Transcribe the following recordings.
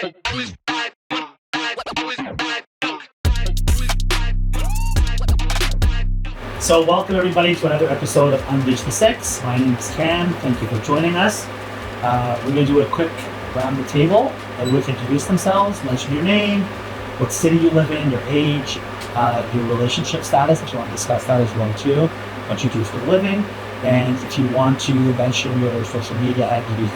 So welcome everybody to another episode of Unleash the Six. My name is Cheyanne. Thank you for joining us. We're going to do a quick round the table. Everyone can introduce themselves, mention your name, what city you live in, your age, your relationship status, if you want to discuss that as well too, what you do for a living, and if you want to mention your social media activity.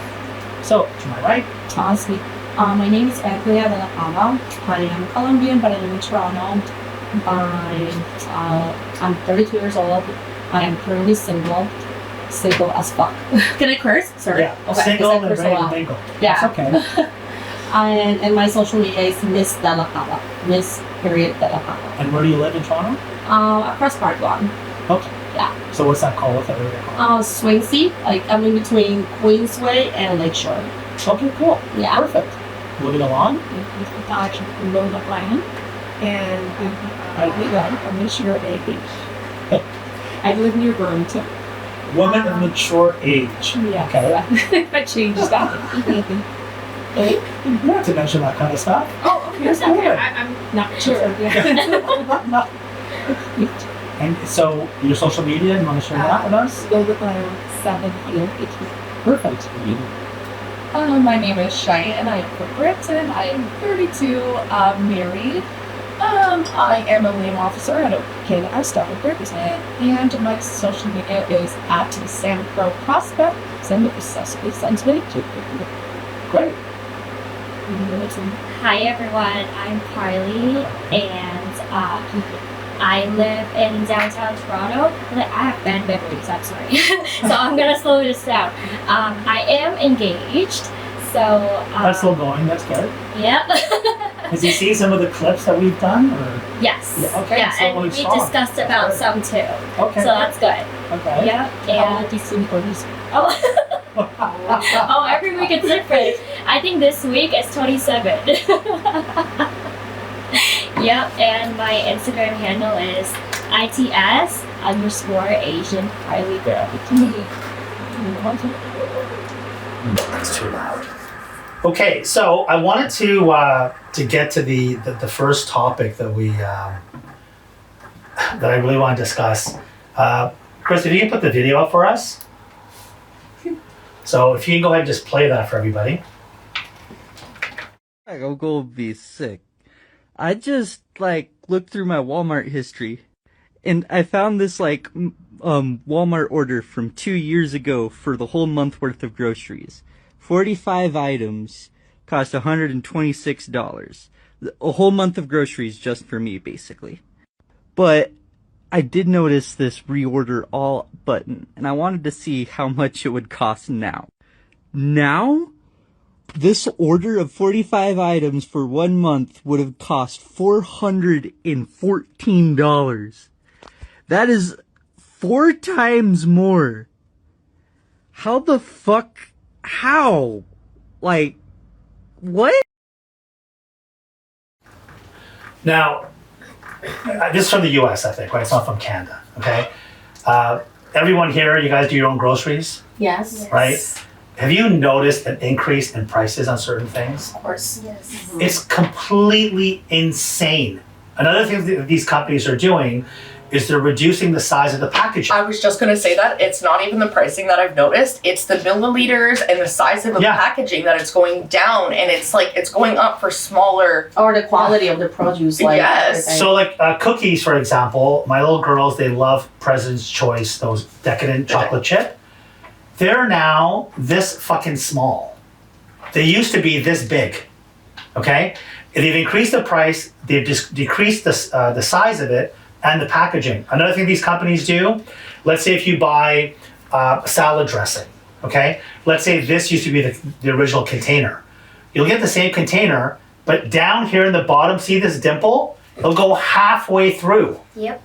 So, to my right. Awesome. My name is Andrea de la Palma. I am Colombian, but I live in Toronto. I'm 32 years old. I am currently single as fuck. Can I curse? Sorry. Yeah, okay, single and ready to mingle. Yeah. It's okay. and my social media is Miss de la Palma. Miss period de la Palma. And where do you live in Toronto? Across Park One. Okay. Yeah. So what's that called? What's that area called? Swansea. Like I'm in between Queensway and Lakeshore. Okay, cool. Yeah. Perfect. Moving along. I'm Lola, and I'm mature age. I live near Burlington. Woman of mature age. Yeah. Okay. I changed that. Not to mention that kind of stuff. Oh, okay. I'm not sure. Yeah. And so, your social media, you want to share that with us? Lola 7 Perfect. My name is Cheyanne. I am from Britain. I am 32, married. I am a Liam officer at Canada. I started Britain, and my social media is at Sam Pro Prospect. Send it to sends me to. Great. Hi everyone, I'm Carly, and I live in downtown Toronto. I have bad memories, I'm sorry. So I'm gonna slow this down. I am engaged, so... That's still going, that's good. Yep. Has you seen some of the clips that we've done? Or? Yes. Yeah, okay, yeah, so and we discussed about some too. Okay. So that's good. Okay. Yep. And oh. Oh, every week it's different. I think this week it's 27. Yep, and my Instagram handle is ITS_Asian Kylie Girl. That's too loud. Okay, so I wanted to get to the first topic that we that I really want to discuss. Chris, if you can put the video up for us. So if you can go ahead and just play that for everybody. I'm gonna be sick. I just looked through my Walmart history, and I found this Walmart order from 2 years ago for the whole month worth of groceries. 45 items cost $126. A whole month of groceries just for me, basically. But I did notice this reorder all button, and I wanted to see how much it would cost now. Now? This order of 45 items for 1 month would have cost $414. That is 4 times more. How the fuck? How? What? Now, this is from the US, I think, right? It's not from Canada, okay? Everyone here, you guys do your own groceries, Yes. right? Have you noticed an increase in prices on certain things? Of course. Yes. It's completely insane. Another thing that these companies are doing is they're reducing the size of the packaging. I was just going to say that it's not even the pricing that I've noticed. It's the milliliters and the size of the packaging that it's going down, and it's going up for smaller. Or the quality of the produce. Yes. So cookies, for example, my little girls, they love President's Choice, those decadent chocolate chip. They're now this fucking small. They used to be this big, okay? They've increased the price, they've just decreased the size of it, and the packaging. Another thing these companies do, let's say if you buy salad dressing, okay? Let's say this used to be the original container. You'll get the same container, but down here in the bottom, see this dimple? It'll go halfway through. Yep.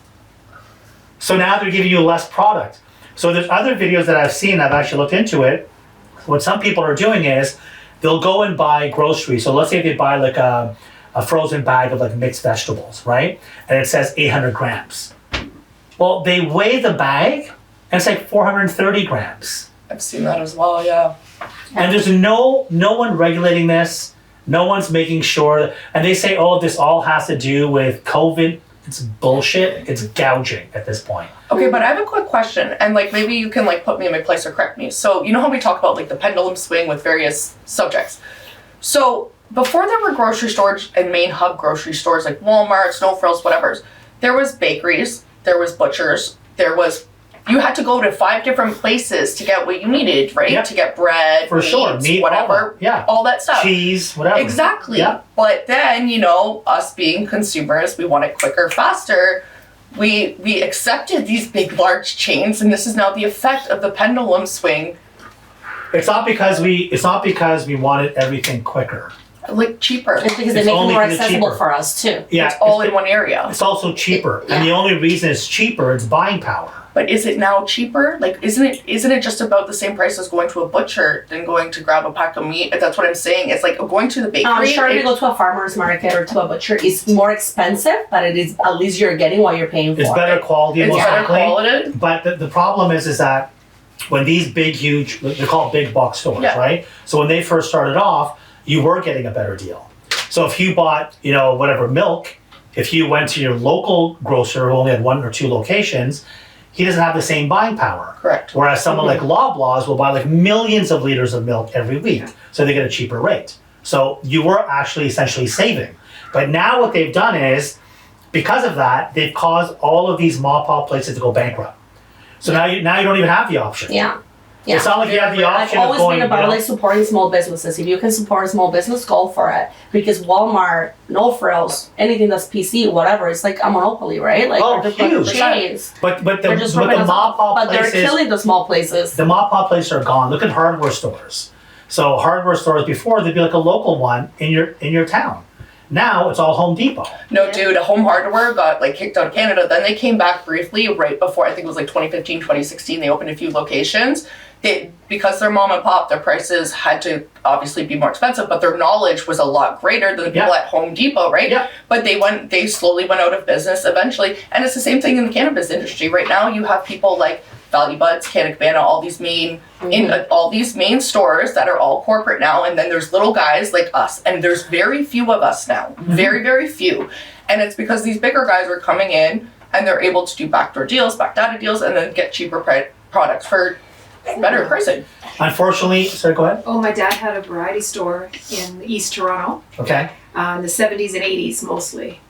So now they're giving you less product. So there's other videos that I've seen, I've actually looked into it. What some people are doing is, they'll go and buy groceries. So let's say they buy a frozen bag of mixed vegetables, right? And it says 800 grams. Well, they weigh the bag and it's 430 grams. I've seen that as well, yeah. And there's no one regulating this. No one's making sure, and they say, oh, this all has to do with COVID. It's bullshit. It's gouging at this point. Okay, but I have a quick question, and like maybe you can like put me in my place or correct me. So you know how we talk about like the pendulum swing with various subjects. So before there were grocery stores and main hub grocery stores like Walmart, No Frills, whatever, there was bakeries, there was butchers, you had to go to 5 different places to get what you needed, right? Yep. To get bread, For sure, meat, whatever, all that stuff. Cheese, whatever. Exactly. Yeah. But then, you know, us being consumers, we want it quicker, faster. We accepted these big, large chains, and this is now the effect of the pendulum swing. It's not because we wanted everything quicker. Like cheaper. It's because they It's make it only more because it's accessible cheaper. for us too. Yeah, It's all in one area. It's also cheaper, and the only reason it's cheaper is buying power. But is it now cheaper? Like, isn't it just about the same price as going to a butcher than going to grab a pack of meat? That's what I'm saying. It's like going to the bakery. I'm sure if you go to a farmer's market or to a butcher, it's more expensive, but it is at least you're getting what you're paying for. It's better quality. It's most better likely. quality. But the problem is that when these big, huge, they're called big box stores, Yeah. right? So when they first started off, you were getting a better deal. So if you bought, milk, if you went to your local grocer who only had 1 or 2 locations, he doesn't have the same buying power. Correct. Whereas someone like Loblaws will buy like millions of liters of milk every week, so they get a cheaper rate. So you were actually essentially saving. But now what they've done is, because of that, they've caused all of these mom-pop places to go bankrupt. So now you don't even have the option. Yeah. It's not like you have the I've option of always going, been about like supporting small businesses. If you can support a small business, go for it. Because Walmart, No Frills, anything that's PC, whatever, it's like a monopoly, right? Like Oh, they're just huge. chains. but the They're just ripping us off, mom-pop but places, they're killing the small places. the mom-pop places are gone. Look at hardware stores. So hardware stores before, they'd be like a local one in your town. Now it's all Home Depot. No, dude, Home Hardware got like kicked out of Canada. Then they came back briefly right before, I think it was like 2015, 2016. They opened a few locations. Because they're mom and pop, their prices had to obviously be more expensive, but their knowledge was a lot greater than the people at Home Depot, right? Yeah. But they slowly went out of business eventually. And it's the same thing in the cannabis industry. Right now you have people like Value Buds, Canna Cabana, all these main all these main stores that are all corporate now, and then there's little guys like us, and there's very few of us now. Very, very few. And it's because these bigger guys are coming in and they're able to do backdoor deals, backdata deals, and then get cheaper products for better pricing. Unfortunately, sorry, go ahead. Oh, my dad had a variety store in East Toronto Okay. in the 70s and 80s mostly.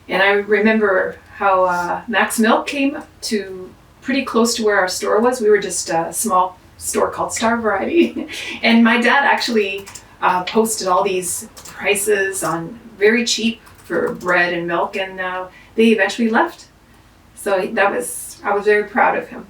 And I remember how Max Milk came to pretty close to where our store was. We were just a small store called Star Variety. And my dad actually posted all these prices on very cheap for bread and milk, and they eventually left. So I was very proud of him.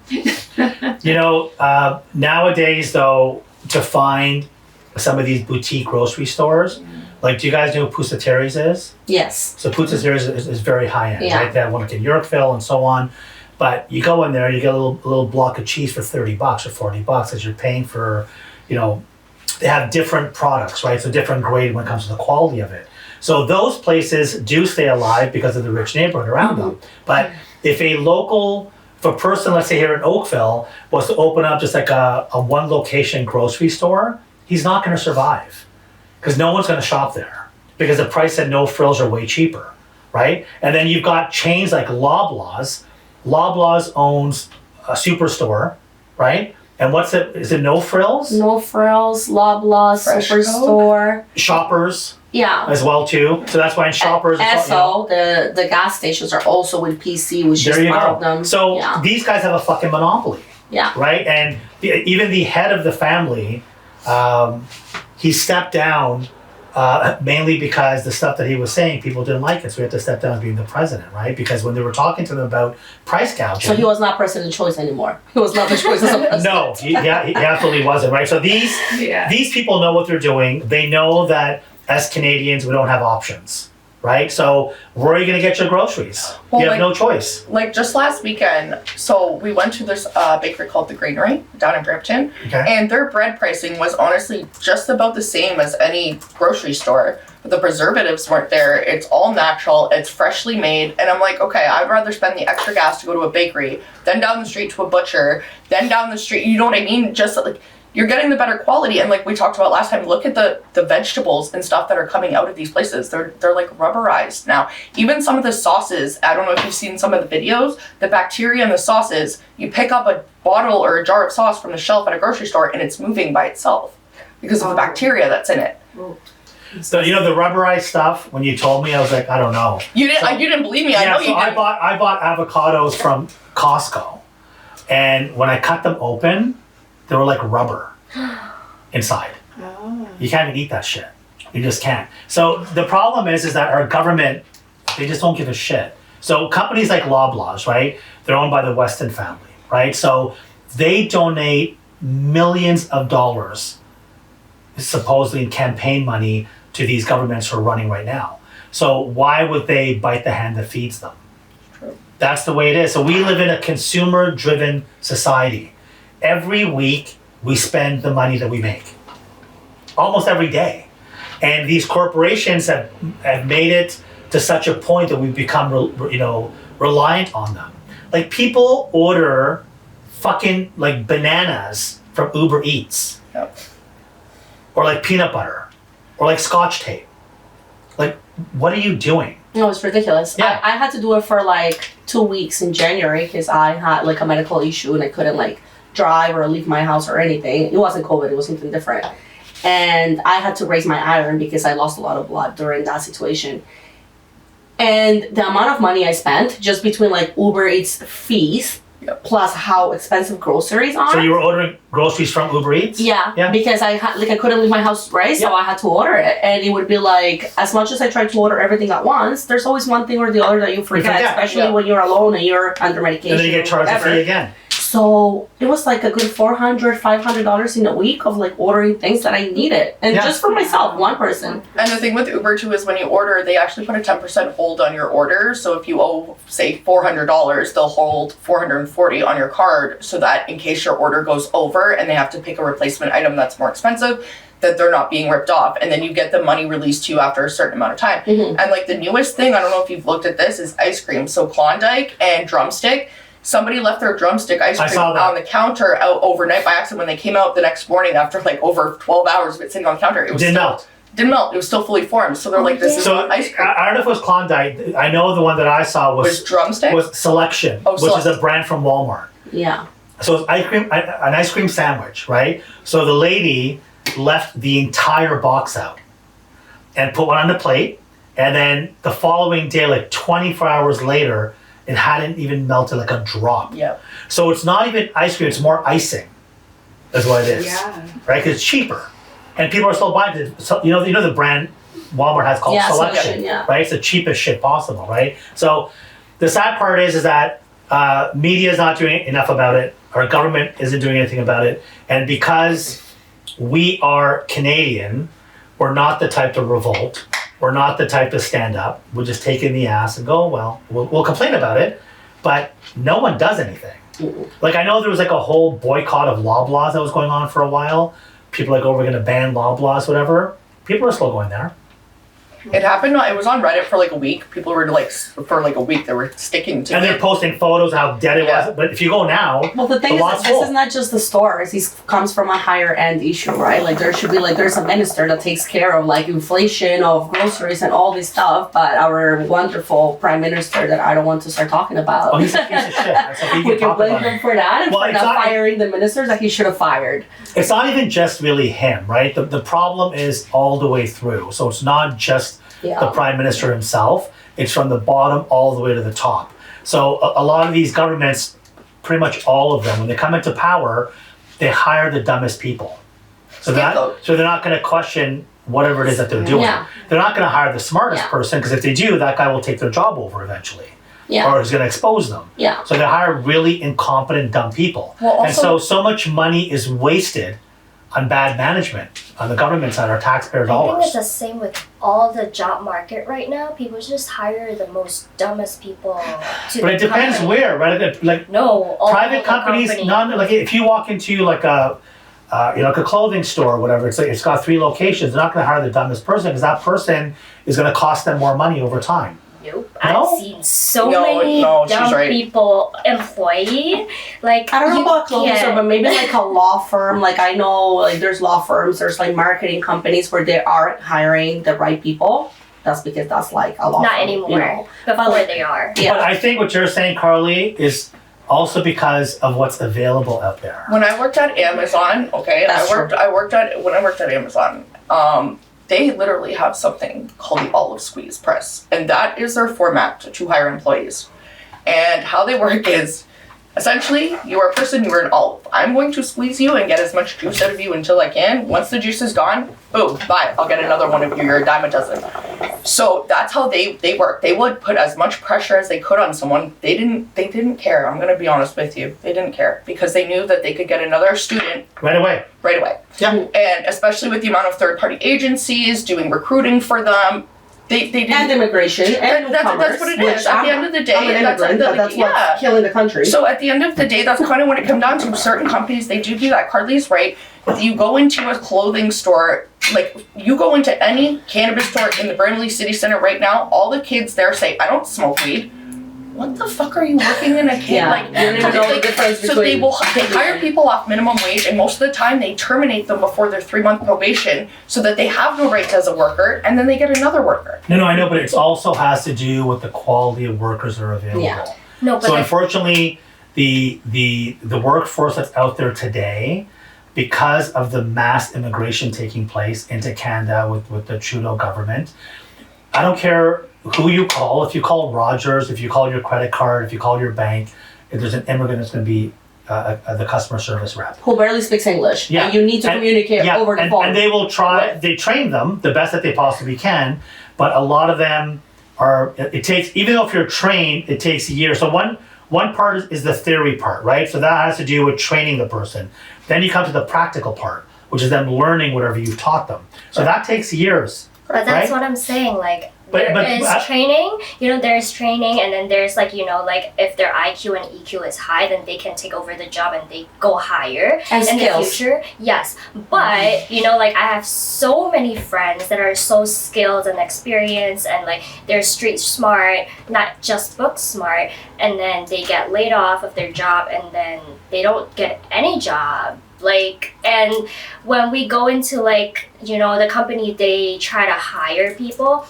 Nowadays though, to find some of these boutique grocery stores, like, do you guys know who Pusateri's is? Yes. So Pusateri's is very high end, Yeah. right? They have one like in Yorkville and so on. But you go in there, you get a little block of cheese for $30 or $40 as you're paying for, they have different products, right? So different grade when it comes to the quality of it. So those places do stay alive because of the rich neighborhood around them. But if a person, let's say here in Oakville, was to open up just like a one location grocery store, he's not going to survive because no one's going to shop there because the price at No Frills are way cheaper, right? And then you've got chains like Loblaws. Loblaws owns a superstore, right? And is it No Frills? No Frills, Loblaws, Fresh Superstore. Shoppers Yeah. as well too. So that's why in Shoppers, it's all, Esso, the gas stations are also with PC, which is there you one go. of them. So yeah. these guys have a fucking monopoly. Yeah. Right? And even the head of the family, he stepped down mainly because the stuff that he was saying, people didn't like it. So he had to step down as being the president, right? Because when they were talking to them about price gouging. So he was not president choice anymore. He was not the choice as a president. No, he absolutely wasn't, right? So these people know what they're doing. They know that as Canadians, we don't have options, right? So where are you going to get your groceries? Well, you have no choice. Like just last weekend, so we went to this bakery called The Greenery down in Brampton, Okay. and their bread pricing was honestly just about the same as any grocery store. But the preservatives weren't there. It's all natural. It's freshly made. And I'm like, okay, I'd rather spend the extra gas to go to a bakery, then down the street to a butcher, then down the street. You know what I mean? Just like you're getting the better quality. And like we talked about last time, look at the vegetables and stuff that are coming out of these places. They're like rubberized now. Even some of the sauces, I don't know if you've seen some of the videos, the bacteria in the sauces, you pick up a bottle or a jar of sauce from the shelf at a grocery store and it's moving by itself because of the bacteria that's in it. So you know the rubberized stuff. When you told me, I was like, I don't know. You didn't believe me. I know you did. I bought avocados from Costco, and when I cut them open, they were like rubber inside. Oh. You can't even eat that shit. You just can't. So the problem is that our government, they just don't give a shit. So companies like Loblaws, right? They're owned by the Weston family, right? So they donate millions of dollars, supposedly in campaign money, to these governments who are running right now. So why would they bite the hand that feeds them? True. That's the way it is. So we live in a consumer-driven society. Every week we spend the money that we make. Almost every day. And these corporations have made it to such a point that we've become reliant on them. Like people order fucking like bananas from Uber Eats. Yep. Or like peanut butter. Or like Scotch tape. Like, what are you doing? No, it's ridiculous. Yeah. I had to do it for like 2 weeks in January because I had like a medical issue and I couldn't like drive or leave my house or anything. It wasn't COVID, it was something different. And I had to raise my iron because I lost a lot of blood during that situation. And the amount of money I spent just between like Uber Eats fees, plus how expensive groceries are. So you were ordering groceries from Uber Eats? Yeah. Because I couldn't leave my house, right? So I had to order it, and it would be like, as much as I tried to order everything at once, there's always one thing or the other that you forget, especially when you're alone and you're under medication. And then you get charged a fee again. So it was like a good $400, $500 in a week of like ordering things that I needed, and just for myself, one person. And the thing with Uber too is when you order, they actually put a 10% hold on your order. So if you owe, say, $400, they'll hold $440 on your card, so that in case your order goes over and they have to pick a replacement item that's more expensive, that they're not being ripped off, and then you get the money released to you after a certain amount of time. Mm-hmm. And like the newest thing, I don't know if you've looked at this, is ice cream. So Klondike and Drumstick. Somebody left their drumstick ice cream on the counter out overnight by accident. When they came out the next morning after like over 12 hours of it sitting on the counter, it was Didn't melt. It was still fully formed. So they're like, this is not ice cream. I don't know if it was Klondike. I know the one that I saw was Drumstick? Was Selection, which is a brand from Walmart. Yeah. So it's an ice cream sandwich, right? So the lady left the entire box out and put one on the plate, and then the following day, like 24 hours later, it hadn't even melted like a drop. Yep. So it's not even ice cream, it's more icing, is what it is. Yeah. Right? Because it's cheaper. And people are still buying it. So, you know the brand Walmart has called Selection, right? It's the cheapest shit possible, right? So the sad part is that media is not doing enough about it. Our government isn't doing anything about it. And because we are Canadian, we're not the type to revolt. We're not the type to stand up. We'll just take it in the ass and go, well, we'll complain about it, but no one does anything. Like I know there was like a whole boycott of Loblaws that was going on for a while. People are like, oh, we're going to ban Loblaws, whatever. People are still going there. It happened, it was on Reddit for like a week. People were like, for like a week, they were sticking to it. And they're posting photos of how dead it was. But if you go now, well, the thing is that this is not just the stores. This comes from a higher end issue, right? Like there should be like, there's a minister that takes care of like inflation of groceries and all this stuff. But our wonderful prime minister that I don't want to start talking about. Oh, he's a piece of shit. That's like we can blame him for that and for not firing the ministers that he should have fired. It's not even just really him, right? The problem is all the way through. So it's not just the prime minister himself. It's from the bottom all the way to the top. So a lot of these governments, pretty much all of them, when they come into power, they hire the dumbest people. So they're not going to question whatever it is that they're doing. Yeah. They're not going to hire the smartest person, because if they do, that guy will take their job over eventually. Yeah. Or is going to expose them. Yeah. So they hire really incompetent, dumb people. Well, also, and so much money is wasted on bad management on the government side, our taxpayer dollars. I think it's the same with all the job market right now. People just hire the most dumbest people to But it depends company. Where, right? Like no, private companies, none. Like if you walk into like a clothing store or whatever, it's got 3 locations. They're not going to hire the dumbest person, because that person is going to cost them more money over time. Nope. No? I've seen so No, many no, she's dumb right. people employee. Like I don't know you about clothing store, can't- but maybe like a law firm. Like I know, like there's law firms, there's like marketing companies where they aren't hiring the right people. That's because that's like a law not firm, anymore. you know. Before like- they are. But Yeah. I think what you're saying, Carly, is also because of what's available out there. When I worked at Amazon, okay, That's when I worked at Amazon, they literally have something called the olive squeeze press, and that is their format to hire employees. And how they work is, essentially, you are a person, you are an olive. I'm going to squeeze you and get as much juice out of you until I can. Once the juice is gone, boom, bye. I'll get another one of you. You're a dime a dozen. So that's how they work. They would put as much pressure as they could on someone. They didn't care. I'm gonna be honest with you. They didn't care because they knew that they could get another student Right away. right away. Yeah. And especially with the amount of third-party agencies doing recruiting for them, they didn't. And immigration and That's newcomers, what it which is. At the end of the day, I'm an that's immigrant, but that's yeah. what's killing the country. So at the end of the day, that's kind of when it comes down to certain companies. They do that. Carly's right. If you go into a clothing store, like you go into any cannabis store in the Burnley City Center right now, all the kids there say, "I don't smoke weed." What the fuck are you working in a kid? Yeah, Like, you don't even know the difference so they between- hire people off minimum wage, and most of the time they terminate them before their 3-month probation, so that they have no rights as a worker, and then they get another worker. No, I know, but it also has to do with the quality of workers that are available. Yeah. No, but So like, unfortunately, the workforce that's out there today, because of the mass immigration taking place into Canada with the Trudeau government, I don't care who you call. If you call Rogers, if you call your credit card, if you call your bank, if there's an immigrant, it's going to be the customer service rep. who barely speaks English. Yeah. And you need to communicate over the phone. And they will try, they train them the best that they possibly can, but a lot of them are, it takes, even though if you're trained, it takes years. So one part is the theory part, right? So that has to do with training the person. Then you come to the practical part, which is them learning whatever you've taught them. So that takes years. but that's right? what I'm saying. Like But- there is but- training. There's training, and then there's like like if their IQ and EQ is high, then they can take over the job and they go higher And in skills. the future. Yes, but like I have so many friends that are so skilled and experienced, and like they're street smart, not just book smart, and then they get laid off of their job, and then they don't get any job. And when we go into the company, they try to hire people,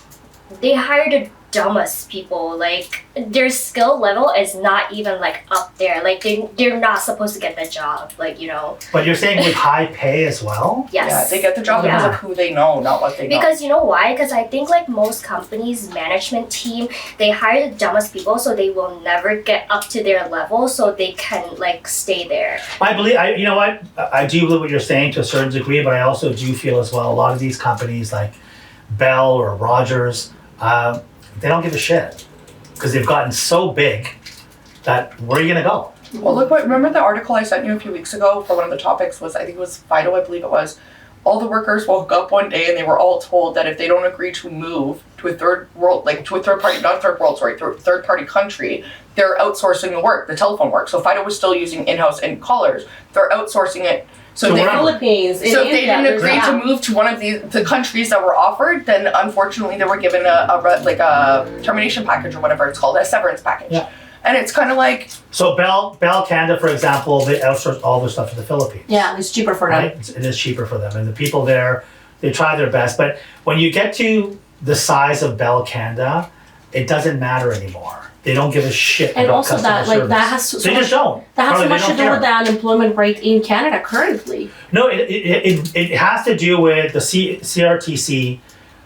they hire the dumbest people. Like their skill level is not even like up there. Like they're not supposed to get the job. But you're saying with high pay as well? Yes. Yeah, they get the job because of who they know, not what they know. Because you know why? Because I think like most companies' management team, they hire the dumbest people, so they will never get up to their level, so they can like stay there. I believe, you know what? I do believe what you're saying to a certain degree, but I also do feel as well, a lot of these companies like Bell or Rogers, they don't give a shit because they've gotten so big that where are you going to go? Well, remember the article I sent you a few weeks ago for one of the topics was, I think it was Fido, I believe it was. All the workers woke up one day and they were all told that if they don't agree to move to a third party country, they're outsourcing the work, the telephone work. So Fido was still using in-house and callers. They're outsourcing it. So we're not- Philippines, in So if India, they didn't there's agree to move to one of the countries that were offered, then unfortunately they were given a termination package or whatever it's called, a severance package. Yeah. And it's kind of like, So Bell Canada, for example, they outsource all their stuff to the Philippines. Yeah, it's cheaper for them. Right? It is cheaper for them. And the people there, they try their best. But when you get to the size of Bell Canada, it doesn't matter anymore. They don't give a shit And about also customer that, service. that has so They much, just don't. that has so They much to don't do care. with the unemployment rate in Canada currently. No, it has to do with the CRTC.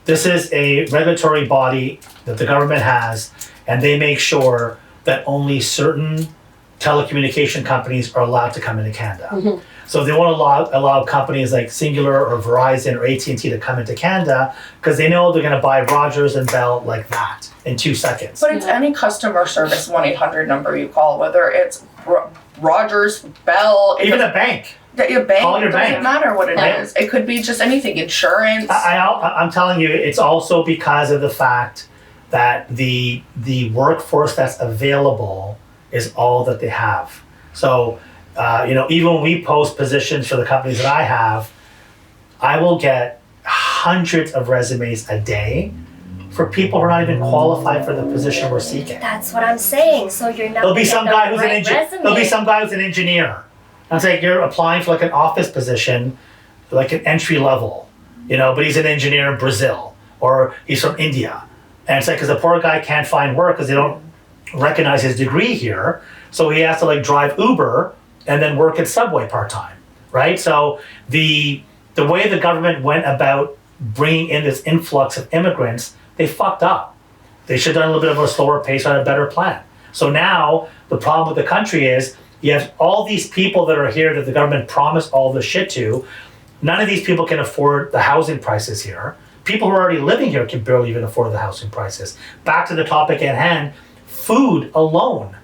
This is a regulatory body that the government has, and they make sure that only certain telecommunication companies are allowed to come into Canada. Mhm. So they won't allow companies like Singular or Verizon or AT&T to come into Canada because they know they're going to buy Rogers and Bell like that in 2 seconds. but it's any customer service 1-800 number you call, whether it's Rogers, Bell, Even a bank. your bank, Call your it doesn't bank. matter what it Yeah. is. It could be just anything, insurance. I'm telling you, it's also because of the fact that the workforce that's available is all that they have. So, even when we post positions for the companies that I have, I will get hundreds of resumes a day for people who are not even qualified for the position we're seeking. That's what I'm saying. So you're not. There'll be gonna some get guy the who's an right engineer. resume. There'll be some guy who's an engineer. I'm saying you're applying for like an office position, like an entry level, but he's an engineer in Brazil or he's from India, and it's like because the poor guy can't find work because they don't recognize his degree here, so he has to like drive Uber and then work at Subway part time, right? So the way the government went about bringing in this influx of immigrants, they fucked up. They should have done a little bit of a slower pace on a better plan. So now the problem with the country is you have all these people that are here that the government promised all this shit to. None of these people can afford the housing prices here. People who are already living here can barely even afford the housing prices. Back to the topic at hand, food alone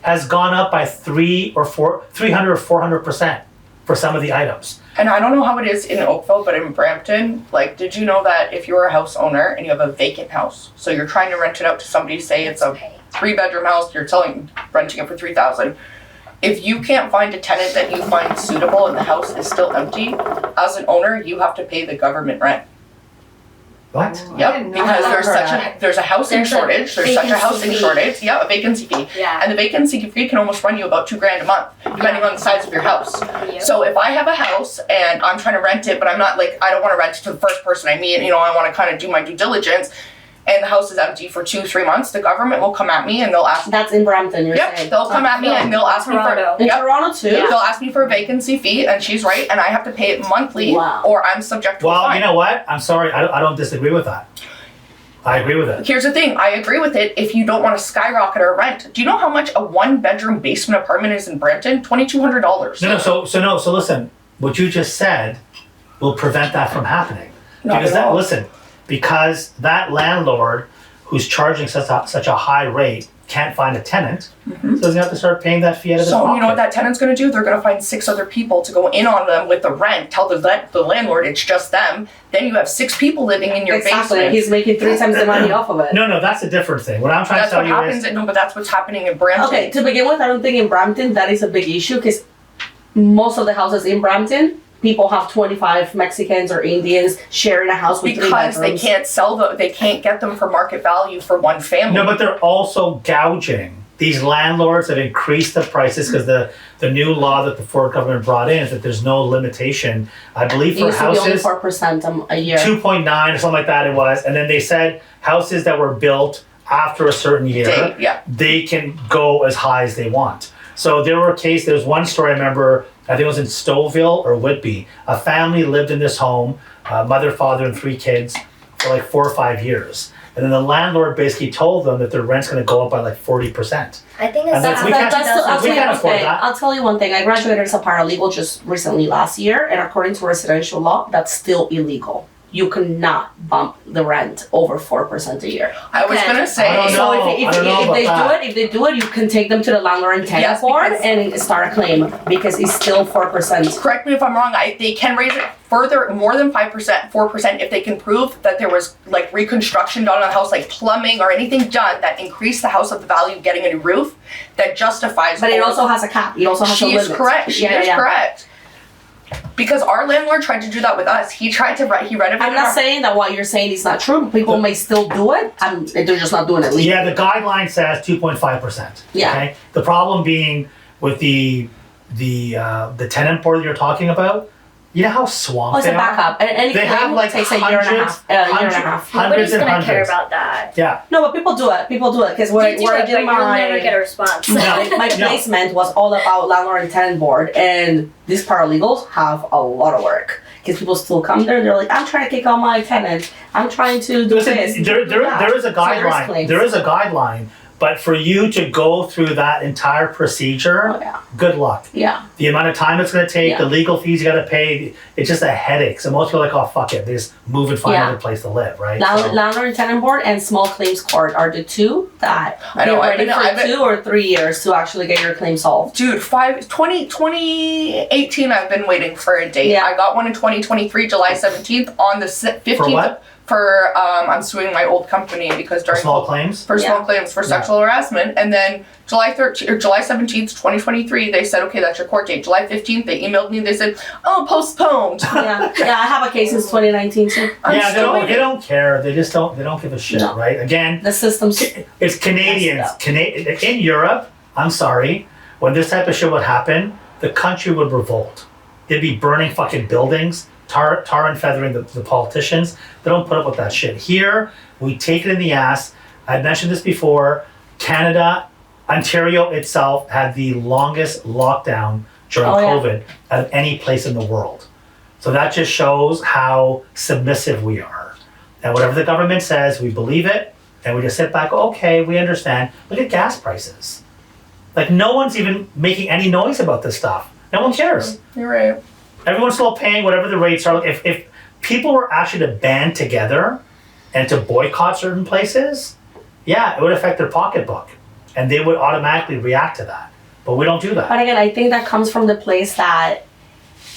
has gone up by 300 or 400% for some of the items. And I don't know how it is in Oakville, but in Brampton, like, did you know that if you're a house owner and you have a vacant house, so you're trying to rent it out to somebody, say it's a 3-bedroom house, you're renting it for $3,000. If you can't find a tenant that you find suitable and the house is still empty, as an owner, you have to pay the government rent. What? Yep, because there's a housing shortage. There's such a housing shortage. Yeah, a vacancy fee. Yeah. And the vacancy fee can almost run you about $2,000 a month, depending on the size of your house. Yep. So if I have a house and I'm trying to rent it, but I'm not like, I don't want to rent it to the first person I meet, I want to kind of do my due diligence, and the house is empty for 2-3 months, the government will come at me and they'll ask. That's in Brampton, you're saying. Yep, they'll come at me and they'll ask me for. Toronto. In Yep. Toronto too? They'll ask me for a vacancy fee, and she's right, and I have to pay it monthly, Wow. or I'm subject to a Well, fine. you know what? I'm sorry, I don't disagree with that. I agree with it. Here's the thing, I agree with it if you don't want to skyrocket our rent. Do you know how much a 1-bedroom basement apartment is in Brampton? $2,200. So listen, what you just said will prevent that from happening. Not Because at all. because that landlord who's charging such a high rate can't find a tenant, so doesn't have to start paying that fee out of his So pocket. you know what that tenant's going to do? They're going to find 6 other people to go in on them with the rent, tell the landlord it's just them. Then you have 6 people living in your Exactly. basement. He's making 3 times the money off of it. No, that's a different thing. What I'm trying That's to tell what you happens. is, No, but that's what's happening in Brampton. Okay, to begin with, I don't think in Brampton that is a big issue because most of the houses in Brampton, people have 25 Mexicans or Indians sharing a house with 3 Because bedrooms. they can't get them for market value for one family. no, but they're also gouging. These landlords have increased the prices because the new law that the Ford government brought in is that there's no limitation. I believe It for used to be only houses, 4% a year. 2.9 or something like that it was, and then they said houses that were built after a certain year, Date, yeah. they can go as high as they want. So there was one story I remember, I think it was in Stouffville or Whitby. A family lived in this home, mother, father, and 3 kids for like 4 or 5 years. And then the landlord basically told them that their rent's going to go up by like 40%. I think And it's that's- we can't- I'll we tell you can't one afford thing. that. I'll tell you one thing. I graduated as a paralegal just recently last year, and according to residential law, that's still illegal. You cannot bump the rent over 4% a year. I was Okay. going to say. I don't know. So I don't know about that. if they do it, you can take them to the landlord and tenant Yes, board because- and start a claim because it's still 4%. Correct me if I'm wrong, they can raise it further, more than 5%, 4%, if they can prove that there was like reconstruction done on the house, like plumbing or anything done that increased the house of the value of getting a new roof, that justifies. But it also has a cap. It also has a She limit. is correct. She is correct. Because our landlord tried to do that with us. He renovated. I'm not saying that what you're saying is not true. People may still do it. They're just not doing it legally. Yeah, the guideline says 2.5%. Yeah. Okay. The problem being with the tenant board that you're talking about, you know how swamped Oh, it's a they are? backup. And any They claim have like takes a year and a half. hundreds Nobody's and gonna care hundreds. about that. Yeah. No, but people do it. People do it because You where do I it, but did you'll never get a response. my No. placement was all about landlord and tenant board, and these paralegals have a lot of work because people still come there. They're like, I'm trying to kick out my tenant. I'm trying to do Listen, this. there is a So there's guideline. claims. There is a guideline, but for you to go through that entire procedure, Oh, yeah. good luck. Yeah. The amount of time it's going to take, Yeah. the legal fees you got to pay, it's just a headache. So most people are like, oh, fuck it. They just move and find Yeah. another place to live, right? Landlord and tenant board and small claims court are the two that I know, they're I've ready been- for I've been- 2 or 3 years to actually get your claim solved. Dude, 2018 I've been waiting for a date. Yeah. I got one in 2023, July 17th. On the 15th, For what? for I'm suing my old company because during Small claims? for small claims for sexual harassment, and then July 13th or July 17th, 2023, they said, okay, that's your court date. July 15th, they emailed me. They said, oh, postponed. Yeah, I have a case since 2019 too. Yeah, they don't care. They just don't. They don't give a shit, No. right? Again, The system's it's Canadians. In Europe, I'm sorry, when this type of shit would happen, the country would revolt. They'd be burning fucking buildings, tar and feathering the politicians. They don't put up with that shit. Here, we take it in the ass. I mentioned this before. Canada, Ontario itself had the longest lockdown during COVID of any place in the world. So that just shows how submissive we are. And whatever the government says, we believe it, and we just sit back, okay, we understand. Look at gas prices. Like, no one's even making any noise about this stuff. No one cares. You're right. Everyone's still paying whatever the rates are. If people were actually to band together and to boycott certain places, yeah, it would affect their pocketbook. And they would automatically react to that. But we don't do that. But again, I think that comes from the place that,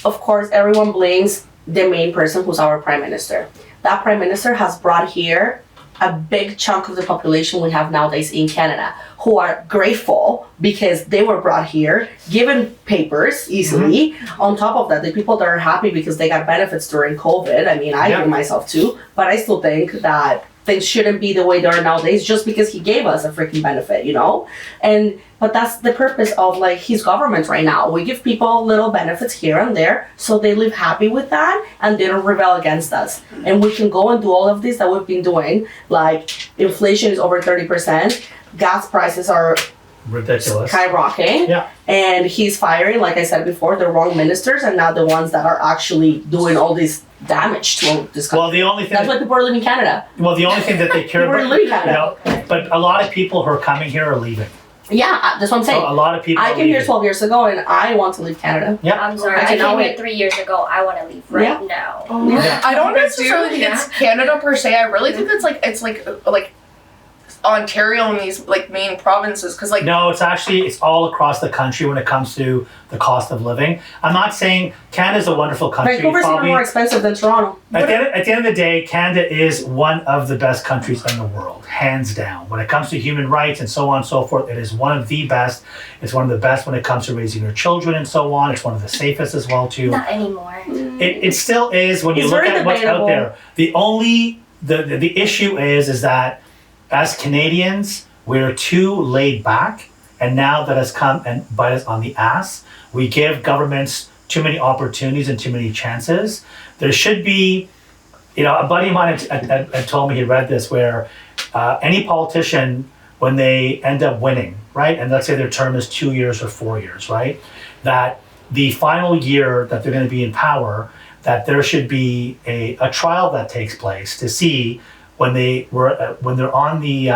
of course, everyone blames the main person who's our prime minister. That prime minister has brought here a big chunk of the population we have nowadays in Canada who are grateful because they were brought here, given papers easily. On top of that, the people that are happy because they got benefits during COVID, I mean, I do myself too, but I still think that things shouldn't be the way they are nowadays just because he gave us a freaking benefit, you know? But that's the purpose of like his government right now. We give people little benefits here and there so they live happy with that and they don't rebel against us. And we can go and do all of this that we've been doing. Like inflation is over 30%, gas prices are ridiculous, skyrocketing. Yeah. And he's firing, like I said before, the wrong ministers and not the ones that are actually doing all this damage to this country. Well, the only thing that's why people are leaving Canada. Well, the only thing that they care People are about, leaving Canada. you know, but a lot of people who are coming here are leaving. Yeah, that's what I'm saying. So a lot of people I are came here leaving. 12 years ago and I want to leave Canada. Yeah. I'm sorry, I I cannot came here wait. 3 years ago. I want to leave right now. Yeah. I don't You necessarily do? think it's Canada per se. I really think it's like Ontario and these like main provinces because like No, it's all across the country when it comes to the cost of living. I'm not saying Canada's a wonderful country. Vancouver's even Probably, more expensive than Toronto. at the end of the day, Canada is one of the best countries in the world, hands down. When it comes to human rights and so on and so forth, it is one of the best. It's one of the best when it comes to raising your children and so on. It's one of the safest as well too. Not anymore. It still is when you It's look very at what's out debatable. there. The only the issue is that as Canadians, we're too laid back, and now that has come and bite us on the ass. We give governments too many opportunities and too many chances. There should be, you know, a buddy of mine had told me, he read this, where any politician, when they end up winning, right, and let's say their term is 2 years or 4 years, right, that the final year that they're going to be in power, that there should be a trial that takes place to see when they're on the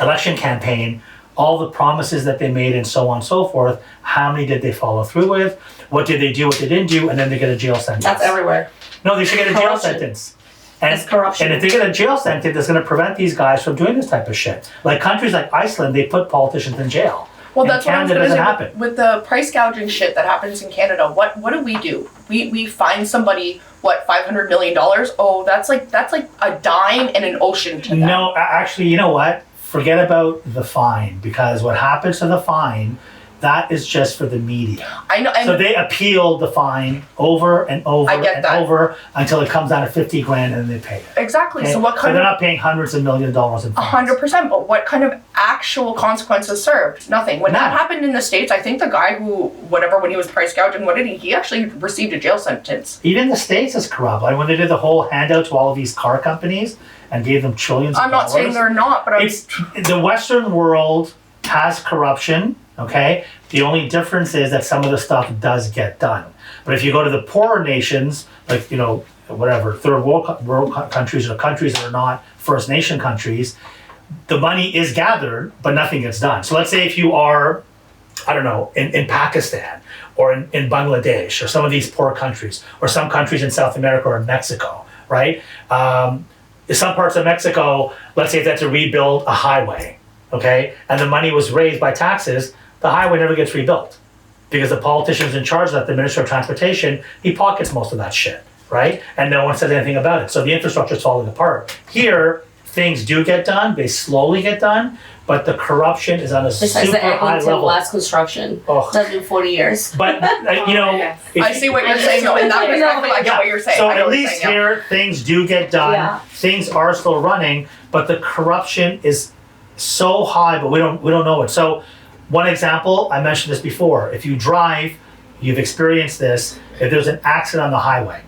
election campaign, all the promises that they made and so on and so forth, how many did they follow through with, what did they do, what they didn't do, and then they get a jail sentence. That's everywhere. No, they should get a jail Corruption. sentence. And, It's corruption. And if they get a jail sentence, it's going to prevent these guys from doing this type of shit. Like countries like Iceland, they put politicians in jail. well And that's what I was Canada gonna doesn't say happen. with the price gouging shit that happens in Canada. What do? We find somebody $500 million. Oh, that's like a dime in an ocean to them. No, actually, you know what? Forget about the fine, because what happens to the fine, that is just for the media. I know. And So they appeal the fine over and over I get and that. over until it comes down to 50 grand and they pay it. exactly. Okay? So what kind they're of not paying hundreds of millions of dollars in fines. 100%, but what kind of actual consequences served? Nothing. When that No. happened in the States, I think the guy when he was price gouging, what did he actually received a jail sentence. Even the States is corrupt. Like when they did the whole handout to all of these car companies and gave them trillions of I'm not dollars. saying they're not, but I'm It's the Western world has corruption, okay? The only difference is that some of the stuff does get done. But if you go to the poorer nations, like, you know, whatever, third world countries or countries that are not First Nation countries, the money is gathered, but nothing gets done. So let's say if you are, I don't know, in Pakistan or in Bangladesh or some of these poor countries or some countries in South America or in Mexico, right? In some parts of Mexico, let's say if they had to rebuild a highway, okay, and the money was raised by taxes, the highway never gets rebuilt because the politician's in charge of that, the Minister of Transportation, he pockets most of that shit. right? And no one says anything about it. So the infrastructure is falling apart. Here, things do get done. They slowly get done, but the corruption is on a Besides super the high Eglinton level. last construction. Oh. That's been 40 years. But you know, Yes. if I see what you're saying though. In that perspective, I get what you're saying. So I know at what you're least saying, yeah. here, things do get done. Yeah. Things are still running, but the corruption is so high, but we don't know it. So one example, I mentioned this before. If you drive, you've experienced this. If there's an accident on the highway,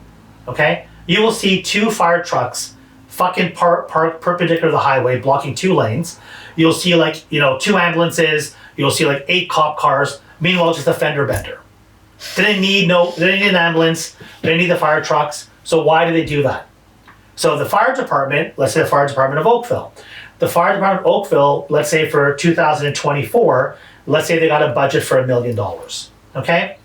okay, you will see 2 fire trucks fucking park perpendicular to the highway, blocking 2 lanes. You'll see 2 ambulances. You'll see 8 cop cars. Meanwhile, just a fender bender. They didn't need an ambulance. They didn't need the fire trucks. So why do they do that? So the fire department, let's say the fire department of Oakville. The fire department of Oakville, let's say for 2024, let's say they got a budget for $1 million. Okay?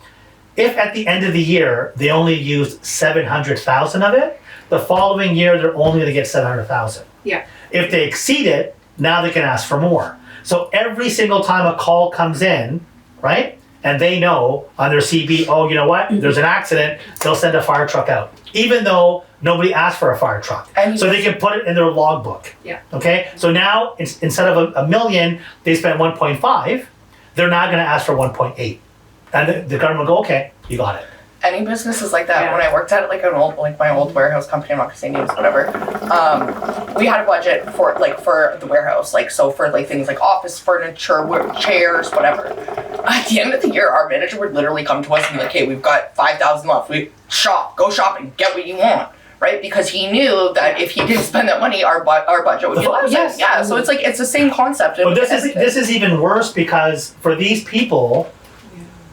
If at the end of the year they only used 700,000 of it, the following year they're only going to get 700,000. Yeah. If they exceed it, now they can ask for more. So every single time a call comes in, right, and they know on their CB, oh, you know what, there's an accident, they'll send a fire truck out, even though nobody asked for a fire truck. And So they can put it in their logbook. Yeah. Okay, so now instead of a million, they spent 1.5, they're now going to ask for 1.8. And the government will go, okay, you got it. Any businesses like that, Yeah. when I worked at my old warehouse company, I'm not gonna say names, whatever. We had a budget for the warehouse, so for things like office furniture, chairs, whatever. At the end of the year, our manager would literally come to us and be like, "Hey, we've got 5,000 left. Go shopping, get what you want." Right? Because he knew that if he didn't spend that money, our budget would be less. Yes. Yeah. So it's the same concept. But this is even worse because for these people,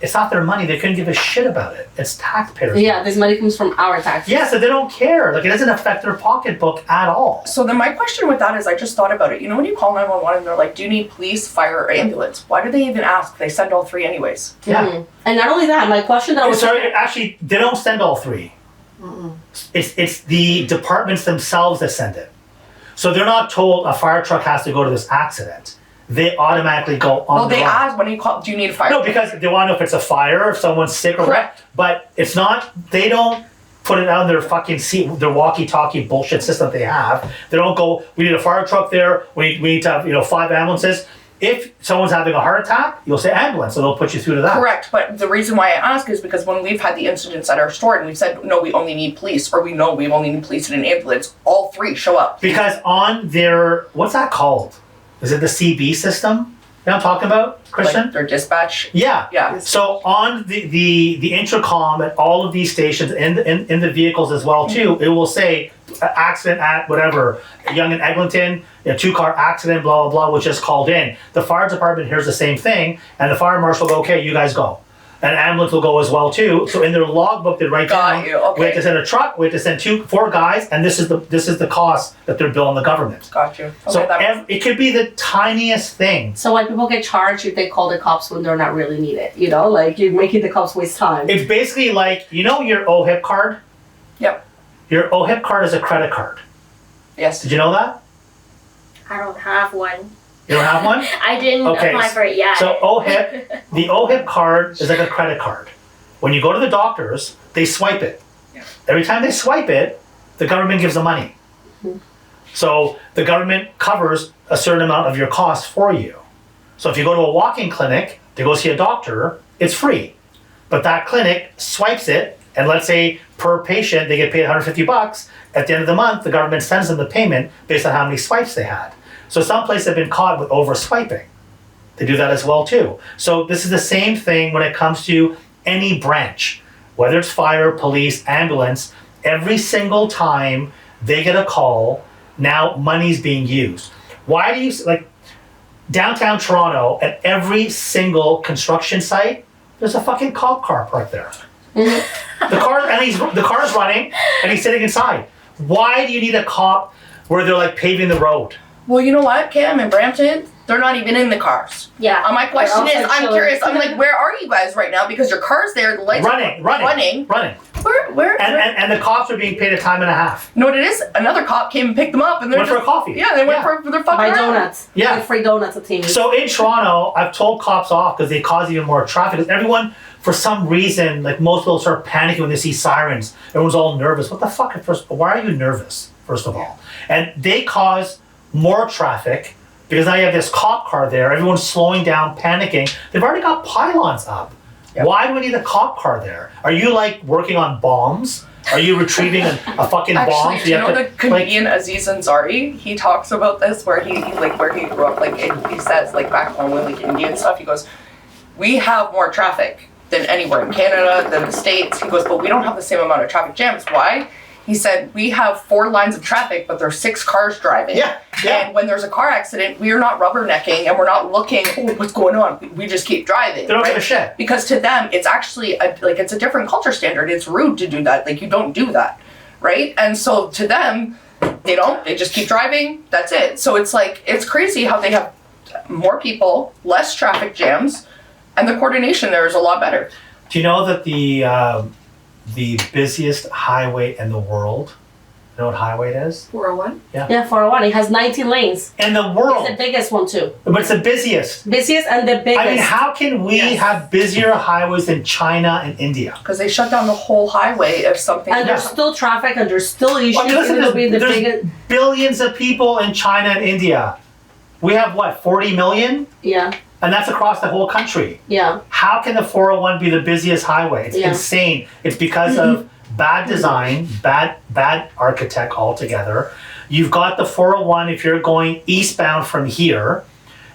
it's not their money. They couldn't give a shit about it. It's taxpayers. Yeah, this money comes from our taxes. Yeah, so they don't care. It doesn't affect their pocketbook at all. So then my question with that is, I just thought about it. You know when you call 911 and they're like, do you need police, fire, or ambulance? Why do they even ask? They send all 3 anyways. Yeah. Mhm. And not only that, my question that I was Sorry, actually, they don't send all 3. It's the departments themselves that send it. So they're not told a fire truck has to go to this accident. They automatically go on. Well, they ask when you call, do you need a fire? No, because they want to know if it's a fire, if someone's sick or Correct. what. But it's not, they don't put it on their fucking seat, their walkie-talkie bullshit system that they have. They don't go, we need a fire truck there, we need to have 5 ambulances. If someone's having a heart attack, you'll say ambulance, and they'll put you through to that. Correct, but the reason why I ask is because when we've had the incidents at our store and we've said, no, we only need police, or we know we only need police and an ambulance, all 3 show up. Because on their, what's that called? Is it the CB system? You know what I'm talking about, Christian? Like their dispatch. Yeah. Yeah. So on the intercom at all of these stations in the vehicles as well too, it will say accident at whatever, Yonge and Eglinton, 2-car accident, blah blah blah, which is called in. The fire department hears the same thing, and the fire marshal will go, okay, you guys go. An ambulance will go as well too. So in their logbook, they write down, you, okay. we have to send a truck, we have to send 4 guys, and this is the cost that they're billing the government. Got you. Okay, So that it could be the tiniest thing. So when people get charged if they call the cops when they're not really needed, you're making the cops waste time. It's basically like, your OHIP card? Yep. Your OHIP card is a credit card. Yes. Did you know that? I don't have one. You don't have one? I didn't Okay, apply for it yet. So the OHIP card is like a credit card. When you go to the doctors, they swipe it. Yeah. Every time they swipe it, the government gives the money. So the government covers a certain amount of your cost for you. So if you go to a walk-in clinic to go see a doctor, it's free. But that clinic swipes it, and let's say per patient they get paid $150. At the end of the month, the government sends them the payment based on how many swipes they had. So some places have been caught with over swiping. They do that as well too. So this is the same thing when it comes to any branch, whether it's fire, police, ambulance. Every single time they get a call, now money's being used. Why do you, downtown Toronto, at every single construction site, there's a fucking cop car parked there. The car's running and he's sitting inside. Why do you need a cop where they're paving the road? Well, you know what, Cam, in Brampton, they're not even in the cars. Yeah. My question is, I'm chilling. curious, I'm like, where are you guys right now? Because your car's there, the lights Running. are Where? And the cops are being paid a time and a half. You know what it is? Another cop came and picked them up and they're Went for a coffee. Yeah, they went Yeah. for their fucking Buy round. donuts. Yeah. Like free donuts at Timmy's. So in Toronto, I've told cops off because they cause even more traffic. Everyone for some reason, like most people start panicking when they see sirens. Everyone's all nervous. What the fuck? Why are you nervous, first of all? And they cause more traffic because now you have this cop car there. Everyone's slowing down, panicking. They've already got pylons up. Yep. Why do we need a cop car there? Are you like working on bombs? Are you retrieving a fucking bomb? Actually, do you know the comedian Aziz Ansari? He talks about this where he grew up, like, and he says, like, back home with like India and stuff, he goes, we have more traffic than anywhere in Canada, than the States. He goes, but we don't have the same amount of traffic jams. Why? He said, we have 4 lines of traffic, but there's 6 cars driving. Yeah. And when there's a car accident, we are not rubbernecking and we're not looking, oh, what's going on? We just keep driving. They don't give a shit. Because to them, it's actually, it's a different culture standard. It's rude to do that. Like, you don't do that, right? And so to them, they just keep driving. That's it. So it's like, it's crazy how they have more people, less traffic jams, and the coordination there is a lot better. Do you know that the busiest highway in the world, you know what highway it is? 401? Yeah, 401. It has 19 lanes. In the world. It's the biggest one too. But it's the busiest. Busiest and the biggest. I mean, how can we have busier highways than China and India? Because they shut down the whole highway if something... And there's still traffic and there's still issues. Well, listen, It'll be the there's biggest. billions of people in China and India. We have what, 40 million? Yeah. And that's across the whole country. Yeah. How can the 401 be the busiest highway? It's insane. It's because of bad design, bad architect altogether. You've got the 401 if you're going eastbound from here.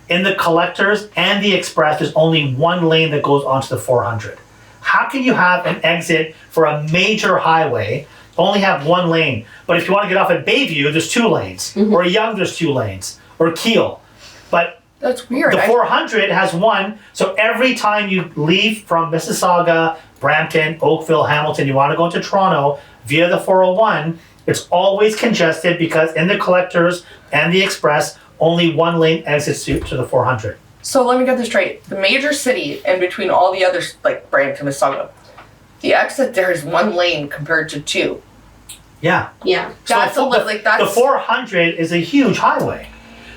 In the collectors and the express, there's only one lane that goes onto the 400. How can you have an exit for a major highway, only have one lane? But if you want to get off at Bayview, there's 2 lanes. Or Yonge, there's 2 lanes. Or Kiel. But that's weird. The 400 has 1, so every time you leave from Mississauga, Brampton, Oakville, Hamilton, you want to go into Toronto via the 401, it's always congested because in the collectors and the express, only one lane exits to the 400. So let me get this straight. The major city in between all the others, like Brampton, Mississauga, the exit there is 1 lane compared to 2. Yeah. Yeah. That's So the 400 is a huge highway.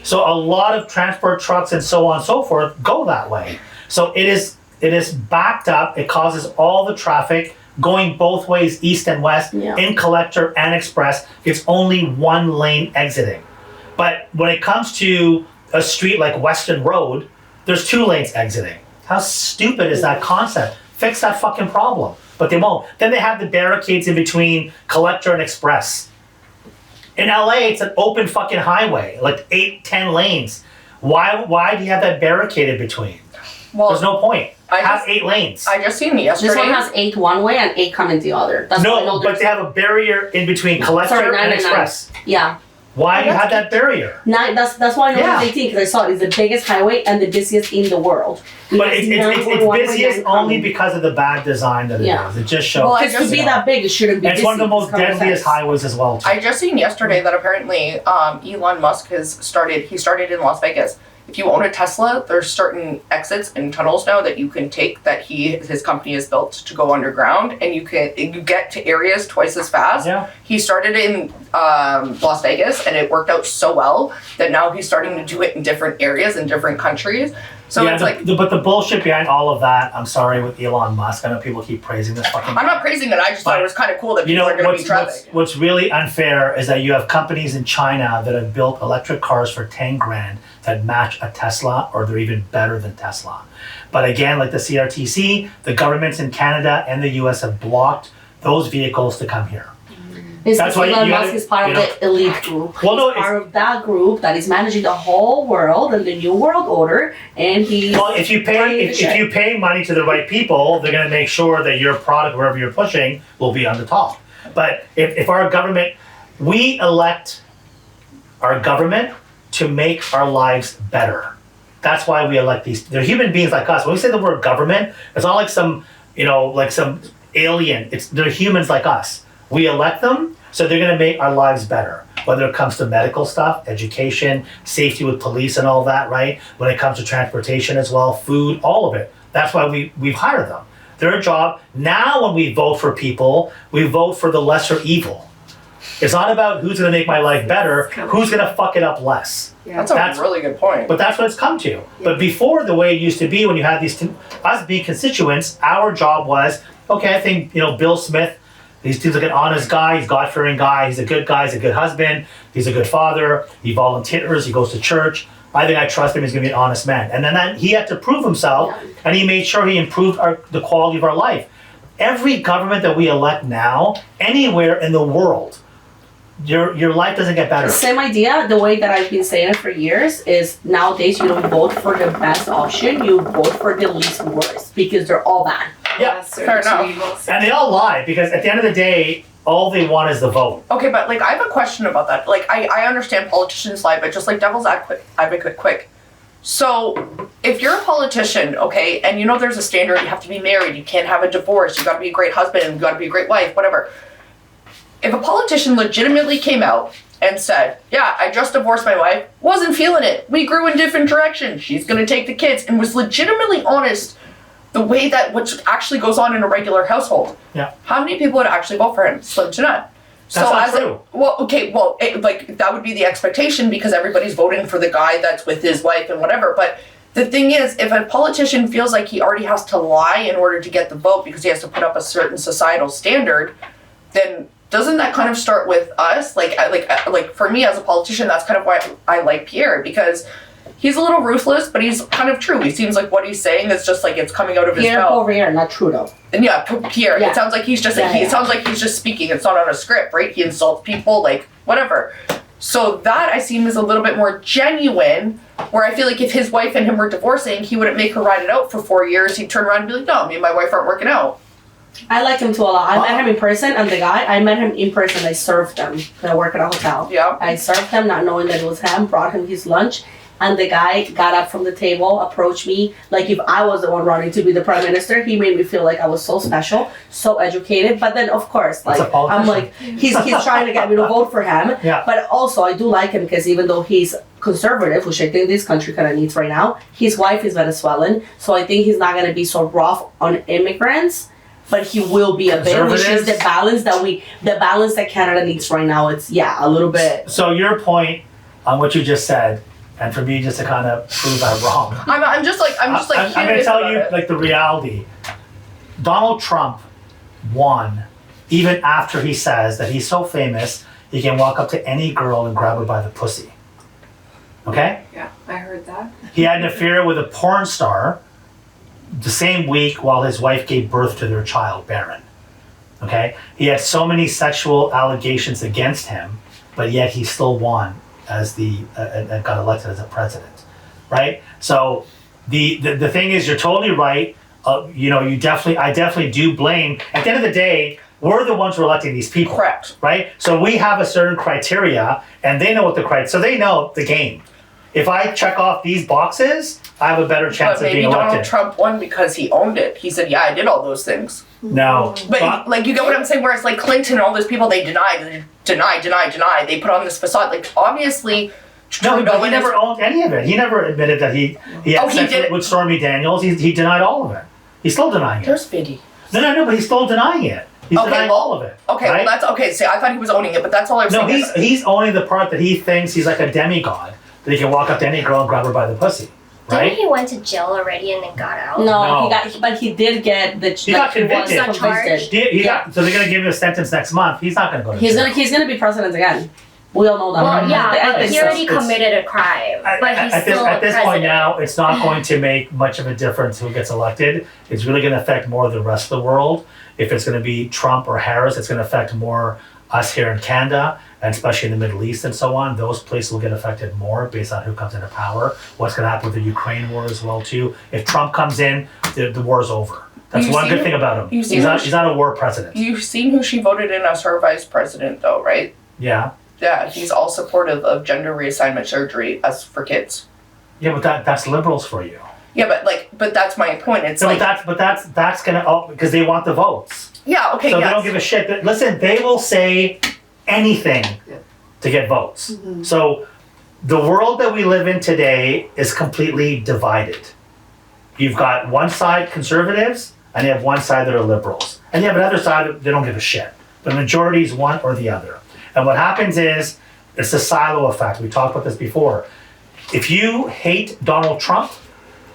So a lot of transport trucks and so on and so forth go that way. So it is backed up. It causes all the traffic going both ways, east and west, in collector and express. It's only 1 lane exiting. But when it comes to a street like Weston Road, there's 2 lanes exiting. How stupid is that concept? Fix that fucking problem. But they won't. Then they have the barricades in between collector and express. In LA, it's an open fucking highway, like 8-10 lanes. Why do you have that barricade in between? Well, there's no point. Have 8 lanes. I just seen yesterday. This one has 8 one way and 8 coming the other. That's no, but they have a barrier in between collector and express. Yeah. Why do you have that barrier? That's why I know it's 18, because I saw it. It's the biggest highway and the busiest in the world. But it's busiest only because of the bad design that it has. It just shows. Well, to be that big, it shouldn't be. It's one of the most deadliest highways as well, too. I just seen yesterday that apparently Elon Musk has started in Las Vegas. If you own a Tesla, there's certain exits and tunnels now that you can take that his company has built to go underground, and you get to areas twice as fast. Yeah. He started in Las Vegas, and it worked out so well that now he's starting to do it in different areas in different countries. So it's but the bullshit behind all of that, I'm sorry, with Elon Musk, I know people keep praising this fucking I'm not praising it, I just thought it was kind of cool that people are going to be traffic. What's really unfair is that you have companies in China that have built electric cars for 10 grand that match a Tesla, or they're even better than Tesla. But again, like the CRTC, the governments in Canada and the US have blocked those vehicles to come here. That's why Elon Musk is part of the elite group. Well, no, he's part of that group that is managing the whole world and the new world order. And if you pay money to the right people, they're going to make sure that your product, wherever you're pushing, will be on the top. But if our government, we elect our government to make our lives better. That's why we elect these. They're human beings like us. When we say the word government, it's not like some alien. They're humans like us. We elect them, so they're going to make our lives better. Whether it comes to medical stuff, education, safety with police and all that, right? When it comes to transportation as well, food, all of it. That's why we've hired them. Their job, now when we vote for people, we vote for the lesser evil. It's not about who's going to make my life better, who's going to fuck it up less. Yeah. That's a really good point. But that's what it's come to. But before, the way it used to be, when you had these, us being constituents, our job was, okay, I think, Bill Smith, he seems like an honest guy, he's a God-fearing guy, he's a good guy, he's a good husband, he's a good father, he volunteers, he goes to church. I think I trust him, he's going to be an honest man. And then he had to prove himself, and he made sure he improved the quality of our life. Every government that we elect now, anywhere in the world, your life doesn't get better. Same idea. The way that I've been saying it for years is nowadays you don't vote for the best option, you vote for the least worst because they're all bad. Yeah, fair enough. And they all lie because at the end of the day, all they want is the vote. Okay, but I have a question about that. I understand politicians lie, but just devil's advocate quick. So if you're a politician, okay, and there's a standard, you have to be married, you can't have a divorce, you gotta be a great husband, you gotta be a great wife, whatever. If a politician legitimately came out and said, yeah, I just divorced my wife, wasn't feeling it, we grew in different directions, she's gonna take the kids, and was legitimately honest the way that what actually goes on in a regular household, how many people would actually vote for him? Slim to none. That's not true. That would be the expectation because everybody's voting for the guy that's with his wife and whatever. But the thing is, if a politician feels like he already has to lie in order to get the vote because he has to put up a certain societal standard, then doesn't that kind of start with us? Like for me as a politician, that's kind of why I like Pierre, because he's a little ruthless, but he's kind of true. He seems like what he's saying is just it's coming out of his mouth. Pierre Poirier, not Trudeau. And Pierre. Yeah. It sounds like he's just sounds like he's just speaking. It's not on a script, right? He insults people, whatever. So that I seem is a little bit more genuine. Where I feel like if his wife and him were divorcing, he wouldn't make her ride it out for 4 years. He'd turn around and be like, "No, me and my wife aren't working out." I like him too a lot. I met him in person, and the guy, I met him in person. I served him. I work at a hotel. Yeah. I served him, not knowing that it was him, brought him his lunch. And the guy got up from the table, approached me, like if I was the one running to be the prime minister. He made me feel like I was so special, so educated. But then, of course, I'm like, he's trying to get me to vote for him. Yeah. But also, I do like him because even though he's conservative, which I think this country kind of needs right now, his wife is Venezuelan, so I think he's not going to be so rough on immigrants. But he will be a bit, which is the balance that Canada needs right now. It's a little bit. So your point on what you just said. And for me, just to kind of prove I'm wrong. I'm just I'm going to tell you the reality. Donald Trump won even after he says that he's so famous he can walk up to any girl and grab her by the pussy. Okay? Yeah, I heard that. He had an affair with a porn star the same week while his wife gave birth to their child, Barron. Okay? He had so many sexual allegations against him, but yet he still won as and got elected as a president, right? So the thing is, you're totally right. I definitely do blame. At the end of the day, we're the ones who are electing these people, correct? Right? So we have a certain criteria, and they know what the criteria. So they know the game. If I check off these boxes, I have a better chance of being elected. But maybe Donald Trump won because he owned it. He said, "Yeah, I did all those things." No, but you get what I'm saying. Whereas Clinton and all those people, they deny. They put on this facade. Obviously, no, but he never owned any of it. He never admitted that he had sex with Stormy Daniels. He denied all of it. He's still denying it. There's Biddy. No, but he's still denying it. He's denying all of it. Okay, right? well that's okay. See, I thought he was owning it, but that's all I was saying. No, he's owning the part that he thinks he's like a demigod, that he can walk up to any girl and grab her by the pussy. Right? Didn't he went to jail already and then got out? No. He did get the. He got convicted. He got charged. So they're gonna give him a sentence next month. He's not gonna go to jail. He's gonna be president again. We all know that. Well, yeah, but he already committed a crime. But he's still at this president. point now, it's not going to make much of a difference who gets elected. It's really going to affect more of the rest of the world. If it's going to be Trump or Harris, it's going to affect more us here in Canada, and especially in the Middle East and so on. Those places will get affected more based on who comes into power. What's going to happen with the Ukraine war as well too. If Trump comes in, the war's over. That's one good thing about him. He's not a war president. You've seen who she voted in as her vice president, though, right? Yeah. Yeah, he's all supportive of gender reassignment surgery as for kids. Yeah, but that's liberals for you. Yeah, but that's my point. It's that's gonna because they want the votes. Yeah, okay. So they don't give a shit. Listen, they will say anything to get votes. Mm-hmm. So the world that we live in today is completely divided. You've got one side conservatives, and you have one side that are liberals, and you have another side that they don't give a shit. The majority is one or the other. And what happens is, it's a silo effect. We talked about this before. If you hate Donald Trump,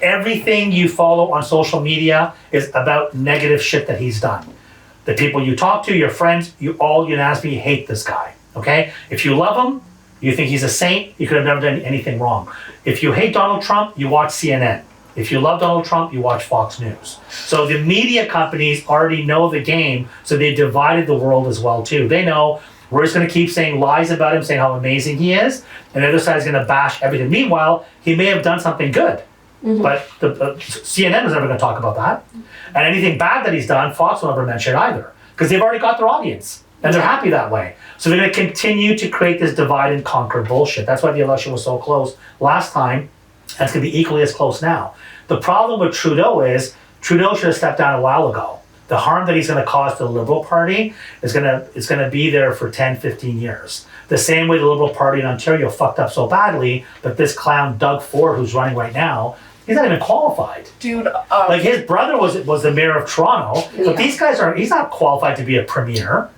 everything you follow on social media is about negative shit that he's done. The people you talk to, your friends, you all unanimously hate this guy, okay? If you love him, you think he's a saint, you could have never done anything wrong. If you hate Donald Trump, you watch CNN. If you love Donald Trump, you watch Fox News. So the media companies already know the game, so they divided the world as well too. They know we're just gonna keep saying lies about him, saying how amazing he is, and the other side's gonna bash everything. Meanwhile, he may have done something good. But the CNN is never going to talk about that. And anything bad that he's done, Fox will never mention either. Because they've already got their audience. And they're happy that way. So they're going to continue to create this divide and conquer bullshit. That's why the election was so close last time. And it's going to be equally as close now. The problem with Trudeau is, Trudeau should have stepped down a while ago. The harm that he's going to cause to the Liberal Party is going to be there for 10, 15 years. The same way the Liberal Party in Ontario fucked up so badly that this clown Doug Ford, who's running right now, he's not even qualified. Dude, like his brother was the mayor of Toronto, but these guys he's not qualified to be a premier.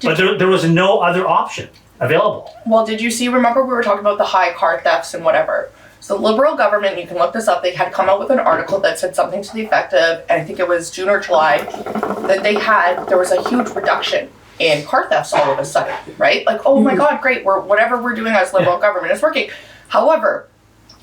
But there was no other option available. Well, did you see, remember we were talking about the high car thefts and whatever? So the Liberal government, you can look this up, they had come out with an article that said something to the effect of, and I think it was June or July, that there was a huge reduction in car thefts all of a sudden, right? Like, oh my God, great, whatever we're doing as Liberal government is working. However,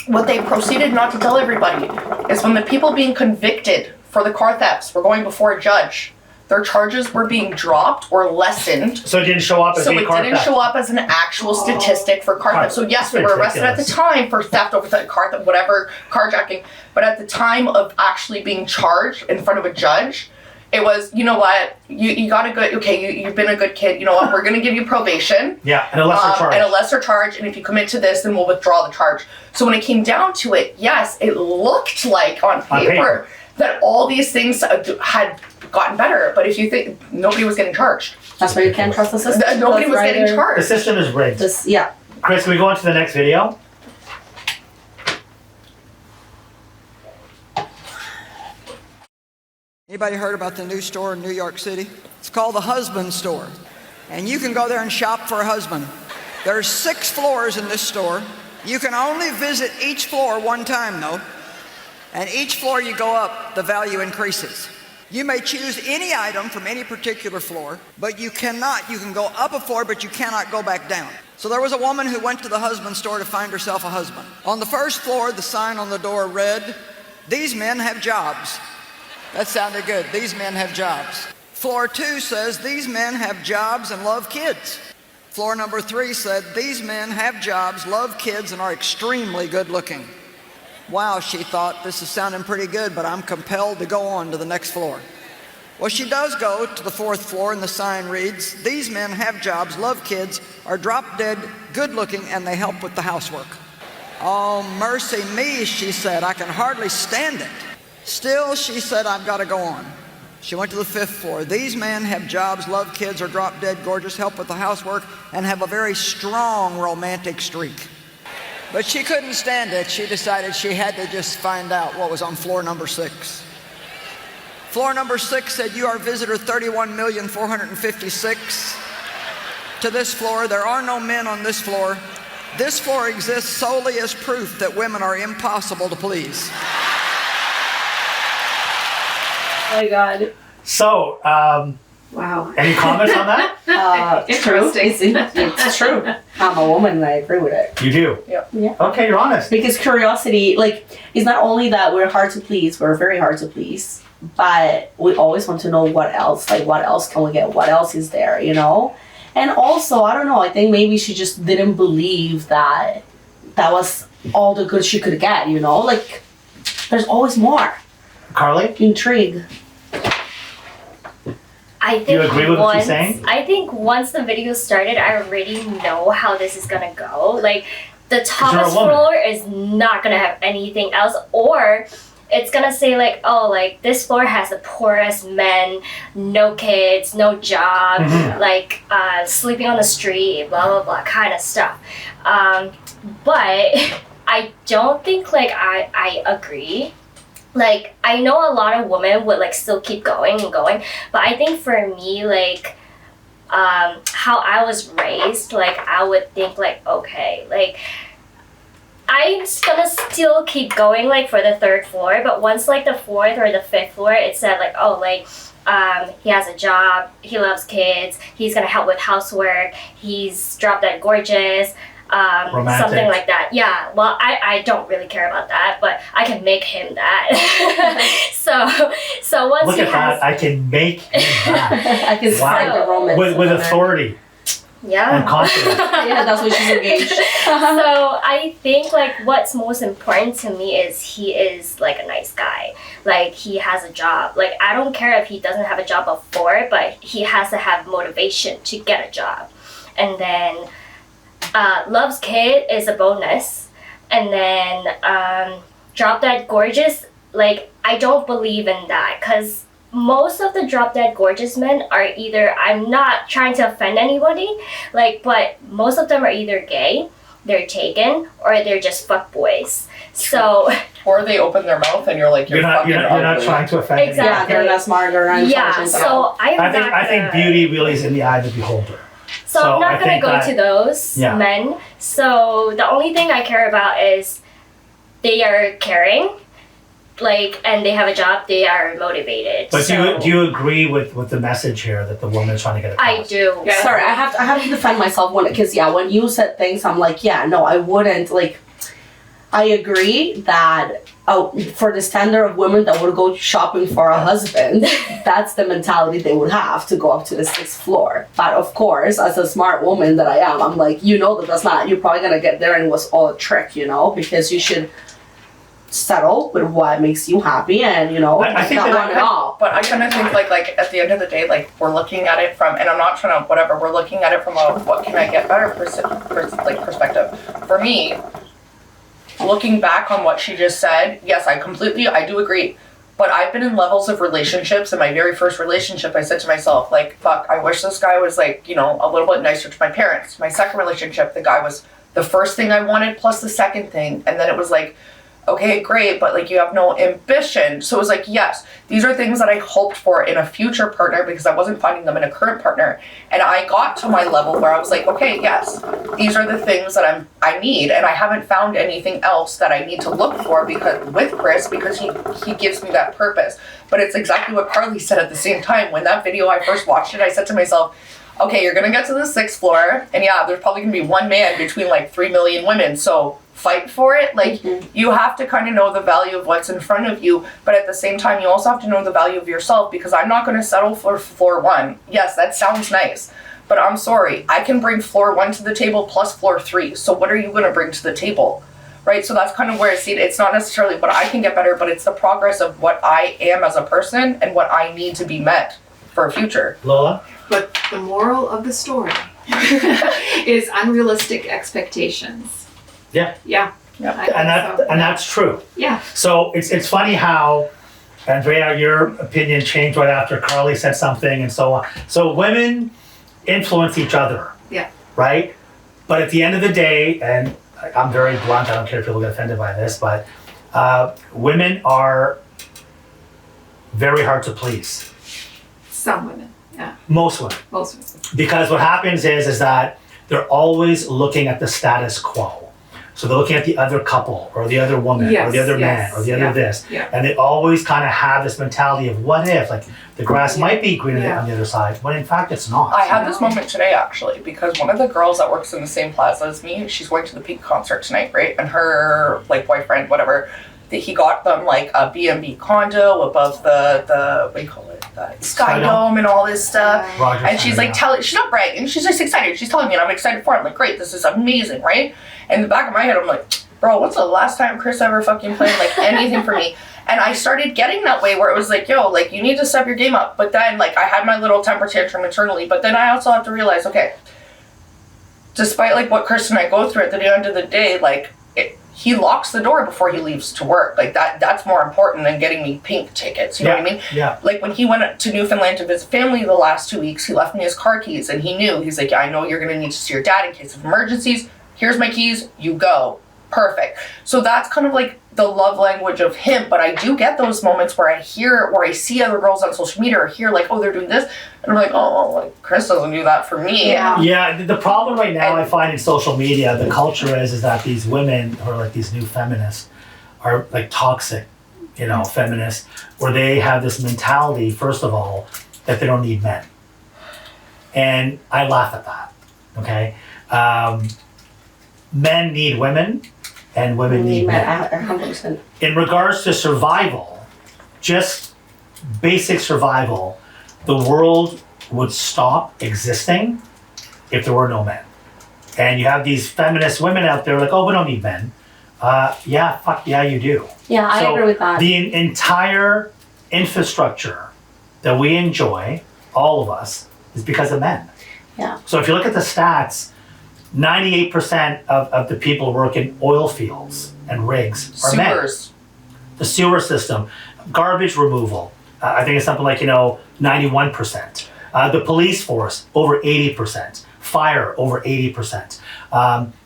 what they proceeded not to tell everybody is when the people being convicted for the car thefts were going before a judge, their charges were being dropped or lessened. So it didn't show up as a car theft. So it didn't show up as an actual statistic for car theft. So yes, they were arrested at the time for theft over the car theft, whatever, carjacking. But at the time of actually being charged in front of a judge, it was, you know what, you got a good, okay, you've been a good kid, you know what, we're going to give you probation. Yeah, and a lesser charge. And a lesser charge, and if you commit to this, then we'll withdraw the charge. So when it came down to it, yes, it looked like on paper that all these things had gotten better, but if you think, nobody was getting charged. That's why you can't trust the system. Nobody was getting charged. The system is rigged. Chris, can we go on to the next video? Anybody heard about the new store in New York City? It's called the Husband Store. And you can go there and shop for a husband. There's 6 floors in this store. You can only visit each floor one time though. And each floor you go up, the value increases. You may choose any item from any particular floor, but you can go up a floor, but you cannot go back down. So there was a woman who went to the husband store to find herself a husband. On the first floor, the sign on the door read, "These men have jobs." That sounded good. These men have jobs. Floor 2 says, "These men have jobs and love kids." Floor number 3 said, "These men have jobs, love kids, and are extremely good looking." Wow, she thought, this is sounding pretty good, but I'm compelled to go on to the next floor. Well, she does go to the 4th floor, and the sign reads, "These men have jobs, love kids, are drop dead, good looking, and they help with the housework." "Oh, mercy me," she said, "I can hardly stand it." Still, she said, "I've got to go on." She went to the 5th floor. "These men have jobs, love kids, are drop dead, gorgeous, help with the housework, and have a very strong romantic streak." But she couldn't stand it. She decided she had to just find out what was on floor number 6. Floor number 6 said, "You are visitor 31,456. To this floor, there are no men on this floor. This floor exists solely as proof that women are impossible to please." Oh my God. So, wow. Any comments on that? Interesting. It's true. I'm a woman and I agree with it. You do? Yeah. Okay, you're honest. Because curiosity, it's not only that we're hard to please, we're very hard to please, but we always want to know what else, what else can we get, what else is there, you know? And also, I don't know, I think maybe she just didn't believe that was all the good she could get, you know? There's always more. Carly? Intrigue. I think Do you agree with what she's saying? I think once the video started, I already know how this is gonna go. The topmost floor is not gonna have anything else, or it's gonna say this floor has the poorest men, no kids, no job, sleeping on the street, blah blah blah kind of stuff. But I don't think I agree. I know a lot of women would still keep going and going, but I think for me, how I was raised, like I would think like, okay, like I'm gonna still keep going like for the 3rd floor, but once like the 4th or the 5th floor, it said like, oh, like he has a job, he loves kids, he's gonna help with housework, he's drop dead gorgeous, something like that. Yeah, well, I don't really care about that, but I can make him that. so once Look he at has, that. I can make him that. I can spread the romance. With authority yeah. and confidence. Yeah, that's what she's engaged. So I think like what's most important to me is he is like a nice guy. Like he has a job. Like I don't care if he doesn't have a job before, but he has to have motivation to get a job. And then loves kid is a bonus. And then drop dead gorgeous, like I don't believe in that, because most of the drop dead gorgeous men are either, I'm not trying to offend anybody, like, but most of them are either gay, they're taken, or they're just fuckboys. So Or they open their mouth and you're like, you're not trying to offend Exactly. Yeah, they're not smart, they're not yeah, intelligent. so I think beauty really is in the eye of the beholder. So I'm not gonna go to those Yeah. men. So the only thing I care about is they are caring, like, and they have a job, they are motivated. But so do you agree with the message here that the woman is trying to get across? I do. Yeah. Sorry, I have to defend myself because when you said things, I'm like, yeah, no, I wouldn't. Like, I agree that for the standard of women that would go shopping for a husband, that's the mentality they would have to go up to the 6th floor. But of course, as a smart woman that I am, I'm like, that's not. You're probably gonna get there and it was all a trick, because you should settle with what makes you happy, and I think not that want it all. But I kind of think like at the end of the day, like we're looking at it from, and I'm not trying to whatever, we're looking at it from a what can I get better perspective. For me, looking back on what she just said, yes, I do agree. But I've been in levels of relationships. In my very first relationship, I said to myself, like, fuck, I wish this guy was like, a little bit nicer to my parents. My second relationship, the guy was the first thing I wanted plus the second thing. And then it was like, okay, great, but like you have no ambition. So it was like, yes, these are things that I hoped for in a future partner because I wasn't finding them in a current partner. And I got to my level where I was like, okay, yes, these are the things that I need, and I haven't found anything else that I need to look for with Chris because he gives me that purpose. But it's exactly what Carly said at the same time. When that video, I first watched it, I said to myself, okay, you're gonna get to the 6th floor, and yeah, there's probably gonna be one man between like 3 million women, so fight for it. Like, you have to kind of know the value of what's in front of you, but at the same time, you also have to know the value of yourself, because I'm not gonna settle for floor 1. Yes, that sounds nice, but I'm sorry, I can bring floor 1 to the table plus floor 3, so what are you gonna bring to the table? Right, so that's kind of where I see it. It's not necessarily what I can get better, but it's the progress of what I am as a person and what I need to be met for a future. Lola? But the moral of the story is unrealistic expectations. Yeah. Yeah. And that's true. Yeah. So it's funny how, Andrea, your opinion changed right after Carly said something and so on. So women influence each other. Yeah. Right? But at the end of the day, and I'm very blunt, I don't care if people get offended by this, but women are very hard to please. Some women. Yeah. Most women. Most women. Because what happens is that they're always looking at the status quo. So they're looking at the other couple or the other woman or the other man or the other this. Yeah. And they always kind of have this mentality of what if, like the grass might be greener on the other side, when in fact it's not. I had this moment today actually, because one of the girls that works in the same plaza as me, she's going to the Pink concert tonight, right? And her like boyfriend, whatever, he got them like a B&B condo above the what do you call it? The Sky Dome and all this stuff. Roger, and she's like she's not bragging, she's just excited. She's telling me and I'm excited for it. I'm like, great, this is amazing, right? And in the back of my head, I'm like, bro, what's the last time Chris ever fucking played like anything for me? And I started getting that way where it was like, yo, like you need to step your game up. But then like I had my little temper tantrum internally, but then I also have to realize, okay, despite like what Chris and I go through at the end of the day, like he locks the door before he leaves to work. Like that's more important than getting me pink tickets. You know what I mean? Yeah. Like when he went to Newfoundland to visit family the last 2 weeks, he left me his car keys and he knew, he's like, yeah, I know you're going to need to see your dad in case of emergencies. Here's my keys, you go. Perfect. So that's kind of like the love language of him. But I do get those moments where I see other girls on social media or hear like, oh, they're doing this. And I'm like, oh, well, like Chris doesn't do that for me. Yeah, the problem right now I find in social media, the culture is that these women who are like these new feminists are like toxic, feminists, where they have this mentality, first of all, that they don't need men. And I laugh at that, okay? Men need women, and women need men. 100%. In regards to survival, just basic survival, the world would stop existing if there were no men. And you have these feminist women out there like, oh, we don't need men. Yeah, you do. Yeah, I agree with that. The entire infrastructure that we enjoy, all of us, is because of men. Yeah. So if you look at the stats, 98% of the people who work in oil fields and rigs are men. Sewers. The sewer system, garbage removal, I think it's something like, 91%. The police force, over 80%. Fire, over 80%.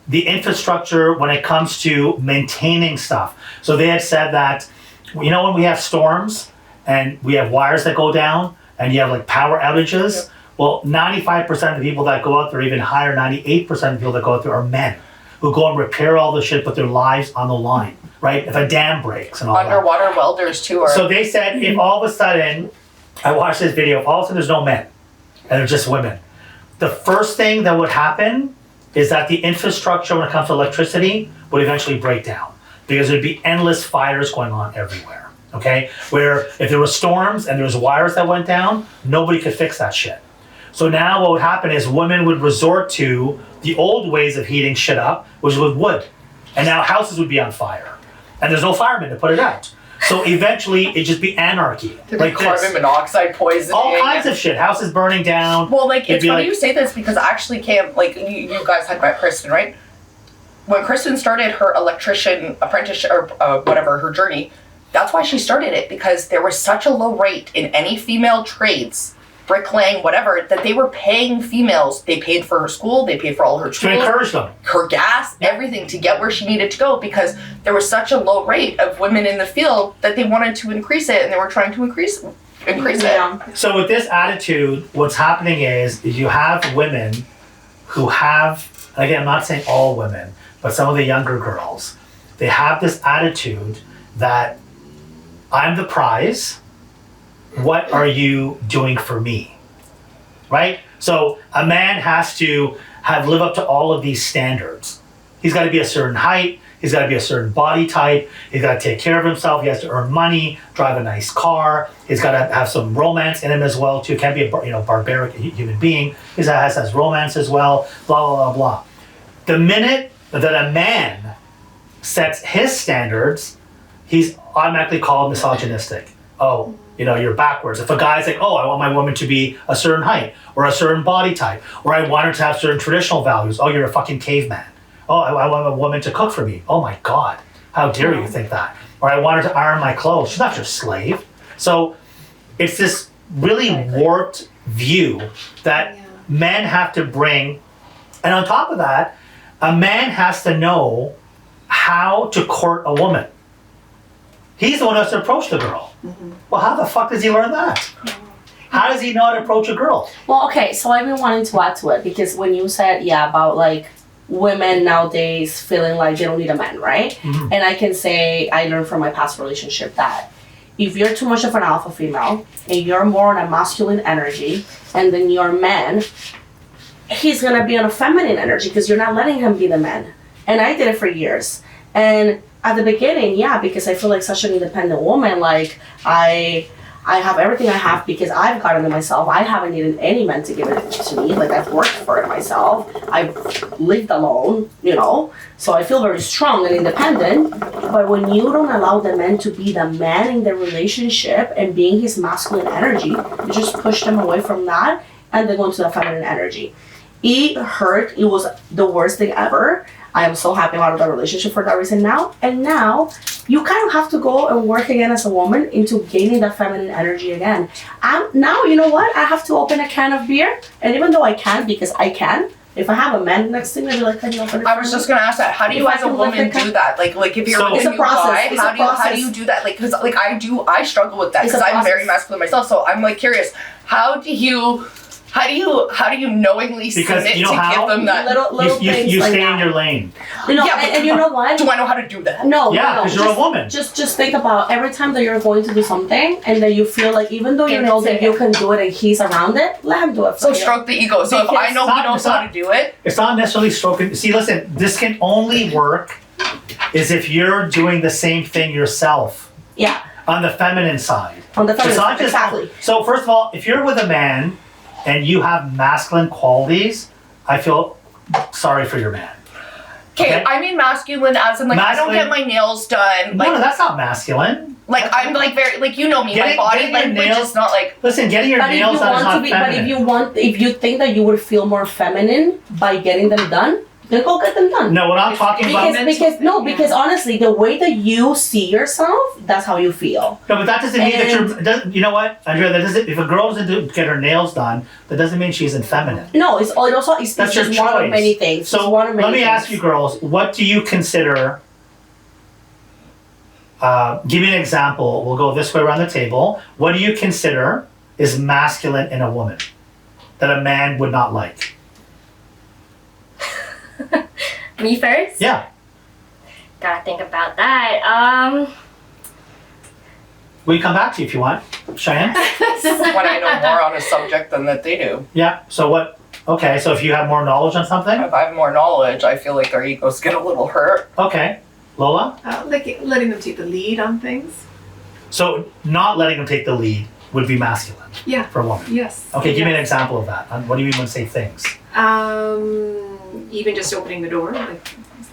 The infrastructure when it comes to maintaining stuff. So they had said that, when we have storms and we have wires that go down and you have like power outages, well, 95% of the people that go out there, even higher, 98% of the people that go out there are men who go and repair all the shit, put their lives on the line, right? If a dam breaks and all Underwater that. welders too are. So they said if all of a sudden, I watched this video, if all of a sudden there's no men and they're just women, the first thing that would happen is that the infrastructure when it comes to electricity would eventually break down because there'd be endless fires going on everywhere, okay? Where if there were storms and there was wires that went down, nobody could fix that shit. So now what would happen is women would resort to the old ways of heating shit up, which was wood. And now houses would be on fire. And there's no firemen to put it out. So eventually it'd just be anarchy. Like carbon monoxide poisoning. All kinds of shit. Houses burning down. Well, like, it's funny you say this because actually, Cam, like, you guys had met Kristen, right? When Kristen started her electrician apprenticeship, or whatever, her journey, that's why she started it, because there was such a low rate in any female trades, bricklaying, whatever, that they were paying females. They paid for her school, they paid for all her tools, to encourage them, her gas, everything to get where she needed to go, because there was such a low rate of women in the field that they wanted to increase it, and they were trying to increase it. So with this attitude, what's happening is you have women who have, again, I'm not saying all women, but some of the younger girls, they have this attitude that I'm the prize. What are you doing for me? Right? So a man has to live up to all of these standards. He's got to be a certain height. He's got to be a certain body type. He's got to take care of himself. He has to earn money, drive a nice car. He's got to have some romance in him as well too. Can't be a barbaric human being. He has romance as well. Blah blah blah blah. The minute that a man sets his standards, he's automatically called misogynistic. Oh, you're backwards. If a guy's like, oh, I want my woman to be a certain height or a certain body type, or I want her to have certain traditional values. Oh, you're a fucking caveman. Oh, I want a woman to cook for me. Oh my God, how dare you think that? Or I want her to iron my clothes. She's not your slave. So it's this really warped view that men have to bring. And on top of that, a man has to know how to court a woman. He's the one who has to approach the girl. Mm-hmm. Well, how the fuck does he learn that? How does he know how to approach a girl? Well, okay, so I've been wanting to add to it because when you said, about like women nowadays feeling like they don't need a man, right? Mm-hmm. And I can say I learned from my past relationship that if you're too much of an alpha female and you're more on a masculine energy and then your man, he's gonna be on a feminine energy because you're not letting him be the man. And I did it for years. And at the beginning, because I feel like such an independent woman, like I have everything I have because I've gotten it myself. I haven't needed any man to give it to me. Like I've worked for it myself. I've lived alone, so I feel very strong and independent. But when you don't allow the man to be the man in the relationship and being his masculine energy, you just push them away from that and they go into the feminine energy. It hurt. It was the worst thing ever. I am so happy about the relationship for that reason now. And now you kind of have to go and work again as a woman into gaining that feminine energy again. Now, you know what? I have to open a can of beer. And even though I can't because I can, If I have a man next to me, I'd be like, can you open it? I was just gonna ask that. How do you, If I as a can lift woman, the cup- do that? Like if you're So- with It's a a new process. guy, It's a how do you process. do that? Like, cause like I struggle with that It's a because I'm very process. masculine myself. So I'm like curious. How do you knowingly Because submit you know to how? give them that? Little You things like stay that. in your lane. You know, Yeah, but and you know what? Do I know how to do that? No, Yeah, no, 'cause you're a woman. Just think about every time that you're going to do something and that you feel like even though you Give it know to that him. you can do it and he's around it, let him do it for So you. stroke the ego. So if I know Because- he knows how to do it, It's not necessarily stroking. See, listen, this can only work is if you're doing the same thing yourself Yeah, on the feminine side. on the It's feminine not side, just exactly. So first of all, if you're with a man and you have masculine qualities, I feel sorry for your man. okay, Okay. I mean masculine as in like I don't Masculine- get my nails done. Like No, that's not masculine. like I'm like very like you know me. Getting- my body getting your language nails- is not like Listen, getting your But if you nails done is want not to be, but feminine. if you think that you would feel more feminine by getting them done, then go get them done. No, what I'm talking about. Because honestly, the way that you see yourself, that's how you feel. No, but that doesn't mean that And- you're. You know what, Andrea? That doesn't. If a girl doesn't get her nails done, that doesn't mean she's feminine. No, it's That's your just one of choice. many things. So It's one of many let me things. ask you, girls, what do you consider? Give me an example. We'll go this way around the table. What do you consider is masculine in a woman that a man would not like? Me first? Yeah. Gotta think about that. We come back to you if you want, Cheyanne. when I know more on a subject than that they do. Yeah. So what? Okay. So if you have more knowledge on something, If I have more knowledge, I feel like their egos get a little hurt. okay. Lola. Like letting them take the lead on things. So not letting them take the lead would be masculine Yeah. for a woman. Yes. Okay. Give me an Yes. example of that. What do you mean when you say things? Even just opening the door, like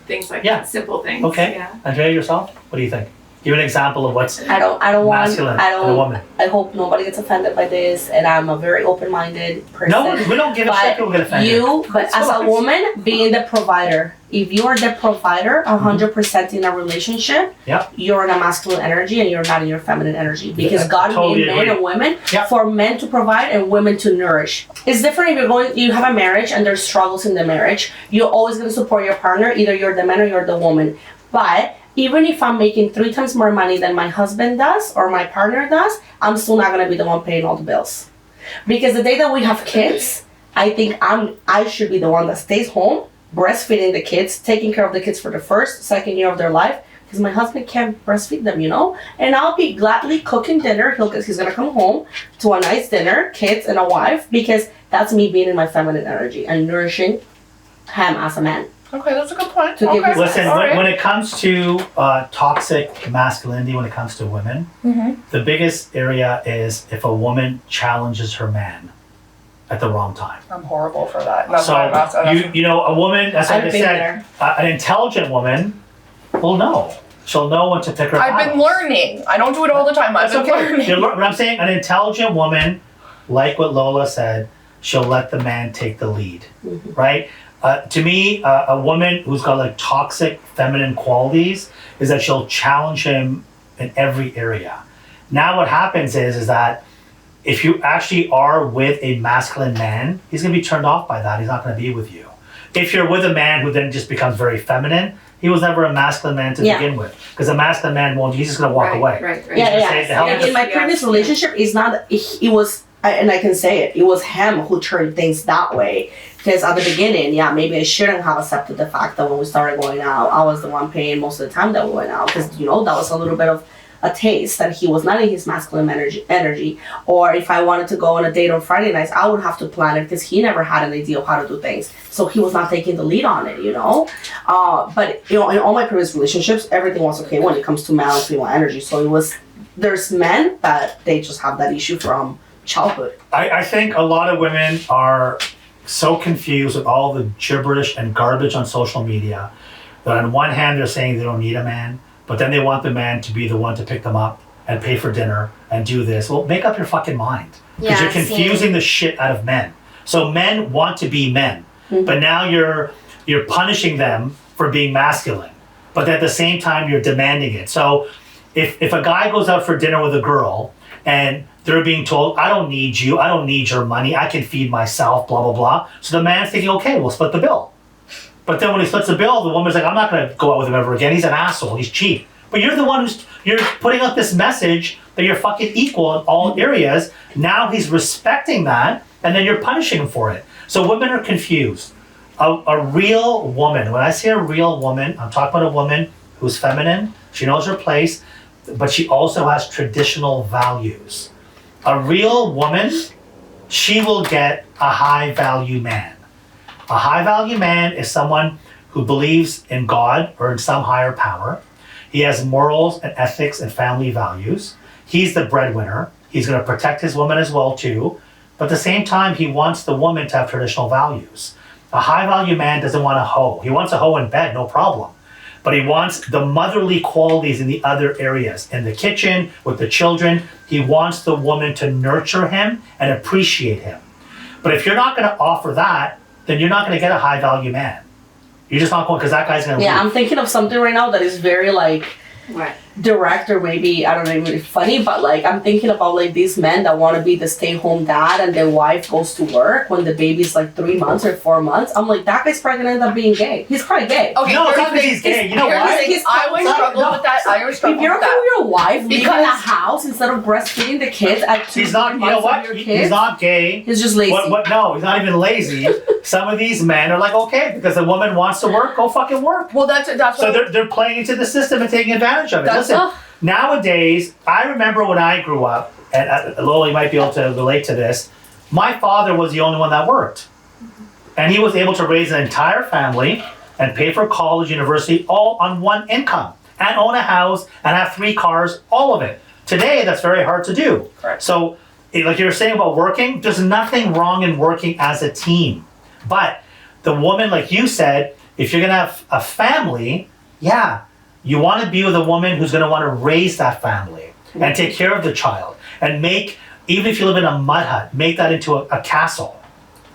things like Yeah. that, simple things. Okay. Yeah. Andrea, yourself. What do you think? Give an example of what's I don't want. masculine I in a don't. woman. I hope nobody gets offended by this, and I'm a very open-minded person. No, we don't give a shit. People get offended. But as a woman, being the provider, if you are the provider, 100% in a relationship, Yep. you're in a masculine energy and you're not in your feminine energy. Because I God totally made men agree. and women Yep. for men to provide and women to nourish. It's different if you have a marriage and there's struggles in the marriage. You're always going to support your partner. Either you're the man or you're the woman. But even if I'm making 3 times more money than my husband does or my partner does, I'm still not gonna be the one paying all the bills. Because the day that we have kids, I think I should be the one that stays home, breastfeeding the kids, taking care of the kids for the first, second year of their life, because my husband can't breastfeed them, you know? And I'll be gladly cooking dinner. He's gonna come home to a nice dinner, kids and a wife, because that's me being in my feminine energy and nourishing him as a man. Okay, that's a good point. To give Okay. you- Listen, All right. when it comes to toxic masculinity, when it comes to women, the biggest area is if a woman challenges her man at the wrong time. I'm horrible for that. That's why I'm So asking. you know a woman, that's what I've I been said, there. an intelligent woman will know. She'll know when to pick her I've been battles. learning. I don't do it all the time. I've That's been okay. learning. But I'm saying an intelligent woman, like what Lola said, she'll let the man take the lead, right? To me, a woman who's got like toxic feminine qualities is that she'll challenge him in every area. Now what happens is that if you actually are with a masculine man, he's gonna be turned off by that. He's not gonna be with you. If you're with a man who then just becomes very feminine, he was never a masculine man to Yeah. begin with. Because a masculine man won't, he's just gonna walk Right, away. right. Yeah, gonna yeah. say the hell In with my it. previous Yeah. relationship, it was, and I can say it was him who turned things that way. Because at the beginning, yeah, maybe I shouldn't have accepted the fact that when we started going out, I was the one paying most of the time that we went out. Because, you know, that was a little bit of a taste that he was not in his masculine energy. Or if I wanted to go on a date on Friday nights, I would have to plan it because he never had an idea of how to do things. So he was not taking the lead on it, you know. But, you know, in all my previous relationships, everything was okay when it comes to male and female energy. So there's men that they just have that issue from childhood. I think a lot of women are so confused with all the gibberish and garbage on social media that on one hand they're saying they don't need a man, but then they want the man to be the one to pick them up and pay for dinner and do this. Well, make up your fucking mind. Because Yeah, you're confusing the shit out of men. So men want to be men, but now you're punishing them for being masculine. But at the same time you're demanding it. So if a guy goes out for dinner with a girl and they're being told, I don't need you, I don't need your money, I can feed myself, blah, blah, blah. So the man's thinking, okay, we'll split the bill. But then when he splits the bill, the woman's like, I'm not gonna go out with him ever again, he's an asshole, he's cheap. But you're the one you're putting out this message that you're fucking equal in all areas. Now he's respecting that, and then you're punishing him for it. So women are confused. A real woman, when I say a real woman, I'm talking about a woman who's feminine, she knows her place, but she also has traditional values. A real woman, she will get a high value man. A high value man is someone who believes in God or in some higher power. He has morals and ethics and family values. He's the breadwinner. He's going to protect his woman as well too. But at the same time, he wants the woman to have traditional values. A high value man doesn't want a hoe. He wants a hoe in bed, no problem. But he wants the motherly qualities in the other areas. In the kitchen, with the children, he wants the woman to nurture him and appreciate him. But if you're not going to offer that, then you're not going to get a high value man. You're just not going, because that guy's going to leave. I'm thinking of something right now that is very like What? direct, or maybe I don't know, maybe funny, but like I'm thinking about like these men that want to be the stay-home dad and their wife goes to work when the baby's like 3 months or 4 months. I'm like, that guy's probably gonna end up being gay. He's probably gay. Okay, No, it's here's not the that thing. he's gay. You know Here's the why? thing. I always struggle with that. I always struggle If you're with okay that. with your wife leaving the Because- house instead of breastfeeding the kids at 2 He's not, you know months what? of your He's kids, not gay. he's just lazy. What? No, he's not even lazy. Some of these men are like, okay, because the woman wants to work, go fucking work. Well, that's So what they're playing into the system and taking advantage of it. That's- Listen, nowadays, I remember when I grew up, and Lola, you might be able to relate to this, my father was the only one that worked. And he was able to raise an entire family and pay for college, university, all on one income, and own a house, and have 3 cars, all of it. Today, that's very hard to do. Correct. So, like you were saying about working, there's nothing wrong in working as a team. But the woman, like you said, if you're gonna have a family, yeah, you want to be with a woman who's going to want to raise that family and take care of the child and make, even if you live in a mud hut, make that into a castle,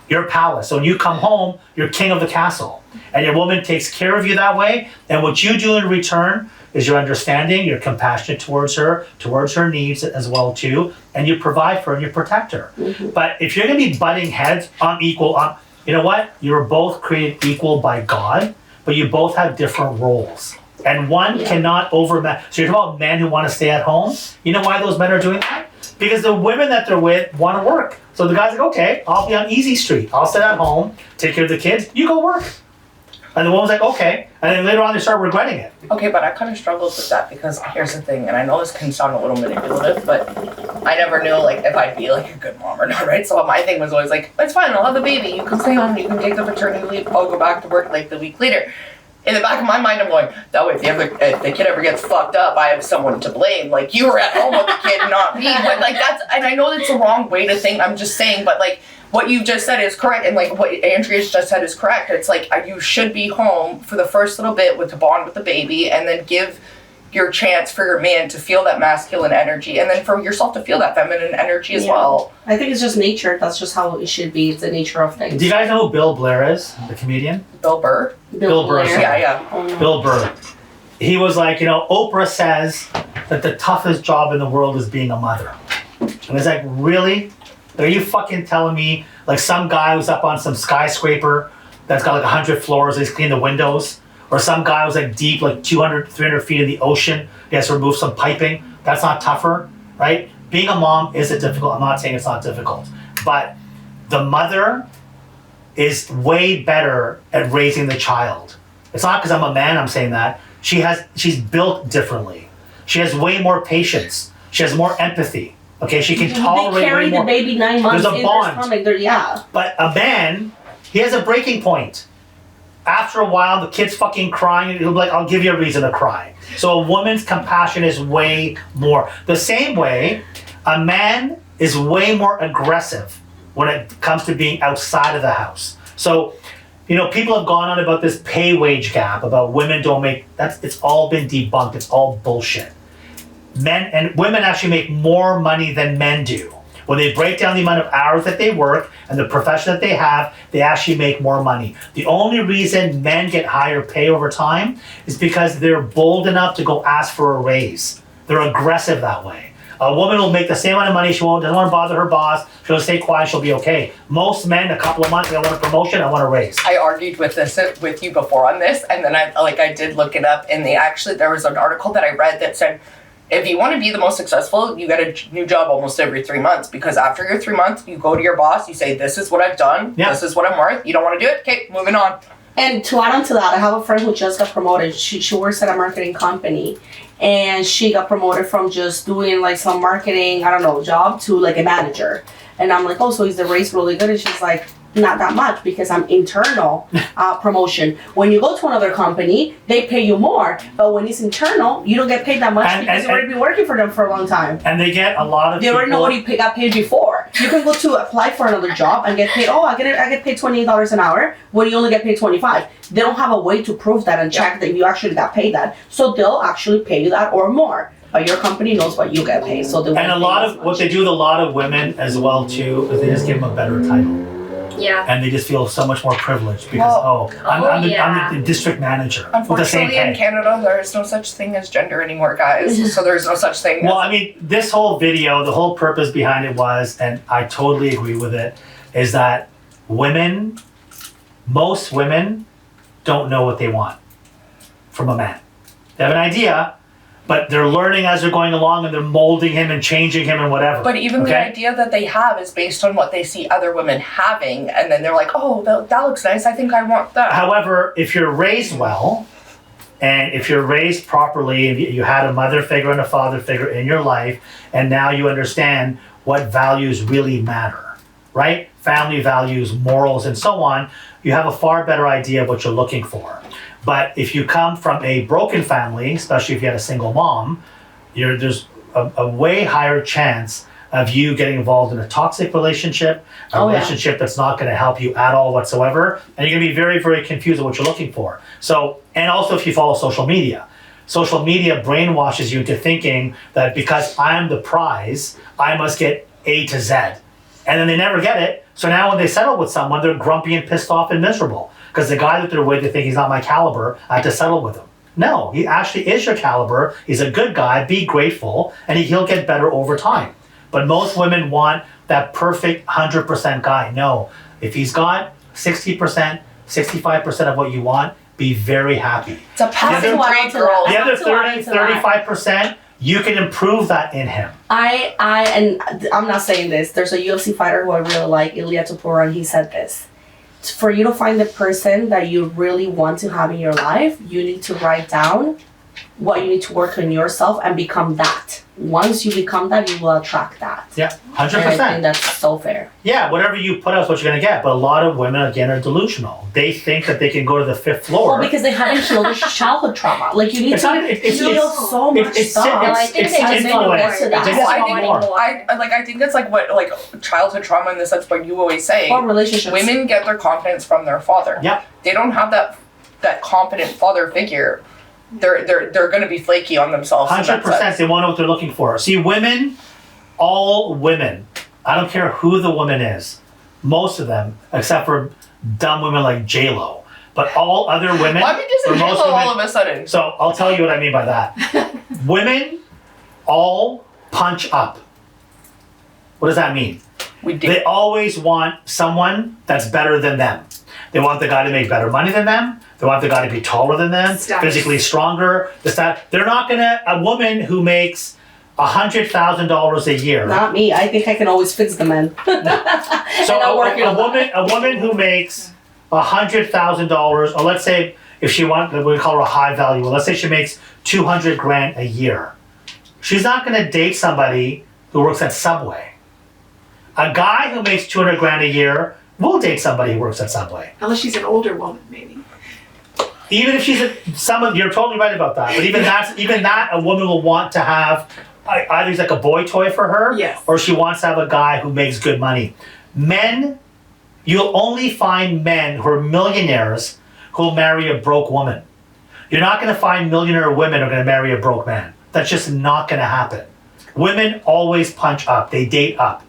your palace. So when you come home, you're king of the castle, and your woman takes care of you that way. And what you do in return is you're understanding, you're compassionate towards her needs as well too, and you provide for her and you protect her. But if you're going to be butting heads on equal, you know what? You're both created equal by God, but you both have different roles. And one cannot overmatch. So you're talking about men who want to stay at home. You know why those men are doing that? Because the women that they're with want to work. So the guy's like, okay, I'll be on easy street. I'll sit at home, take care of the kids. You go work. And the woman's like, okay. And then later on they start regretting it. Okay, but I kind of struggled with that because here's the thing, and I know this can sound a little manipulative, but I never knew like if I'd be like a good mom or not, right? So my thing was always like, it's fine, I'll have the baby. You can stay home. You can take the paternity leave. I'll go back to work like the week later. In the back of my mind, I'm going, that way, if the kid ever gets fucked up, I have someone to blame. Like, you were at home with the kid, not me. But, like, that's, and I know that's the wrong way to think. I'm just saying, but, like, what you just said is correct. And, like, what Andrea's just said is correct. It's like, you should be home for the first little bit to bond with the baby and then give your chance for your man to feel that masculine energy and then for yourself to feel that feminine energy as well. I think it's just nature. That's just how it should be. It's the nature of things. Do you guys know who Bill Blair is, the comedian? Bill Burr? Bill Burr. Blair. Yeah. Oh, no. Bill Burr. He was like, you know, Oprah says that the toughest job in the world is being a mother. And it's like, really? Are you fucking telling me, like some guy who's up on some skyscraper that's got like 100 floors, he's cleaning the windows? Or some guy who's like deep, like 200, 300 feet in the ocean, he has to remove some piping? That's not tougher, right? Being a mom is difficult. I'm not saying it's not difficult. But the mother is way better at raising the child. It's not because I'm a man I'm saying that. She's built differently. She has way more patience. She has more empathy. Okay, she can tolerate They carry way more. the baby 9 months There's a in bond. their stomach. Yeah. But a man, he has a breaking point. After a while, the kid's fucking crying, and he'll be like, I'll give you a reason to cry. So a woman's compassion is way more. The same way, a man is way more aggressive when it comes to being outside of the house. So, you know, people have gone on about this pay wage gap, about women don't make, it's all been debunked. It's all bullshit. Men and women actually make more money than men do. When they break down the amount of hours that they work and the profession that they have, they actually make more money. The only reason men get higher pay over time is because they're bold enough to go ask for a raise. They're aggressive that way. A woman will make the same amount of money. She doesn't want to bother her boss. She'll stay quiet. She'll be okay. Most men, a couple of months, they want a promotion. I want a raise. I argued with you before on this, and then I did look it up, and there was an article that I read that said, if you want to be the most successful, you get a new job almost every 3 months, because after your 3 months, you go to your boss, you say, this is what I've done, this is what I'm worth. You don't want to do it? Okay, moving on. And to add on to that, I have a friend who just got promoted. She works at a marketing company, and she got promoted from just doing like some marketing, job to like a manager. And I'm like, oh, so is the raise really good? And she's like, not that much, because I'm internal promotion. When you go to another company, they pay you more. But when it's internal, you don't get paid that much because you've already been working for them for a long time. And they get a lot of They already know what you got paid before. You can go to apply for another job and get paid, I get paid $28 an hour when you only get paid $25. They don't have a way to prove that and check that you actually got paid that. So they'll actually pay you that or more. But your company knows what you get paid. So they won't And a lot of what they do with a lot of women as well too is they just give them a better title. Yeah. And they just feel so much more privileged because I'm the district manager with the same Unfortunately, pay. in Canada, there is no such thing as gender anymore, guys. So there's no such thing. Well, I mean, this whole video, the whole purpose behind it was, and I totally agree with it, is that most women don't know what they want from a man. They have an idea, but they're learning as they're going along, and they're molding him and changing him and whatever. But even the idea that they have is based on what they see other women having, and then they're like, oh, that looks nice, I think I want that. However, if you're raised well, and if you're raised properly, and you had a mother figure and a father figure in your life, and now you understand what values really matter, right? Family values, morals, and so on, you have a far better idea of what you're looking for. But if you come from a broken family, especially if you had a single mom, there's a way higher chance of you getting involved in a toxic relationship, relationship that's not going to help you at all whatsoever, and you're going to be very, very confused of what you're looking for. So, and also if you follow social media brainwashes you into thinking that because I'm the prize, I must get A to Z. And then they never get it. So now when they settle with someone, they're grumpy and pissed off and miserable. Because the guy that they're with, they think he's not my caliber, I have to settle with him. No, he actually is your caliber. He's a good guy, be grateful, and he'll get better over time. But most women want that perfect 100% guy. No, if he's got 60%, 65% of what you want, be very happy. It's a passive great girl. The other 30, 35%, you can improve that in him. And I'm not saying this. There's a UFC fighter who I really like, Ilya Topuria, and he said this. For you to find the person that you really want to have in your life, you need to write down what you need to work on yourself and become that. Once you become that, you will attract that. Yeah, 100%. And I think that's so fair. Yeah, whatever you put out is what you're going to get. But a lot of women, again, are delusional. They think that they can go to the 5th floor. Well, because they haven't healed their childhood trauma. Like, you need to heal so much stuff. I think they just know I think it's like childhood trauma in the sense what you always say. Or relationships. Women get their confidence from their father. Yep. They don't have that competent father figure. They're going to be flaky on themselves. 100%. They want to know what they're looking for. See, women, all women, I don't care who the woman is, most of them, except for dumb women like J-Lo, but all other women. Why are we just J-Lo all of a sudden? So I'll tell you what I mean by that. Women all punch up. What does that mean? They always want someone that's better than them. They want the guy to make better money than them. They want the guy to be taller than them, physically stronger. They're not gonna, a woman who makes $100,000 a year. Not me. I think I can always fix the men. So a woman who makes $100,000, or let's say if she wants, we call her a high value. Let's say she makes $200,000 a year. She's not gonna date somebody who works at Subway. A guy who makes $200,000 a year will date somebody who works at Subway. Unless she's an older woman, maybe. Even if she's you're totally right about that. But even that, a woman will want to have either he's like a boy toy for her, yes, or she wants to have a guy who makes good money. Men, you'll only find men who are millionaires who'll marry a broke woman. You're not going to find millionaire women who are going to marry a broke man. That's just not going to happen. Women always punch up. They date up.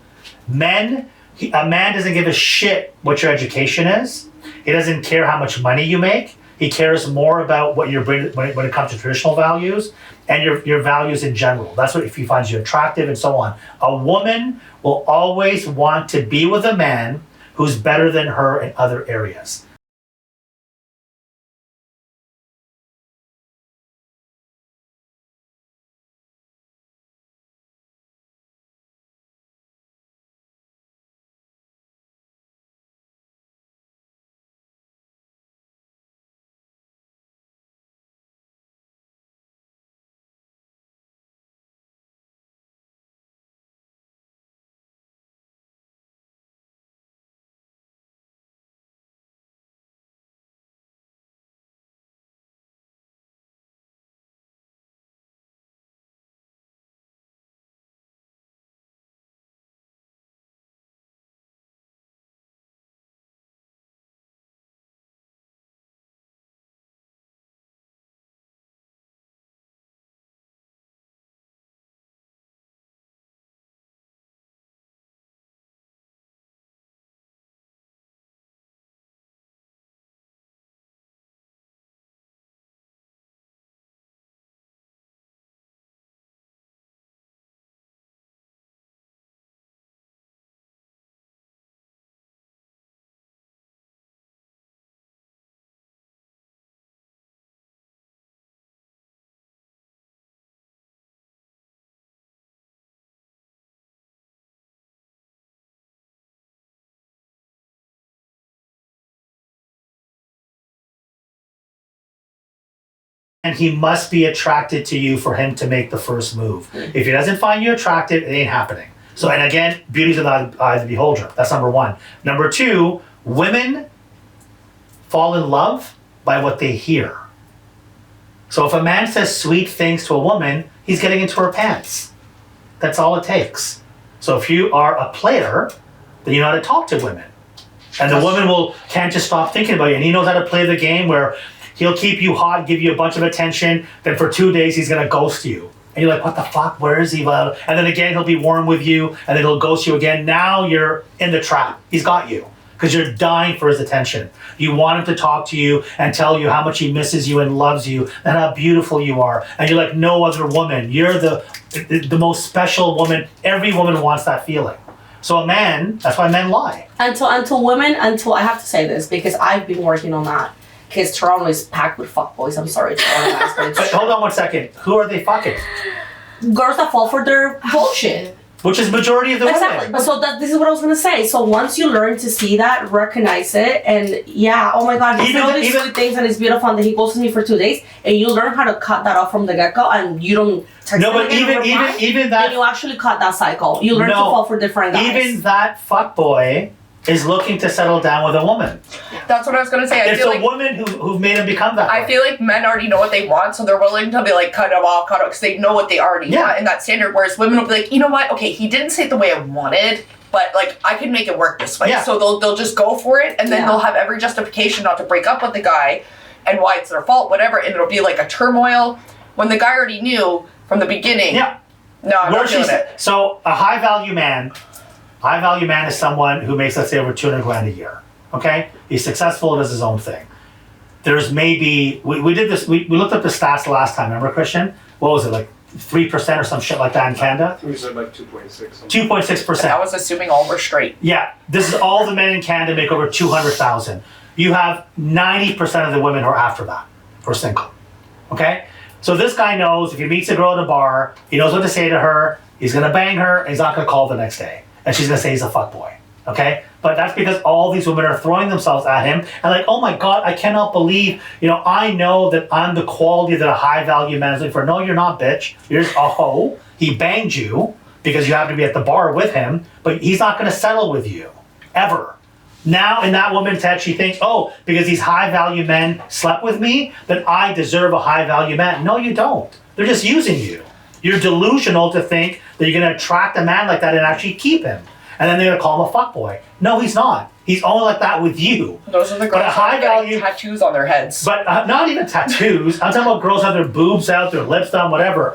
Men, a man doesn't give a shit what your education is. He doesn't care how much money you make. He cares more about what you're bringing when it comes to traditional values. and your values in general. That's what if he finds you attractive and so on. A woman will always want to be with a man who's better than her in other areas. And he must be attracted to you for him to make the first move. If he doesn't find you attractive, it ain't happening. So, and again, beauty's in the eye of the beholder. That's number one. Number two, women fall in love by what they hear. So if a man says sweet things to a woman, he's getting into her pants. That's all it takes. So if you are a player, then you know how to talk to women. And the woman can't just stop thinking about you. And he knows how to play the game where he'll keep you hot, give you a bunch of attention, then for 2 days he's gonna ghost you. And you're like, what the fuck, where is he? And then again, he'll be warm with you, and then he'll ghost you again. Now you're in the trap. He's got you, because you're dying for his attention. You want him to talk to you and tell you how much he misses you and loves you, and how beautiful you are. And you're like no other woman. You're the most special woman. Every woman wants that feeling. So a man, that's why men lie. Until I have to say this, because I've been working on that. Because Toronto is packed with fuckboys. I'm sorry, Toronto. But hold on 1 second. Who are they fucking? Girls that fall for their bullshit. Which is majority of the exactly. women. So this is what I was gonna say. So once you learn to see that, recognize it, and yeah, oh my god, he's doing all these sweet things and it's beautiful, and then he goes to me for 2 days, and you learn how to cut that off from the get go, and you don't. No, but even that. Then you actually cut that cycle. You learn to fall for different guys. Even that fuckboy is looking to settle down with a woman. That's what I was gonna say. It's a woman who've made him become that way. I feel like men already know what they want, so they're willing to be like, cut him off, because they know what they already want in that standard. Whereas women will be like, you know what? Okay, he didn't say it the way I wanted, but like I can make it work this way. Yeah. So they'll just go for it, and then they'll have every justification not to break up with the guy, and why it's their fault, whatever. And it'll be like a turmoil when the guy already knew from the beginning. Yeah. No, I'm not doing it. So a high value man is someone who makes, let's say, over 200 grand a year. Okay? He's successful, does his own thing. There's maybe, we did this, we looked up the stats last time, remember, Christian? What was it, like 3% or some shit like that in Canada? We said like 2.6. 2.6%. I was assuming all were straight. Yeah. This is all the men in Canada make over 200,000. You have 90% of the women who are after that for single. Okay? So this guy knows if he meets a girl at a bar, he knows what to say to her, he's gonna bang her, and he's not gonna call the next day. And she's gonna say he's a fuckboy, okay? But that's because all these women are throwing themselves at him and like, oh my God, I cannot believe, I know that I'm the quality that a high value man is looking for. No, you're not, bitch. You're just a hoe. He banged you because you happen to be at the bar with him, but he's not gonna settle with you, ever. Now in that woman's head, she thinks, oh, because these high value men slept with me, then I deserve a high value man. No, you don't. They're just using you. You're delusional to think that you're going to attract a man like that and actually keep him. And then they're going to call him a fuckboy. No, he's not. He's only like that with you. Those are the girls that are getting tattoos on their heads. But not even tattoos. I'm talking about girls have their boobs out, their lips done, whatever.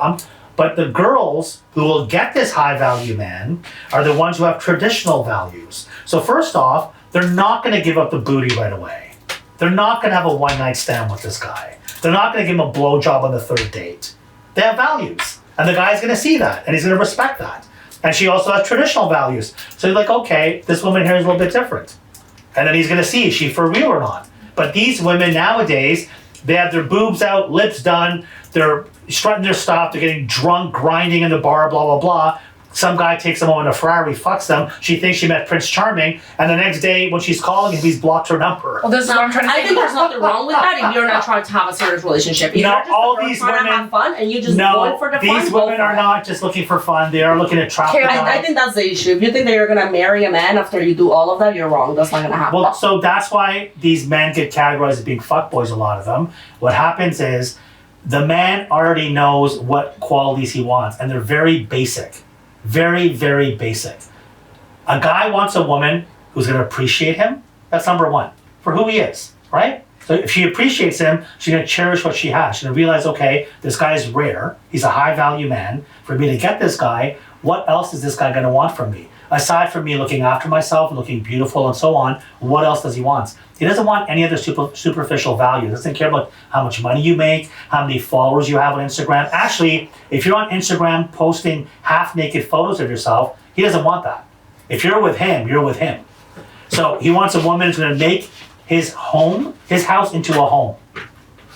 But the girls who will get this high value man are the ones who have traditional values. So first off, they're not going to give up the booty right away. They're not going to have a one-night stand with this guy. They're not going to give him a blowjob on the third date. They have values. And the guy's gonna see that and he's gonna respect that. And she also has traditional values. So you're like, okay, this woman here is a little bit different. And then he's gonna see, is she for real or not? But these women nowadays, they have their boobs out, lips done, they're strutting their stuff, they're getting drunk, grinding in the bar, blah, blah, blah. Some guy takes them home in a Ferrari, fucks them. She thinks she met Prince Charming, and the next day when she's calling him, he's blocked her number. Well, this is what I'm trying to say. I think there's nothing wrong with that if you're not trying to have a serious relationship. If No, you're just all the these trying to women- have fun and you just No, going for the fun. these go women for are it. not just looking for fun. They are looking to trap the guy. I think that's the issue. If you think that you're gonna marry a man after you do all of that, you're wrong. That's not gonna happen. Well, so that's why these men get categorized as being fuckboys, a lot of them. What happens is the man already knows what qualities he wants, and they're very basic. Very, very basic. A guy wants a woman who's going to appreciate him. That's number one, for who he is, right? So if she appreciates him, she's going to cherish what she has. She's going to realize, okay, this guy is rare. He's a high value man. For me to get this guy, what else is this guy going to want from me? Aside from me looking after myself and looking beautiful and so on, what else does he want? He doesn't want any other superficial value. He doesn't care about how much money you make, how many followers you have on Instagram. Actually, if you're on Instagram posting half-naked photos of yourself, he doesn't want that. If you're with him, you're with him. So he wants a woman who's going to make his house into a home.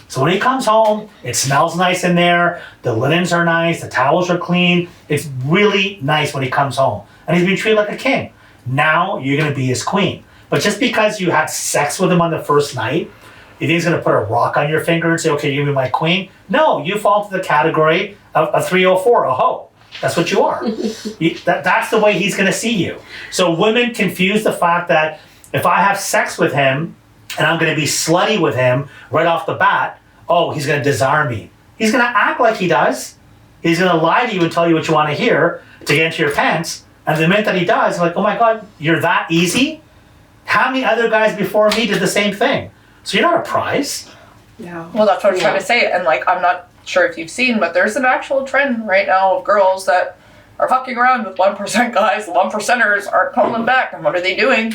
So when he comes home, it smells nice in there, the linens are nice, the towels are clean. It's really nice when he comes home. And he's being treated like a king. Now you're going to be his queen. But just because you had sex with him on the first night, you think he's going to put a rock on your finger and say, okay, you're going to be my queen? No, you fall into the category of a 304, a hoe. That's what you are. That's the way he's going to see you. So women confuse the fact that if I have sex with him and I'm going to be slutty with him right off the bat, oh, he's going to desire me. He's going to act like he does. He's going to lie to you and tell you what you want to hear to get into your pants. And the minute that he does, like, oh my God, you're that easy? How many other guys before me did the same thing? So you're not a prize. No. Well, that's what I'm trying to say. And like, I'm not sure if you've seen, but there's an actual trend right now of girls that are fucking around with 1% guys. The 1%ers aren't calling back. And what are they doing?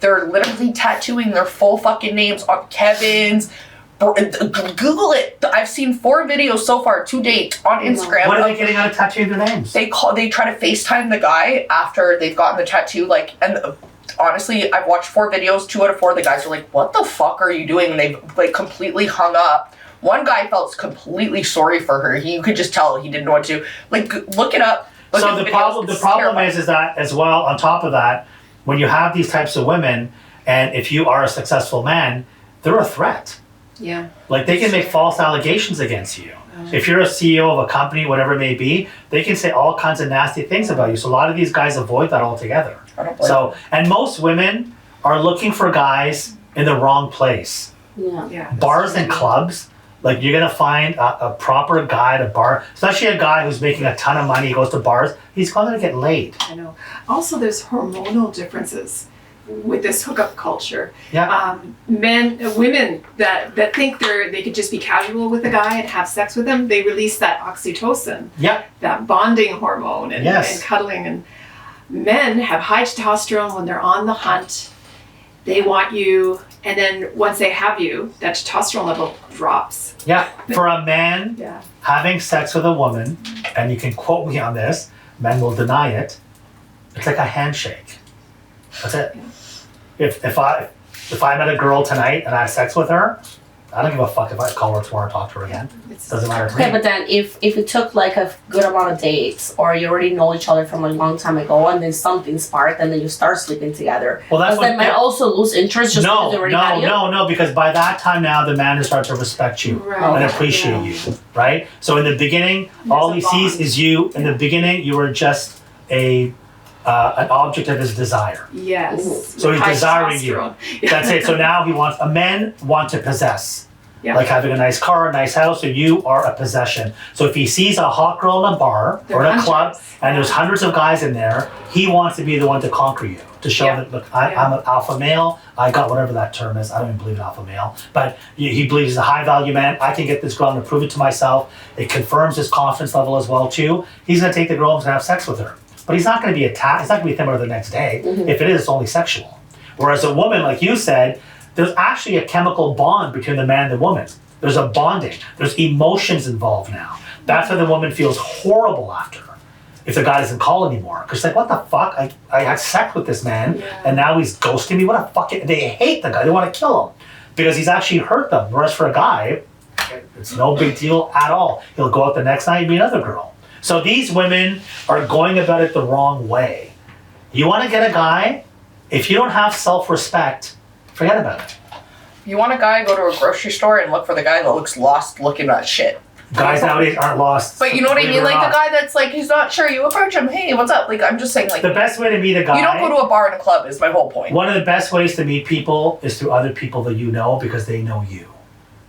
They're literally tattooing their full fucking names on Kevin's. Google it. I've seen 4 videos so far to date on Instagram. What are they getting out of tattooing their names? They try to FaceTime the guy after they've gotten the tattoo, like, and honestly, I've watched 4 videos, 2 out of 4 the guys are like, what the fuck are you doing? And they've like completely hung up. One guy felt completely sorry for her. You could just tell he didn't know what to do. Like, look it up. Look So at the videos. problem is that as well, on top of that, when you have these types of women, and if you are a successful man, they're a threat. Yeah. Like they can make false allegations against you. If you're a CEO of a company, whatever it may be, they can say all kinds of nasty things about you. So a lot of these guys avoid that altogether. I don't blame So, and most women are looking for guys in the wrong place. Yeah. Yeah. Bars and clubs, like you're gonna find a proper guy at a bar, especially a guy who's making a ton of money, he goes to bars, he's going to get laid. I know. Also, there's hormonal differences with this hookup culture. Yeah. Women that think they could just be casual with a guy and have sex with him, they release that oxytocin, Yeah. that bonding hormone and, Yes. and cuddling. And men have high testosterone when they're on the hunt. They want you, and then once they have you, that testosterone level drops. Yeah. For a man Yeah. having sex with a woman, and you can quote me on this, men will deny it, it's like a handshake. That's it. If I met a girl tonight and I had sex with her, I don't give a fuck if I call her tomorrow and talk to her again. Doesn't matter to me. Okay, but then if it took like a good amount of dates, or you already know each other from a long time ago, and then something sparked, and then you start sleeping together, Well, that's does that man also lose interest just because they already had you? No, because by that time now the man has started to respect you Right. and appreciate you, right? So in the beginning, all he There's a sees bond. is you. In the beginning, you were just an object of his desire. Yes. So he's High desiring you. testosterone. That's it. So now men want to possess. Yeah. Like having a nice car, a nice house, so you are a possession. So if he sees a hot girl in a bar They're or in a club hunters. and there's hundreds of guys in there, he wants to be the one to conquer you, to show Yeah. that, look, Yeah. I'm an alpha male, I got whatever that term is, I don't even believe in alpha male, but he believes he's a high value man, I can get this girl and prove it to myself. It confirms his confidence level as well too. He's gonna take the girl and he's gonna have sex with her. But he's not gonna be attacked, he's not gonna be thinner the next day. If it is, it's only sexual. Whereas a woman, like you said, there's actually a chemical bond between the man and the woman. There's a bonding. There's emotions involved now. That's when the woman feels horrible after. If the guy doesn't call anymore. Because like, what the fuck? I had sex with this man, and now he's ghosting me. What a fucking... They hate the guy. They want to kill him. Because he's actually hurt them. Whereas for a guy, it's no big deal at all. He'll go out the next night and meet another girl. So these women are going about it the wrong way. You want to get a guy, if you don't have self-respect, forget about it. You want a guy, go to a grocery store and look for the guy that looks lost looking at shit. Guys nowadays aren't lost. But you know what I mean? Like the guy that's like, he's not sure, you approach him, hey, what's up? Like, I'm just saying, like... The best way to meet a guy... You don't go to a bar and a club is my whole point. One of the best ways to meet people is through other people that you know because they know you.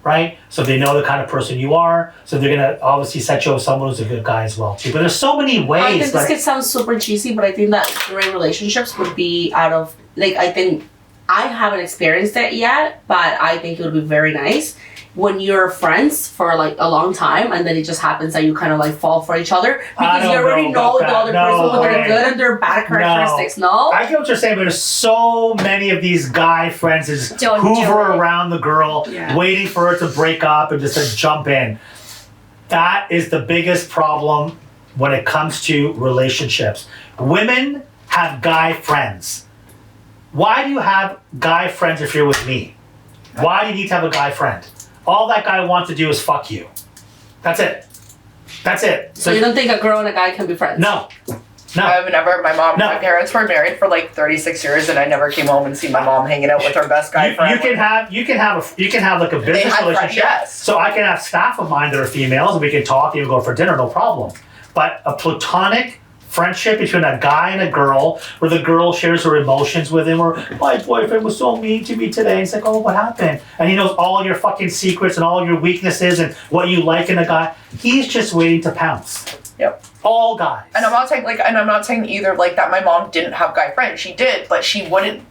Right? So they know the kind of person you are, so they're going to obviously set you up with someone who's a good guy as well, too. But there's so many ways. I think this could sound super cheesy, but I think that great relationships would be out of... Like, I think... I haven't experienced it yet, but I think it would be very nice when you're friends for like a long time and then it just happens that you kind of like fall for each other because you already know the other person with their good and their bad characteristics. No? I get what you're saying, but there's so many of these guy friends that just Don't hoover do it. around the girl, waiting for her to break up and just to jump in. That is the biggest problem when it comes to relationships. Women have guy friends. Why do you have guy friends if you're with me? Why do you need to have a guy friend? All that guy wants to do is fuck you. That's it. That's it. So you don't think a girl and a guy can be friends? No. No. I've never, my parents were married for like 36 years and I never came home and seen my mom hanging out with her best guy friend. You can have like a business relationship. Yes. So I can have staff of mine that are females and we can talk and go for dinner, no problem. But a platonic friendship between a guy and a girl where the girl shares her emotions with him or my boyfriend was so mean to me today. It's like, oh, what happened? And he knows all your fucking secrets and all your weaknesses and what you like in a guy. He's just waiting to pounce. Yep. All guys. And I'm not saying either like that my mom didn't have guy friends. She did, but she wouldn't.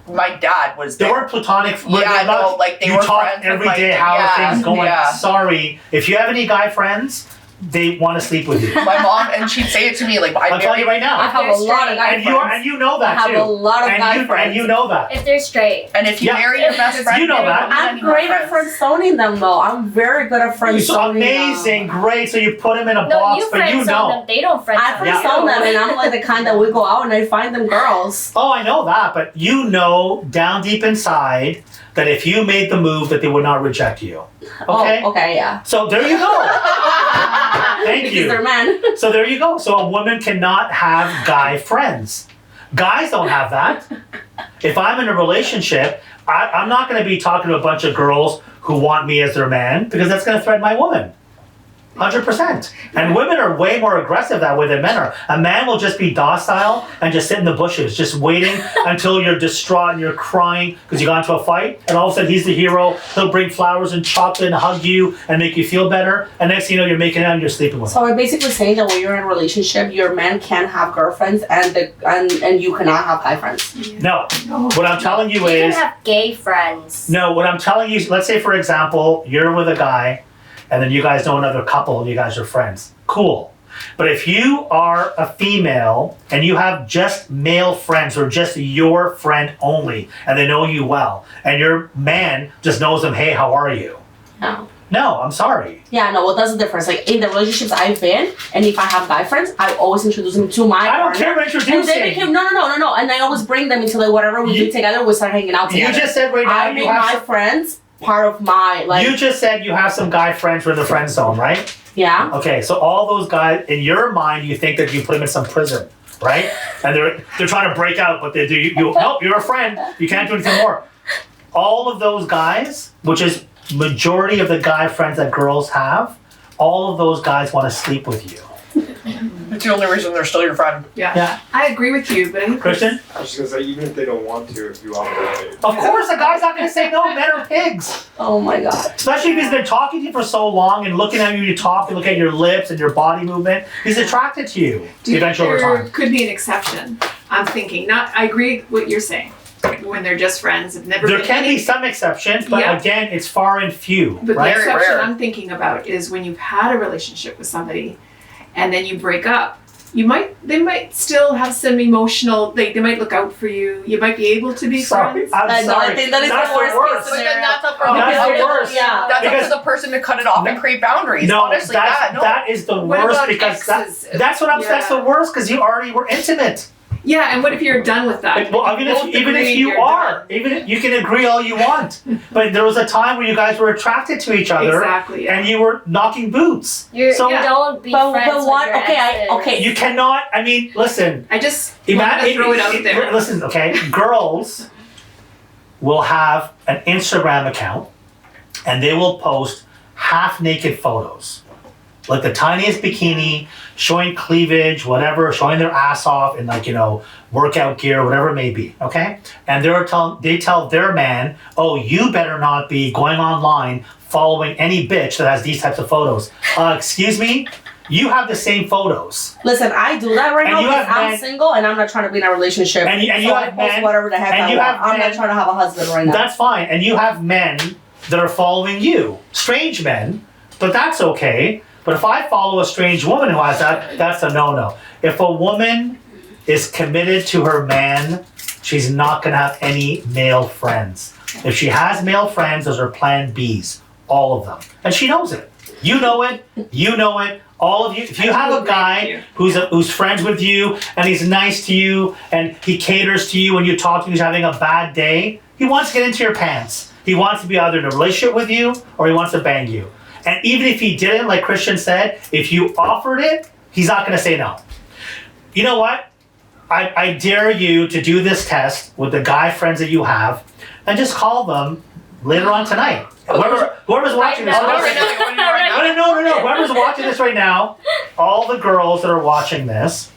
My dad was there. They weren't platonic. Yeah, no, like they were talk friends every with, day. like, How are things going? Yeah. Sorry. If you have any guy friends, they want to sleep with you. My mom, and she'd say it to me like, I'll tell you right now. I have a lot of guy friends. And you know that I too. have a lot of guy friends. And you know that. If they're straight. And if you marry your best friend, you know that. I'm great at friend zoning them though. I'm very good at friend zoning them. Amazing, great. So you put them in a No, box, you but friend you zone know. them. They don't friend I zone friend zone them, and I'm like the kind that we go out and I find them girls. Oh, I know that, but you know down deep inside that if you made the move that they would not reject you. Okay? Oh, okay, yeah. So there you go. Thank because you. they're men. So there you go. So a woman cannot have guy friends. Guys don't have that. If I'm in a relationship, I'm not going to be talking to a bunch of girls who want me as their man because that's going to threaten my woman. 100%. And women are way more aggressive that way than men are. A man will just be docile and just sit in the bushes, just waiting until you're distraught and you're crying because you got into a fight. And all of a sudden he's the hero. He'll bring flowers and chocolate and hug you and make you feel better. And next thing you know, you're making out and you're sleeping with him. So we're basically saying that when you're in a relationship, your man can have girlfriends and you cannot have guy friends. No. What I'm telling you You is... can have gay friends. No, what I'm telling you, let's say for example, you're with a guy and then you guys know another couple and you guys are friends. Cool. But if you are a female and you have just male friends or just your friend only and they know you well and your man just knows them, hey, how are you? No. No, I'm sorry. Yeah, no, well, that's the difference. Like, in the relationships I've been, and if I have guy friends, I always introduce them to my I don't partner. care what introducing. And they became, no. And I always bring them into, like, whatever we do together, we start hanging out together. You just said right now I you make have my some, friends part of my, like... You just said you have some guy friends who are in the friend zone, right? Yeah. Okay, so all those guys, in your mind, you think that you put them in some prison, right? And they're trying to break out, but they do. Nope, you're a friend. You can't do anything more. All of those guys, which is majority of the guy friends that girls have, all of those guys want to sleep with you. It's the only reason they're still your friend. Yeah. I agree with you, but I think Christian? I was just gonna say, even if they don't want to, if you offer it. Of course, the guy's not going to say no. Men are pigs. Oh my God. Especially if he's been talking to you for so long and looking at you talk and look at your lips and your body movement. He's attracted to you eventually over there time. could be an exception. I'm thinking. I agree with what you're saying. When they're just friends, have never. There been can any, be some exceptions, but Yeah. again, it's far and few, But right? the exception rare. I'm thinking about is when you've had a relationship with somebody, and then you break up. they might still have some emotional, they might look out for you. You might be able to be friends. I'm sorry. I think that is That's the worst case But then scenario. that's up for That's the worst. Yeah. That's up Because- to the person to cut it off and create boundaries. No, Honestly, that's, no. that is the What worst about because exes? that's what I'm saying. That's Yeah. the worst because you already were intimate. Yeah, and what if you're done with that? Well, even Both if agree you you're are, done. even if you can agree all you want, but there was a time where you guys were attracted to each other, Exactly, yeah. and you were knocking boots. You So- don't be But friends with what? your Okay, exes. okay. You cannot. I mean, listen. I just want to throw it out there. Listen, okay. Girls will have an Instagram account, and they will post half-naked photos, like the tiniest bikini, showing cleavage, whatever, showing their ass off in workout gear, whatever it may be. Okay, and they tell their man, oh, you better not be going online following any bitch that has these types of photos. Excuse me. You have the same photos. Listen, I do that right And now you because have I'm men- single and I'm not trying to be in a relationship. And you so I have post men- whatever the heck and I you want. have I'm men- not trying to have a husband right now. That's fine. And you have men that are following you, strange men, but that's okay. But if I follow a strange woman who has that, that's a no-no. If a woman is committed to her man, she's not going to have any male friends. If she has male friends, those are plan Bs, all of them. And she knows it. You know it. You know it. All of you. If you have a guy who's friends with you and he's nice to you and he caters to you when you talk to him, he's having a bad day, he wants to get into your pants. He wants to be either in a relationship with you or he wants to bang you. And even if he didn't, like Christian said, if you offered it, he's not going to say no. You know what? I dare you to do this test with the guy friends that you have and just call them later on tonight. Whoever's watching this. No. Whoever's watching this right now, all the girls that are watching this,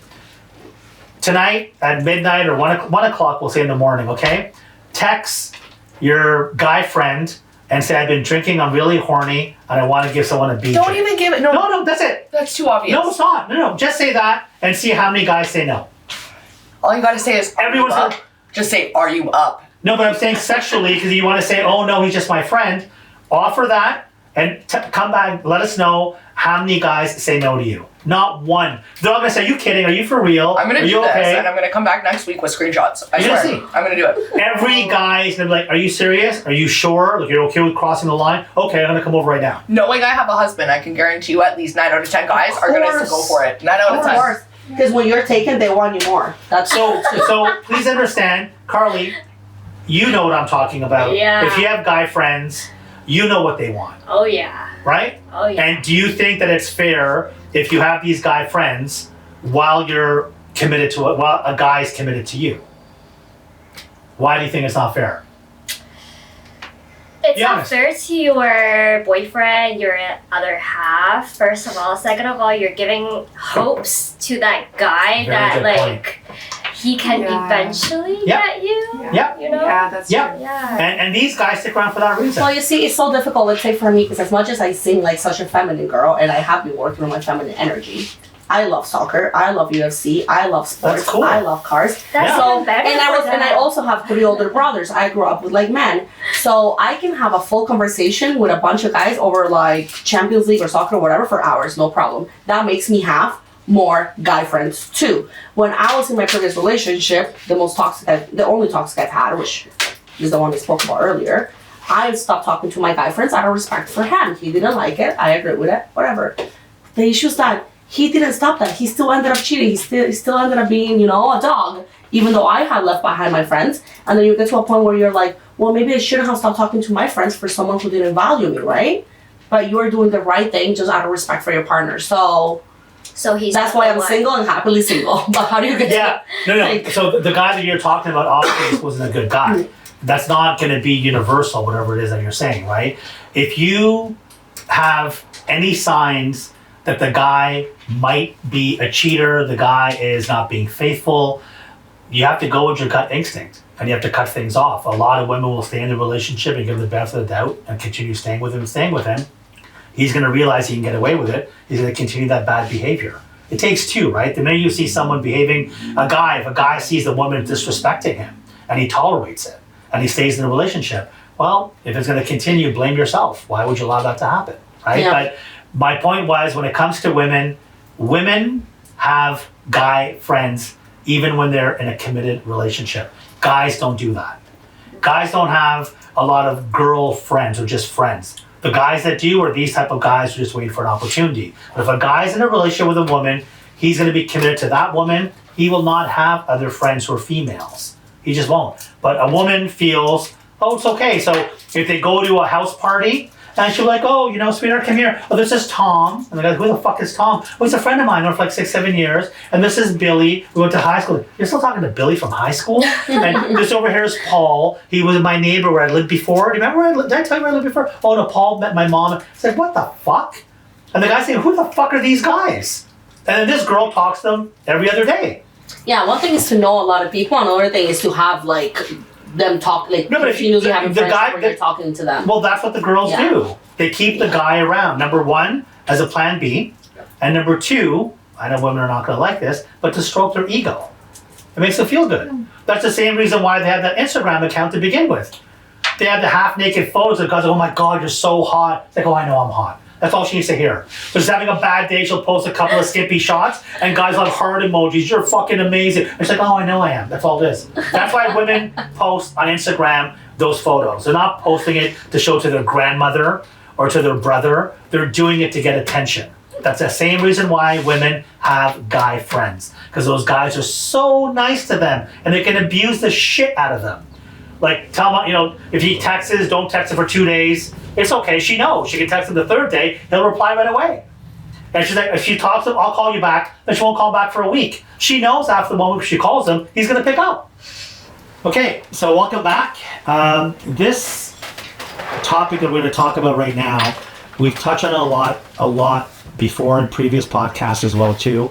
tonight at midnight or 1 o'clock, we'll say in the morning, okay? Text your guy friend and say, I've been drinking, I'm really horny, and I want to give someone a BJ. Don't even give it. No, that's it. That's too obvious. No, it's not. No. Just say that and see how many guys say no. All you gotta say is, Everyone's up? gonna- Just say, are you up? No, but I'm saying sexually because you want to say, oh no, he's just my friend. Offer that and come back, let us know how many guys say no to you. Not one. They're all going to say, are you kidding? Are you for real? I'm gonna Are do you this, okay? and I'm gonna come back next week with screenshots. I You're swear. gonna see. I'm gonna do it. Every guy's going to be like, are you serious? Are you sure? Like, you're okay with crossing the line? Okay, I'm going to come over right now. Knowing I have a husband, I can guarantee you at least 9 out of 10 guys are gonna course. go for it. 9 out of 10. Of course. Because when you're taken, they want you more. That's So please understand, Carly, you know what I'm talking about. Yeah. If you have guy friends, you know what they want, Oh yeah. right? Oh yeah. And do you think that it's fair if you have these guy friends while you're committed to it, while a guy's committed to you? Why do you think it's not fair? It's Be not honest. fair to your boyfriend, your other half, first of all. Second of all, you're giving hopes to that guy Very that good like he can Yeah. eventually Yep. get you. Yep. You know? Yeah, that's Yep. true. Yeah. And these guys stick around for that reason. Well, you see, it's so difficult, let's say for me, because as much as I seem like such a feminine girl, and I have been working on my feminine energy, I love soccer, I love UFC, I love sports, That's cool. I love cars. That's Yeah. even better. And for I them. also have 3 older brothers. I grew up with like men, so I can have a full conversation with a bunch of guys over like Champions League or soccer or whatever for hours, no problem. That makes me have more guy friends too. When I was in my previous relationship, the only toxic I've had, which is the one we spoke about earlier, I stopped talking to my guy friends out of respect for him. He didn't like it. I agree with it. Whatever. The issue is that he didn't stop that. He still ended up cheating. He still ended up being, a dog, even though I had left behind my friends. And then you get to a point where you're like, well, maybe I shouldn't have stopped talking to my friends for someone who didn't value me, right? But you're doing the right thing just out of respect for your partner. So he's that's why I'm single and happily single. But how do you get Yeah, no. Like- So the guy that you're talking about obviously just wasn't a good guy. That's not going to be universal, whatever it is that you're saying, right? If you have any signs that the guy might be a cheater, the guy is not being faithful, you have to go with your gut instinct and you have to cut things off. A lot of women will stay in the relationship and give him the benefit of the doubt and continue staying with him. He's going to realize he can get away with it. He's going to continue that bad behavior. It takes two, right? The minute you see someone behaving, if a guy sees the woman disrespecting him and he tolerates it and he stays in the relationship, well, if it's going to continue, blame yourself. Why would you allow that to happen, right? Yeah. But my point was, when it comes to women have guy friends even when they're in a committed relationship. Guys don't do that. Guys don't have a lot of girl friends or just friends. The guys that do are these type of guys who just wait for an opportunity. But if a guy's in a relationship with a woman, he's going to be committed to that woman. He will not have other friends who are females. He just won't. But a woman feels, oh, it's okay. So if they go to a house party, and she'll be like, oh, sweetheart, come here. Oh, this is Tom. And the guy's, who the fuck is Tom? Oh, he's a friend of mine. Known for like 6-7 years. And this is Billy. We went to high school. You're still talking to Billy from high school? And this over here is Paul. He was my neighbor where I lived before. Do you remember where I lived? Did I tell you where I lived before? Oh, no, Paul met my mom. It's like, what the fuck? And the guy's saying, who the fuck are these guys? And then this girl talks to them every other day. Yeah, one thing is to know a lot of people. Another thing is to have them talk. No, but if she knows you have the guy, you're talking to them. Well, that's what the girls do. They keep the guy around. Number one, as a plan B, and number two, I know women are not going to like this, but to stroke their ego. It makes them feel good. That's the same reason why they have that Instagram account to begin with. They have the half-naked photos of guys. Oh my God, you're so hot. It's like, oh, I know I'm hot. That's all she needs to hear. So she's having a bad day, she'll post a couple of skimpy shots, and guys love heart emojis. You're fucking amazing. And she's like, oh, I know I am. That's all it is. That's why women post on Instagram those photos. They're not posting it to show to their grandmother or to their brother. They're doing it to get attention. That's the same reason why women have guy friends. Because those guys are so nice to them, and they can abuse the shit out of them. Like, tell him, if he texts, don't text him for 2 days. It's okay. She knows. She can text him the third day. He'll reply right away. And she's like, if she talks to him, I'll call you back. Then she won't call back for a week. She knows after the moment she calls him, he's going to pick up. Okay, so welcome back. This topic that we're going to talk about right now, we've touched on it a lot before in previous podcasts as well too.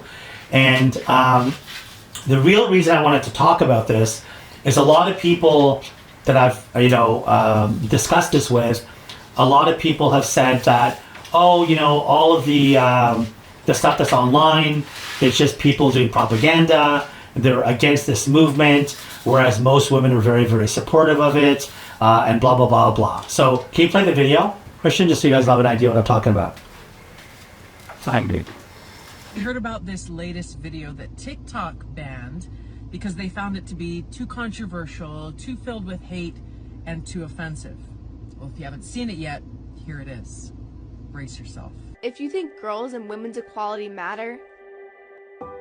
And the real reason I wanted to talk about this is a lot of people that I've discussed this with, a lot of people have said that, all of the stuff that's online, it's just people doing propaganda, they're against this movement, whereas most women are very, very supportive of it, and blah, blah, blah, blah. So can you play the video, Christian, just so you guys have an idea what I'm talking about? Fine, dude. We heard about this latest video that TikTok banned because they found it to be too controversial, too filled with hate, and too offensive. Well, if you haven't seen it yet, here it is. Brace yourself. If you think girls and women's equality matter,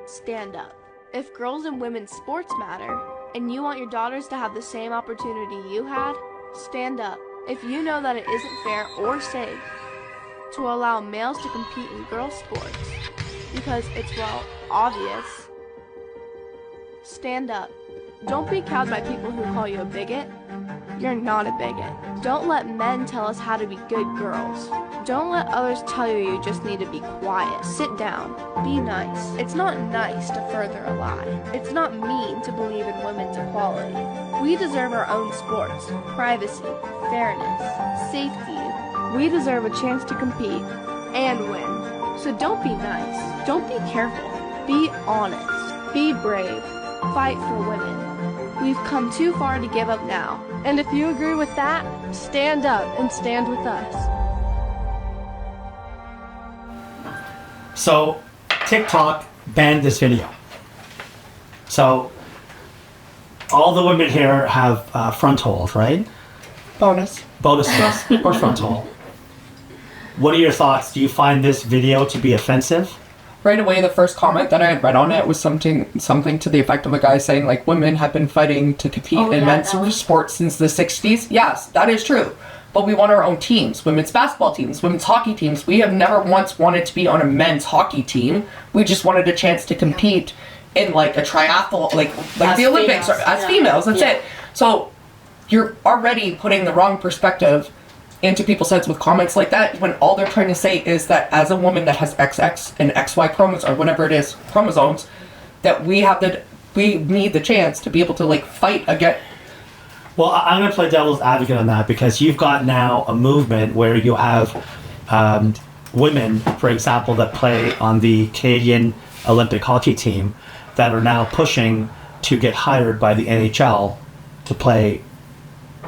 stand up. If girls and women's sports matter, and you want your daughters to have the same opportunity you had, stand up. If you know that it isn't fair or safe to allow males to compete in girls' sports, because it's, obvious, stand up. Don't be cowed by people who call you a bigot. You're not a bigot. Don't let men tell us how to be good girls. Don't let others tell you you just need to be quiet. Sit down. Be nice. It's not nice to further a lie. It's not mean to believe in women's equality. We deserve our own sports, privacy, fairness, safety. We deserve a chance to compete and win. So don't be nice. Don't be careful. Be honest. Be brave. Fight for women. We've come too far to give up now. And if you agree with that, stand up and stand with us. So TikTok banned this video. So all the women here have front holes, right? Bonus, yes. Or front hole. What are your thoughts? Do you find this video to be offensive? Right away, the first comment that I had read on it was something to the effect of a guy saying, like, women have been fighting to compete in men's sports since the 60s. Yes, that is true. But we want our own teams, women's basketball teams, women's hockey teams. We have never once wanted to be on a men's hockey team. We just wanted a chance to compete in, like, a triathlon, like the Olympics, as females. That's it. So you're already putting the wrong perspective into people's heads with comments like that, when all they're trying to say is that as a woman that has XX and XY chromosomes, or whatever it is, chromosomes, that we need the chance to be able to, like, fight again. Well, I'm going to play devil's advocate on that, because you've got now a movement where you have women, for example, that play on the Canadian Olympic hockey team that are now pushing to get hired by the NHL to play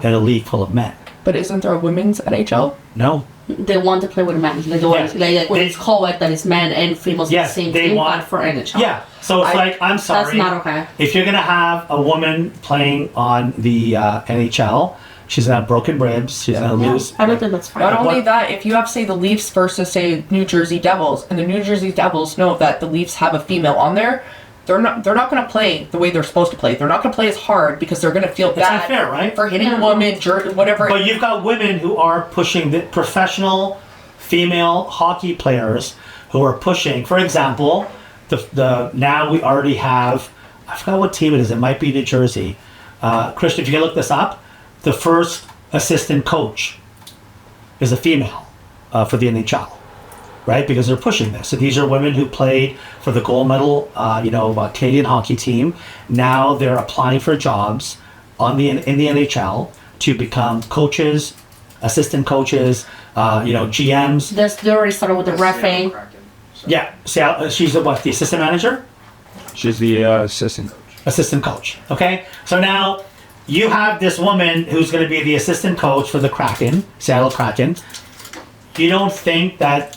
in a league full of men. But isn't there a women's NHL? No, they want to play with men. They don't want, like when it's co-ed, that it's men and females Yes, the same they team, want- but for NHL. Yeah, so it's like, I'm sorry. That's not okay. If you're gonna have a woman playing on the NHL, she's gonna have broken ribs, she's gonna lose. I don't think that's fine. Not only that, if you have, say, the Leafs versus, say, New Jersey Devils, and the New Jersey Devils know that the Leafs have a female on there, they're not going to play the way they're supposed to play. They're not going to play as hard because they're going to feel bad unfair, right? for hitting a woman, whatever. But you've got women who are pushing the professional female hockey players who are pushing. For example, the now we already have, I forgot what team it is. It might be New Jersey. Christian, if you can look this up, the first assistant coach is a female for the NHL, right? Because they're pushing this. So these are women who played for the gold medal, Canadian hockey team. Now they're applying for jobs in the NHL to become coaches, assistant coaches, GMs. They already started with the reffing. Yeah, she's the assistant manager? She's the assistant. Assistant coach, okay? So now you have this woman who's going to be the assistant coach for the Kraken, Seattle Kraken. You don't think that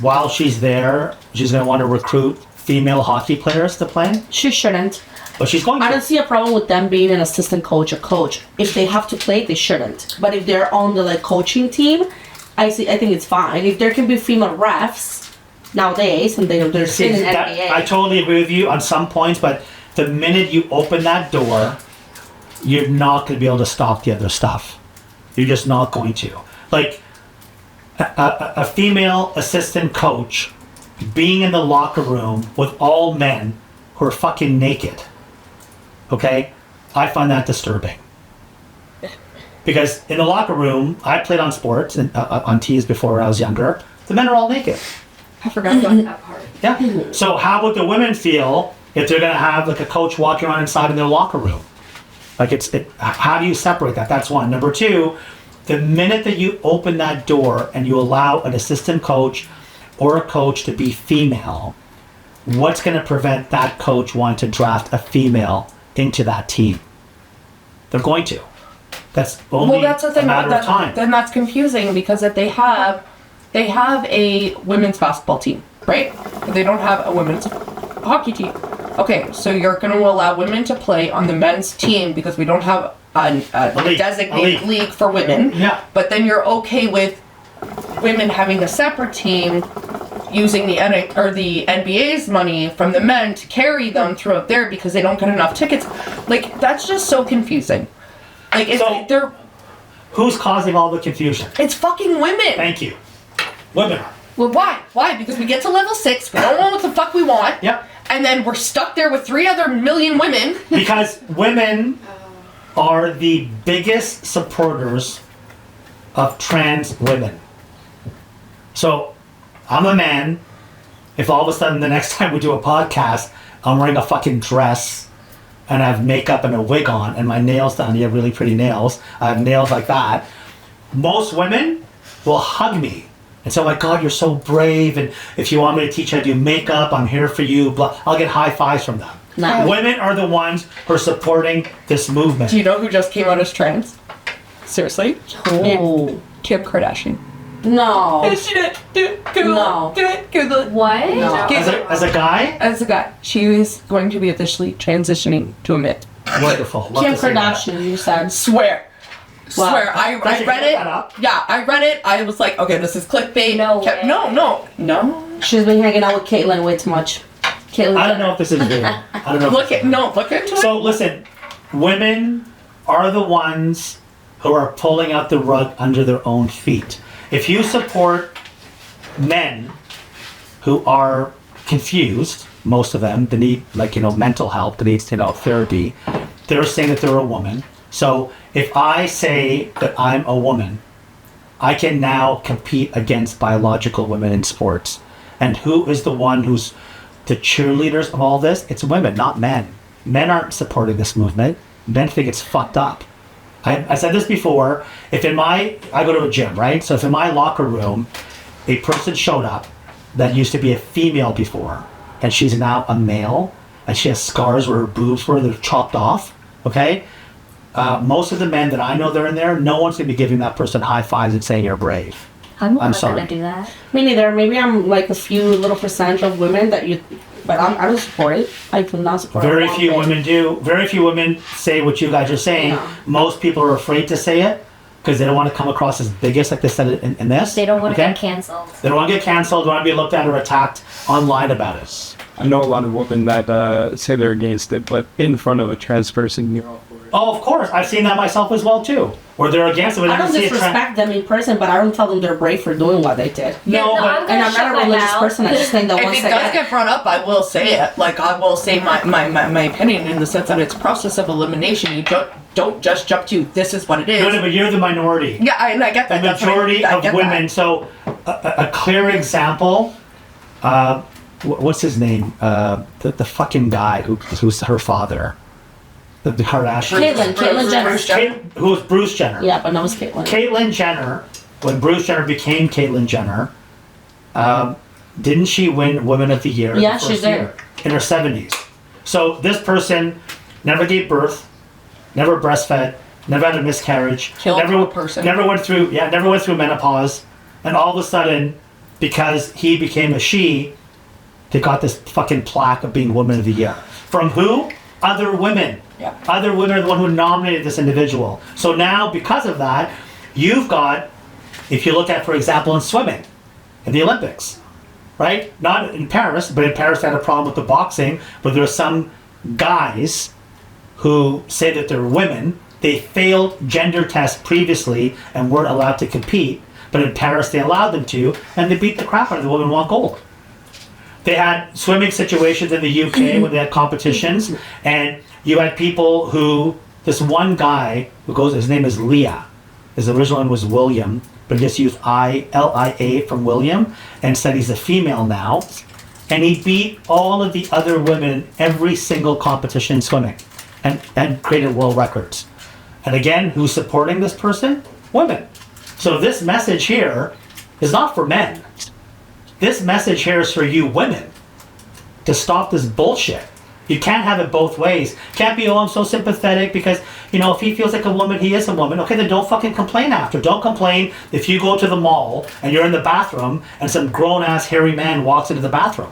while she's there, she's going to want to recruit female hockey players to play? She shouldn't. But she's going to. I don't see a problem with them being an assistant coach or coach. If they have to play, they shouldn't. But if they're on the coaching team, I think it's fine. If there can be female refs nowadays, and they're sitting in NBA. I totally agree with you on some points, but the minute you open that door, you're not going to be able to stop the other stuff. You're just not going to. Like, a female assistant coach being in the locker room with all men who are fucking naked, okay? I find that disturbing. Because in the locker room, I played on sports and on tees before when I was younger. The men are all naked. I forgot about that part. Yeah. So how would the women feel if they're going to have a coach walking around inside in their locker room? How do you separate that? That's one. Number two, the minute that you open that door and you allow an assistant coach or a coach to be female, what's going to prevent that coach wanting to draft a female into that team? They're going to. That's only a matter of time. Then that's confusing because if they have a women's basketball team, right? But they don't have a women's hockey team. Okay, so you're going to allow women to play on the men's team because we don't have a designated league for women. Yeah. But then you're okay with women having a separate team using the NBA's money from the men to carry them throughout there because they don't get enough tickets. Like, that's just so confusing. Like, who's causing all the confusion? It's fucking women. Thank you. Women are. Well, why? Why? Because we get to level 6, we don't know what the fuck we want. Yep. And then we're stuck there with 3 other million women. Because women are the biggest supporters of trans women. So, I'm a man. If all of a sudden the next time we do a podcast, I'm wearing a fucking dress and I have makeup and a wig on and my nails done, you have really pretty nails, I have nails like that, most women will hug me and say, oh my God, you're so brave, and if you want me to teach you how to do makeup, I'm here for you, blah. I'll get high fives from them. Nice. Women are the ones who are supporting this movement. Do you know who just came out as trans? Seriously? Oh. Kim Kardashian. No. She did. Do it. Google No. it. Do it. Google it. What? No. As a guy? As a guy. She is going to be officially transitioning to a mid. Wonderful. Love Kim to see that. Kardashian, you said. Swear. Wow. Swear. I Did you read look it. that up? Yeah, I read it. I was like, okay, this is clickbait. No way. No. She's been hanging out with Caitlyn way too much. Caitlyn. I don't know if this is real. I don't know. Look into it. So listen, women are the ones who are pulling out the rug under their own feet. If you support men who are confused, most of them, they need mental help, they need therapy, they're saying that they're a woman. So if I say that I'm a woman, I can now compete against biological women in sports. And who is the one who's the cheerleaders of all this? It's women, not men. Men aren't supporting this movement. Men think it's fucked up. I said this before, I go to a gym, right? So if in my locker room, a person showed up that used to be a female before, and she's now a male, and she has scars where her boobs they're chopped off, okay? Most of the men that I know that are in there, no one's going to be giving that person high fives and saying you're brave. I'm I'm not sorry. gonna do that. Me neither. Maybe I'm like a few little percentage of women that you, but I don't support it. I do not support it. Very one few bit. women do. Very few women say what you guys are saying. No. Most people are afraid to say it because they don't want to come across as biggest, like they said in this. They don't want to okay? get canceled. They don't want to get canceled. They want to be looked at or attacked online about it. I know a lot of women that say they're against it, but in front of a trans person, you're all for it. Oh, of course. I've seen that myself as well too. Where they're against it. When I don't they see a disrespect them in person, but I don't tell them they're brave for doing what they did. No, but I'm And gonna I'm shut not a my religious mouth. person. I just think that If once it I does get get brought up, I will say it. Like, I will say my opinion in the sense that it's a process of elimination. You don't just jump to, this is what it is. no, but you're the minority. Yeah, and I get The that. That's what majority I of get women. that. So, a clear example. What's his name? The fucking guy who's her father. The Kardashian. Caitlyn Jenner. Bruce Jenner. Who was Bruce Jenner? Yeah, but no, it's Caitlyn. Caitlyn Jenner, when Bruce Jenner became Caitlyn Jenner, didn't she win Woman of the Year? Yeah, the she first did. year, in her 70s. So this person never gave birth, never breastfed, never had a miscarriage, Killed never a person. never went through menopause, and all of a sudden, because he became a she, they got this fucking plaque of being Woman of the Year. From who? Other women. Yeah. Other women are the one who nominated this individual. So now, because of that, you've got, if you look at, for example, in swimming, in the Olympics, right? Not in Paris, but in Paris they had a problem with the boxing, but there are some guys who say that they're women. They failed gender tests previously and weren't allowed to compete, but in Paris they allowed them to, and they beat the crap out of the women and won gold. They had swimming situations in the UK when they had competitions, and you had people who, this one guy who goes, his name is Leah. His original one was William, but he just used Lia from William and said he's a female now. And he beat all of the other women every single competition in swimming and created world records. And again, who's supporting this person? Women. So this message here is not for men. This message here is for you women to stop this bullshit. You can't have it both ways. Can't be, oh, I'm so sympathetic because, you know, if he feels like a woman, he is a woman. Okay, then don't fucking complain after. Don't complain if you go to the mall and you're in the bathroom and some grown-ass hairy man walks into the bathroom.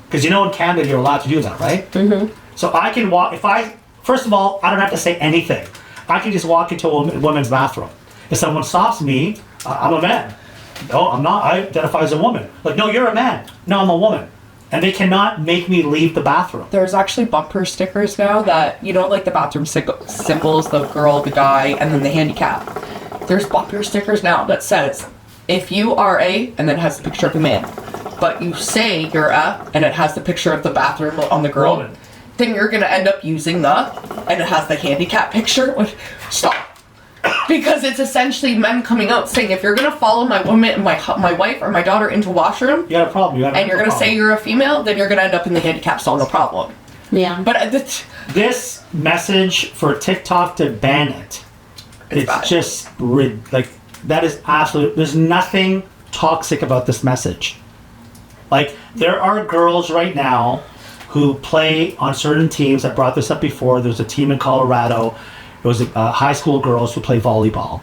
Because you know in Canada you're allowed to do that, right? Mm-hmm. So I can walk, first of all, I don't have to say anything. I can just walk into a woman's bathroom. If someone stops me, I'm a man. No, I'm not. I identify as a woman. Like, no, you're a man. No, I'm a woman. And they cannot make me leave the bathroom. There's actually bumper stickers now that, you know, like the bathroom symbols, the girl, the guy, and then the handicap. There's bumper stickers now that says, if you are a, and then it has the picture of a man, but you say you're a, and it has the picture of the bathroom on the girl, Woman. then you're going to end up using the, and it has the handicap picture. Stop. Because it's essentially men coming out saying, if you're gonna follow my woman, my wife or my daughter into washroom, You got a problem. You have and you're gonna say you're a female, then you're gonna end up in the handicap stall, no problem. Yeah. But this message for TikTok to ban it, it's bad. just like, that is absolute. There's nothing toxic about this message. Like, there are girls right now who play on certain teams. I brought this up before. There's a team in Colorado. It was high school girls who play volleyball.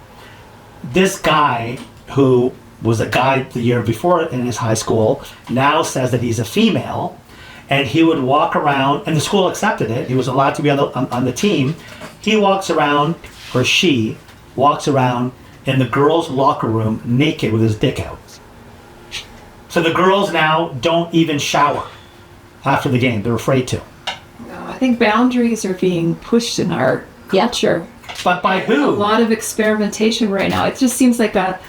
This guy, who was a guy the year before in his high school, now says that he's a female, and he would walk around, and the school accepted it. He was allowed to be on the team. He walks around, or she walks around in the girls' locker room naked with his dick out. So the girls now don't even shower after the game. They're afraid to. I think boundaries are being pushed in our culture. But by who? A lot of experimentation right now. It just seems like a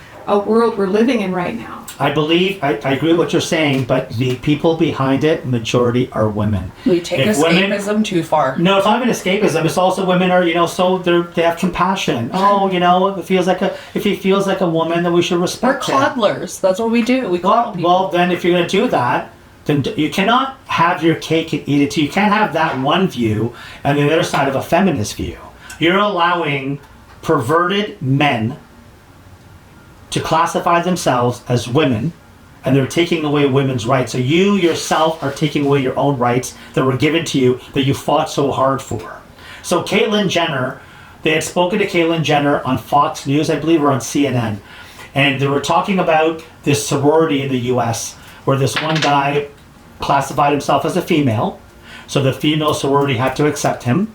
world we're living in right now. I believe, I agree with what you're saying, but the people behind it, majority are women. We take If women- escapism too far. No, it's not even escapism. It's also women are, you know, so they have compassion. Oh, you know, if he feels like a woman, then we should We're respect him. coddlers. That's what we do. We coddle people. Well, then if you're going to do that, then you cannot have your cake and eat it too. You can't have that one view and the other side of a feminist view. You're allowing perverted men to classify themselves as women, and they're taking away women's rights. So you yourself are taking away your own rights that were given to you that you fought so hard for. So Caitlyn Jenner, they had spoken to Caitlyn Jenner on Fox News, I believe, or on CNN. And they were talking about this sorority in the US where this one guy classified himself as a female. So the female sorority had to accept him,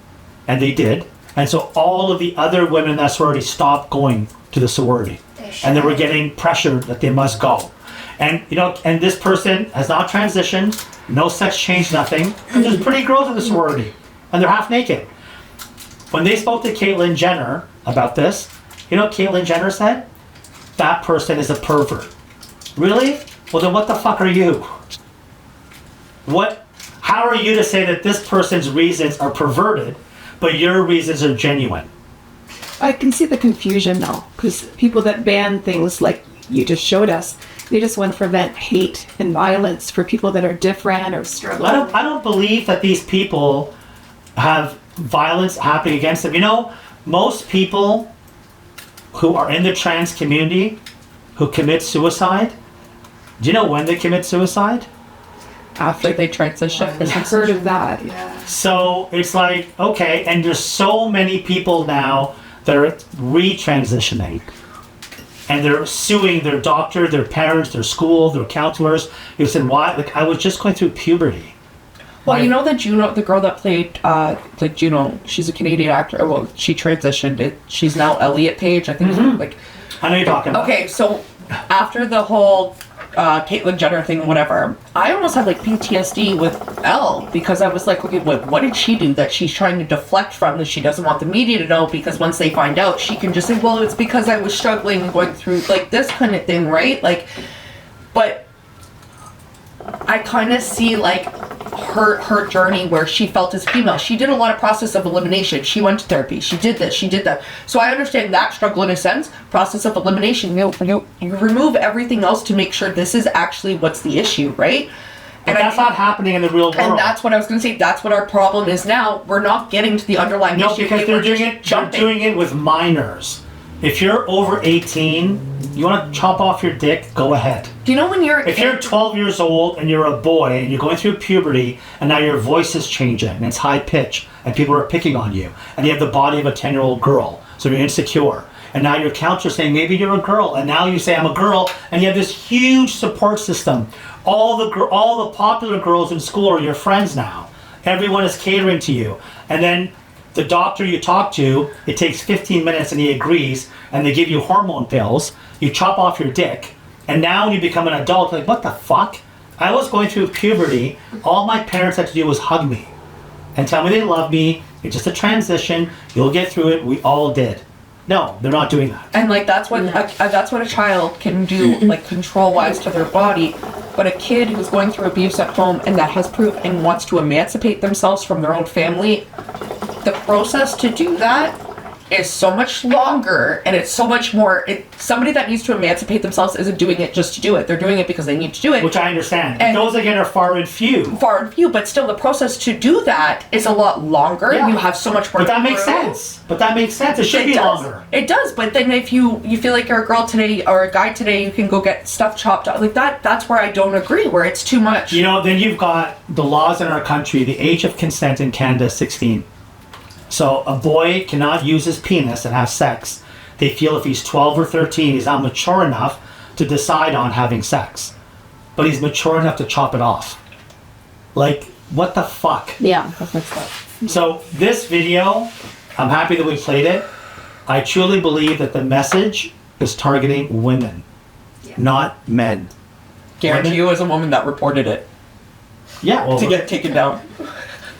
and they did. And so all of the other women in that sorority stopped going to the sorority. And they were getting pressured that they must go. And and this person has not transitioned, no sex change, nothing. And there's pretty girls in the sorority, and they're half naked. When they spoke to Caitlyn Jenner about this, you know what Caitlyn Jenner said? That person is a pervert. Really? Well, then what the fuck are you? How are you to say that this person's reasons are perverted, but your reasons are genuine? I can see the confusion now, because people that ban things like you just showed us, they just want to prevent hate and violence for people that are different or struggling. I don't believe that these people have violence happening against them. You know, most people who are in the trans community who commit suicide, do you know when they commit suicide? After they transition. I've heard of that. Yeah. So it's like, okay, and there's so many people now that are retransitioning. And they're suing their doctor, their parents, their school, their counselors. You said, why? Like, I was just going through puberty. Well, you know that Juno, the girl that played, like Juno, she's a Canadian actor. Well, she transitioned. She's now Elliot Page, I think. Like, I know you're talking about. Okay, so after the whole Caitlyn Jenner thing, whatever, I almost had like PTSD with Elle because I was like, okay, what did she do that she's trying to deflect from that she doesn't want the media to know? Because once they find out, she can just say, well, it's because I was struggling and going through like this kind of thing, right? Like, but I kind of see like her journey where she felt as female. She did a lot of process of elimination. She went to therapy. She did this. She did that. So I understand that struggle in a sense. Process of elimination. You remove everything else to make sure this is actually what's the issue, right? And that's not happening in the real world. And that's what I was going to say. That's what our problem is now. We're not getting to the underlying issue. No, because they're doing it with minors. If you're over 18, you want to chop off your dick, go ahead. Do you know when if you're 12 years old and you're a boy and you're going through puberty and now your voice is changing and it's high pitch and people are picking on you and you have the body of a 10-year-old girl, so you're insecure. And now your counselor's saying maybe you're a girl, and now you say I'm a girl, and you have this huge support system. All the popular girls in school are your friends now. Everyone is catering to you. And then the doctor you talk to, it takes 15 minutes and he agrees, and they give you hormone pills, you chop off your dick, and now when you become an adult, like, what the fuck? I was going through puberty, all my parents had to do was hug me and tell me they love me, it's just a transition, you'll get through it, we all did. No, they're not doing that. And like that's what a child can do, like control-wise to their body. But a kid who's going through abuse at home and that has proof and wants to emancipate themselves from their own family, the process to do that is so much longer and it's so much more. Somebody that needs to emancipate themselves isn't doing it just to do it. They're doing it because they need to do it. Which I understand. And those again are far and few. Far and few, but still the process to do that is a lot longer. Yeah. You have so much more. But that makes sense. It should be longer. It does, but then if you feel like you're a girl today or a guy today, you can go get stuff chopped off. Like that's where I don't agree, where it's too much. You know, then you've got the laws in our country. The age of consent in Canada is 16. So a boy cannot use his penis and have sex. They feel if he's 12 or 13, he's not mature enough to decide on having sex. But he's mature enough to chop it off. Like, what the fuck? Yeah. So this video, I'm happy that we played it. I truly believe that the message is targeting women, not men. Guarantee you as a woman that reported it. Yeah. Well, to get taken down.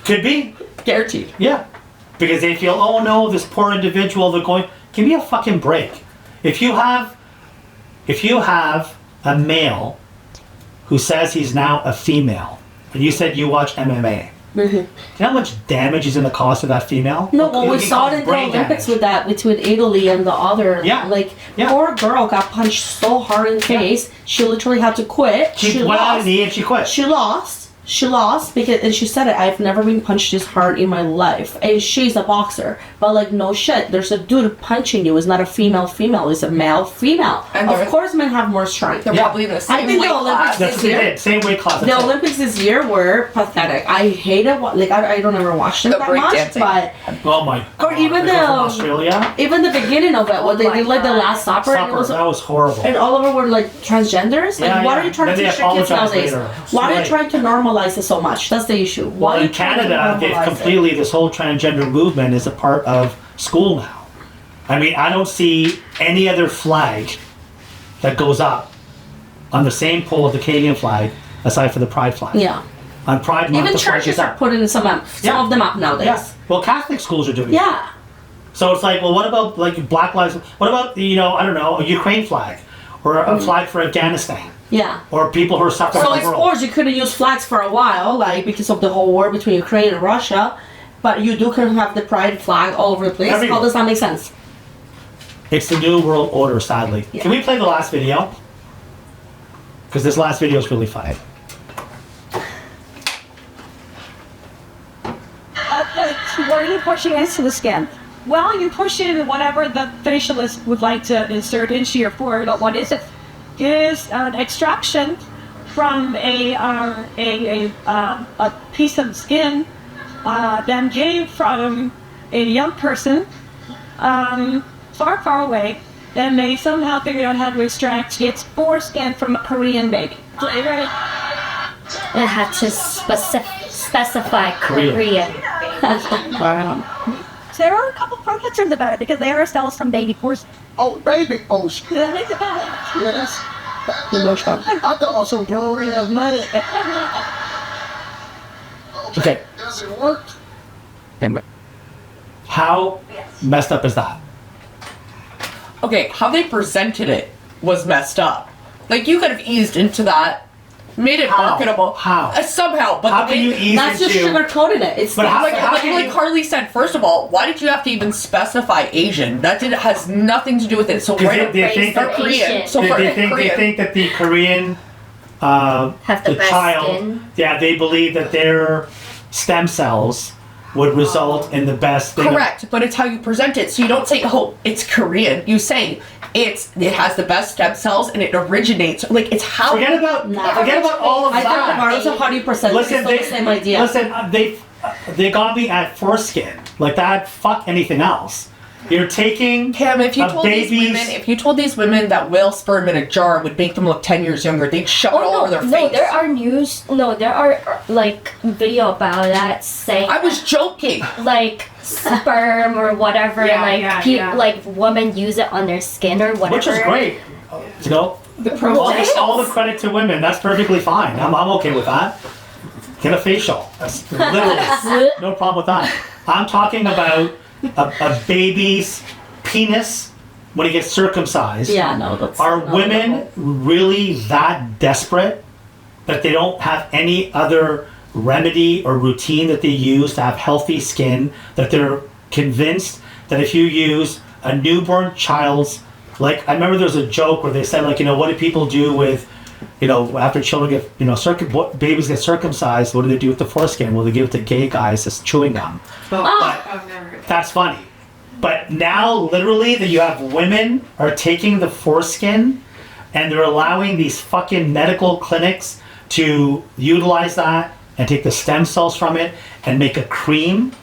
Could be. Guaranteed. Yeah. Because they feel, oh no, this poor individual, they're going, give me a fucking break. If you have a male who says he's now a female, and you said you watch MMA, do you know how much damage is in the cost of that female? No, well, we saw it in the Olympics with that, between Italy and the other. Yeah. Poor girl got punched so hard in the face, she literally had to quit. She went out and she quit. She lost. She lost and she said it. I've never been punched this hard in my life, and she's a boxer. But like, no shit, there's a dude punching you. It's not a female, it's a male. And of course, men have more strength. They're probably the same. I think the Olympics this year, same weight class. The Olympics this year were pathetic. I hated I don't ever watch them that much, but oh my. Or even Australia. Even the beginning of it, when they did like the Last Supper, that was horrible. And all of them were like transgenders. Like, why are you trying to teach your kids nowadays? Why are you trying to normalize it so much? That's the issue. Why in Canada, this whole transgender movement is a part of school now. I mean, I don't see any other flag that goes up on the same pole of the Canadian flag aside from the Pride flag. Yeah. On Pride Month, even churches are putting some of them up nowadays. Yeah. Well, Catholic schools are doing it. Yeah. So it's like, well, what about like Black Lives? What about I don't know, a Ukraine flag or a flag for Afghanistan? Yeah. Or people who are suffering. So in sports, you couldn't use flags for a while, like because of the whole war between Ukraine and Russia, but you can have the Pride flag all over the place. Everywhere. How does that make sense? It's the new world order, sadly. Yeah. Can we play the last video? Because this last video is really funny. Where are you pushing into the skin? Well, you push in whatever the facialist would like to insert into your forehead. But what is it? It is an extraction from a piece of skin then came from a young person far away. Then they somehow figured out how to extract its foreskin from a Korean baby. It had to specify Korean. There are a couple protesters about it because they are still some baby pores. Oh, baby pores. Yes. I can also go rid of money. Okay. Does it work? How messed up is that? Okay, how they presented it was messed up. Like, you could have eased into that, made it marketable. How? Somehow, but how can you ease that's into? Just sugarcoating it. It's but like Carly said. First of all, why did you have to even specify Asian? That has nothing to do with it. So they think they're Korean. So they think that the Korean have the best child, skin. Yeah, they believe that their stem cells would result in the best thing. Correct, but it's how you present it. So you don't say, "Oh, it's Korean." You say it has the best stem cells and it originates. Like, it's how. Forget about all of that. I think regardless of how you present, it's still the same idea. Listen, they got me at foreskin. Like that. Fuck anything else. You're taking Cam, if you told these women that whale sperm in a jar would make them look 10 years younger, they'd shove it all over their face. No, there are like video about that saying I was joking. Like sperm or whatever, like women use it on their skin or whatever. Which is great. All the credit to women. That's perfectly fine. I'm okay with that. Get a facial. That's literally no problem with that. I'm talking about a baby's penis when he gets circumcised. Yeah, no, that's are women really that desperate that they don't have any other remedy or routine that they use to have healthy skin, that they're convinced that if you use a newborn child's, like, I remember there was a joke where they said, like, what do people do with, after children get, babies get circumcised, what do they do with the foreskin? Well, they give it to gay guys as chewing gum. That's funny. But now, literally, that you have women are taking the foreskin and they're allowing these fucking medical clinics to utilize that and take the stem cells from it and make a cream.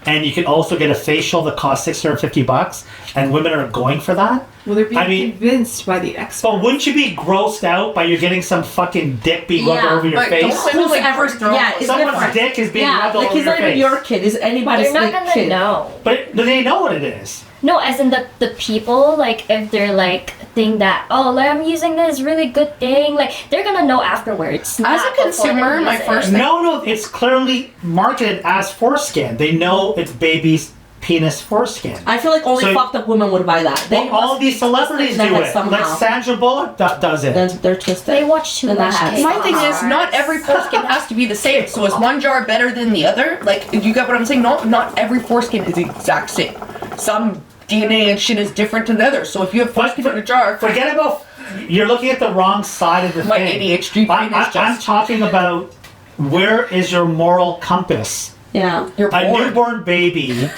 And you can also get a facial that costs $650, and women are going for that. Well, they're being convinced by the experts. But wouldn't you be grossed out by you getting some fucking dick being rubbed over your face? Someone's dick is being rubbed all over your face. It's not even your kid. It's anybody's They're not kid. gonna know. But do they know what it is? No, as in the people, like, if they're like think that, like, I'm using this really good thing, like, they're gonna know afterwards. As a consumer, my first thing. No, it's clearly marketed as foreskin. They know it's baby's penis foreskin. I feel like only fucked up women would buy that. All these celebrities do it. Like Sandra Bullock does it. Then they're twisted. They watch too much. My thing is, not every foreskin has to be the same. So is one jar better than the other? Like, you get what I'm saying? Not every foreskin is the exact same. Some DNA and shit is different than the other. So if you have foreskin in a jar, forget about. You're looking at the wrong side of the my thing. ADHD brain is just. I'm talking about where is your moral compass? Yeah. A newborn baby,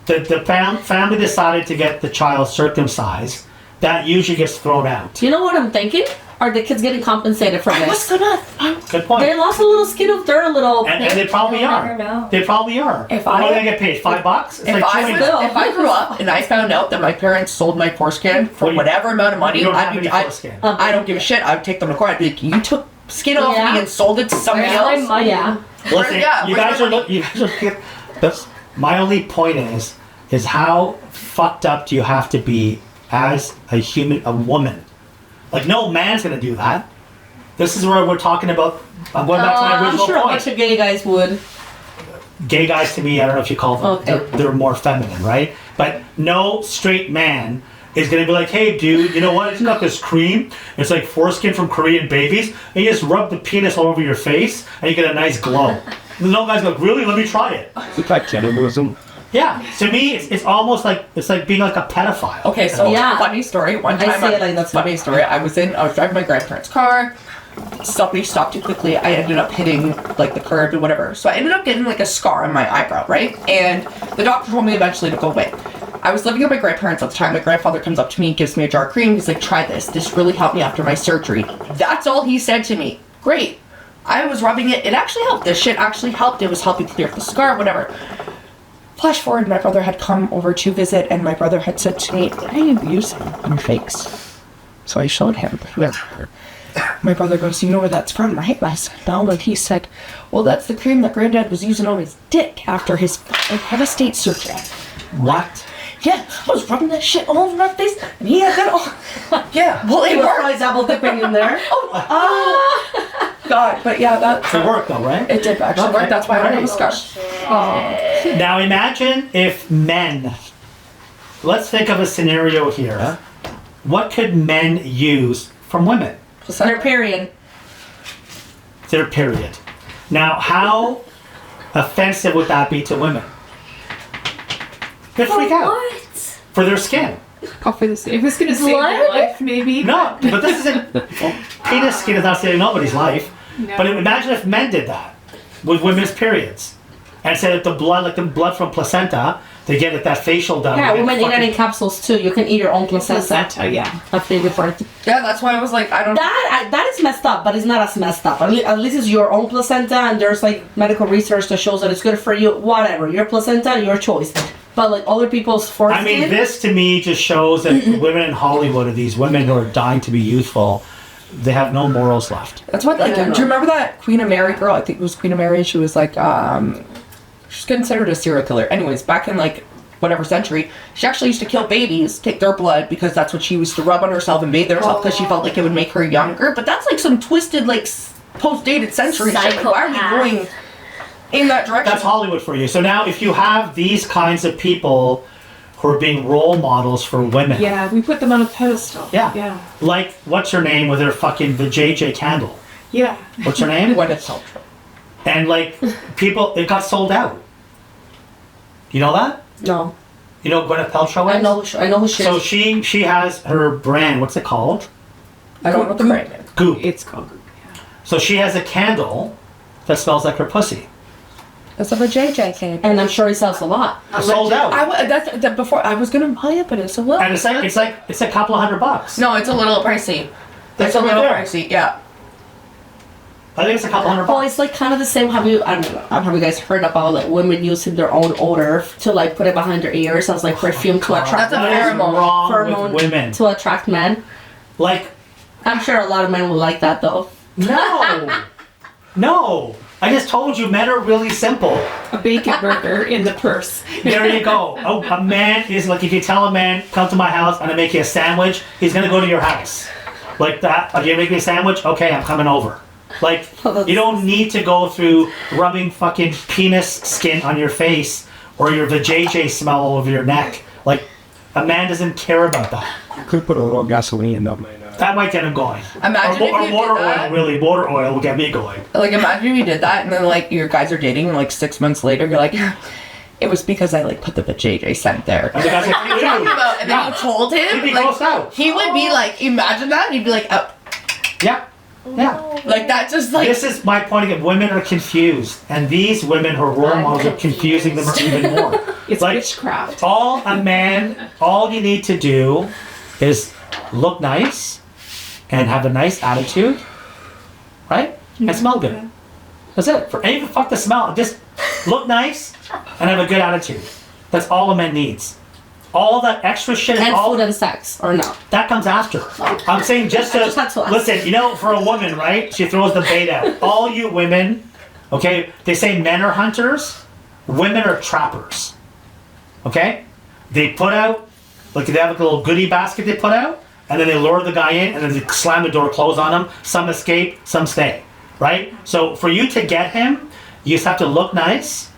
the family decided to get the child circumcised. That usually gets thrown out. You know what I'm thinking? Are the kids getting compensated for this? Good point. They lost a little skin of their little. And they probably are. They probably are. If what I- do they get paid? $5? It's If I grew up and I found out that my parents sold my foreskin for whatever amount of money, You don't have any foreskin. I don't give a shit. I would take them to court. I'd be like, you took skin off me and sold it to somebody else. Yeah. Listen, you guys are looking. That's my only point is how fucked up do you have to be as a woman? Like, no man's gonna do that. This is where we're talking about. I'm going back to my I'm original sure a point. bunch of gay guys would. Gay guys, to me, I don't know if you call them. They're more feminine, right? But no straight man is gonna be like, hey, dude, you know what? It's got this cream. It's like foreskin from Korean babies, and you just rub the penis all over your face, and you get a nice glow. And no guy's like, really? Let me try it. It's like cannibalism. Yeah, to me, it's almost like being like a pedophile. Okay, so funny story. One time, funny story. I was driving my grandparents' car. Somebody stopped too quickly. I ended up hitting like the curb or whatever. So I ended up getting like a scar on my eyebrow, right? And the doctor told me eventually to go away. I was living with my grandparents at the time. My grandfather comes up to me, gives me a jar of cream. He's like, try this. This really helped me after my surgery. That's all he said to me. Great. I was rubbing it. It actually helped. This shit actually helped. It was helping clear up the scar, whatever. Flash forward, my brother had come over to visit, and my brother had said to me, "Why are you using your face?" So I showed him. My brother goes, "You know where that's from, right?" I said, "No," and he said, "Well, that's the cream that Granddad was using on his dick after his prostate surgery." What? Yeah, I was rubbing that shit all over my face, and he had that all. Yeah, well, it was worked. probably double dipping in there. God, but yeah, that. It worked though, right? It did actually work. That's why I had a discussion. Now imagine if men. Let's think of a scenario here. What could men use from women? Their period. Their period. Now, how offensive would that be to women? They'd freak out. What? For their skin. If it's gonna save your life, maybe. No, but this isn't. Penis skin is not saving nobody's life. No. But imagine if men did that with women's periods, and said that the blood from placenta, they get that facial done. Yeah, women eat it in capsules too. You can eat your own placenta. Yeah. That's the difference. Yeah, that's why I was like, I don't. That is messed up, but it's not as messed up. At least it's your own placenta, and there's like medical research that shows that it's good for you. Whatever, your placenta, your choice. But like other people's foreskin. I mean, this to me just shows that women in Hollywood are these women who are dying to be youthful. They have no morals left. That's what. Like, do you remember that Queen of Mary girl? I think it was Queen of Mary. She was like, she's considered a serial killer. Anyways, back in like whatever century, she actually used to kill babies, take their blood because that's what she used to rub on herself and bathe herself because she felt like it would make her younger. But that's like some twisted, like post-dated century shit. Like, why are we going in that direction? That's Hollywood for you. So now, if you have these kinds of people who are being role models for women, Yeah, we put them on a pedestal. Yeah. Yeah. like what's her name with her fucking the JJ candle? Yeah. What's her name? Gwyneth Paltrow. And like people, it got sold out. You know that? No. You know what Gwyneth Paltrow is? I know who she So is. she has her brand. What's it called? I don't know what the brand is. Goop. It's called Goop. So she has a candle that smells like her pussy. That's of a JJ thing. And I'm sure he sells a lot. Sold out. That before I was gonna buy it, but it's a little. And it's a couple $100. No, it's a little pricey. That's It's a right little there. pricey. Yeah. I think it's a couple $100. Well, it's like kind of the same. Have you guys heard about like women using their own odor to like put it behind their ears as like perfume to attract That's a What is pheromone. wrong with women? to attract men? Like, I'm sure a lot of men will like that though. no. No. I just told you men are really simple. A bacon burger in the purse. There you go. Oh, a man is like, if you tell a man, come to my house, I'm gonna make you a sandwich, he's gonna go to your house. Like that. Like, you make me a sandwich? Okay, I'm coming over. Like, you don't need to go through rubbing fucking penis skin on your face or your vajayjay smell all over your neck. Like, a man doesn't care about that. You could put a little gasoline in them. That might get him going. Imagine or if you did water that. oil, really. Water oil will get me going. Like, imagine if you did that, and then like your guys are dating, and like 6 months later, you're like, it was because I like put the JJ scent there. And the guy's like, What are you talking about? And then you told him, He'd be like, grossed out. he would be like, imagine that, and he'd be like, oh. Yeah. Yeah. Like that just like This is my point again. Women are confused, and these women who are role models are confusing them even more. It's like witchcraft. all you need to do is look nice and have a nice attitude, right? And smell good. That's it. For even fuck the smell. Just look nice and have a good attitude. That's all a man needs. All that extra shit And all food and sex, or no? that comes after. I'm saying just to, just had to ask. listen, you know, for a woman, right? She throws the bait out. All you women, okay, they say men are hunters, women are trappers. Okay? They put out, like they have a little goodie basket they put out, and then they lure the guy in, and then they slam the door close on him. Some escape, some stay. Right? So for you to get him, you just have to look nice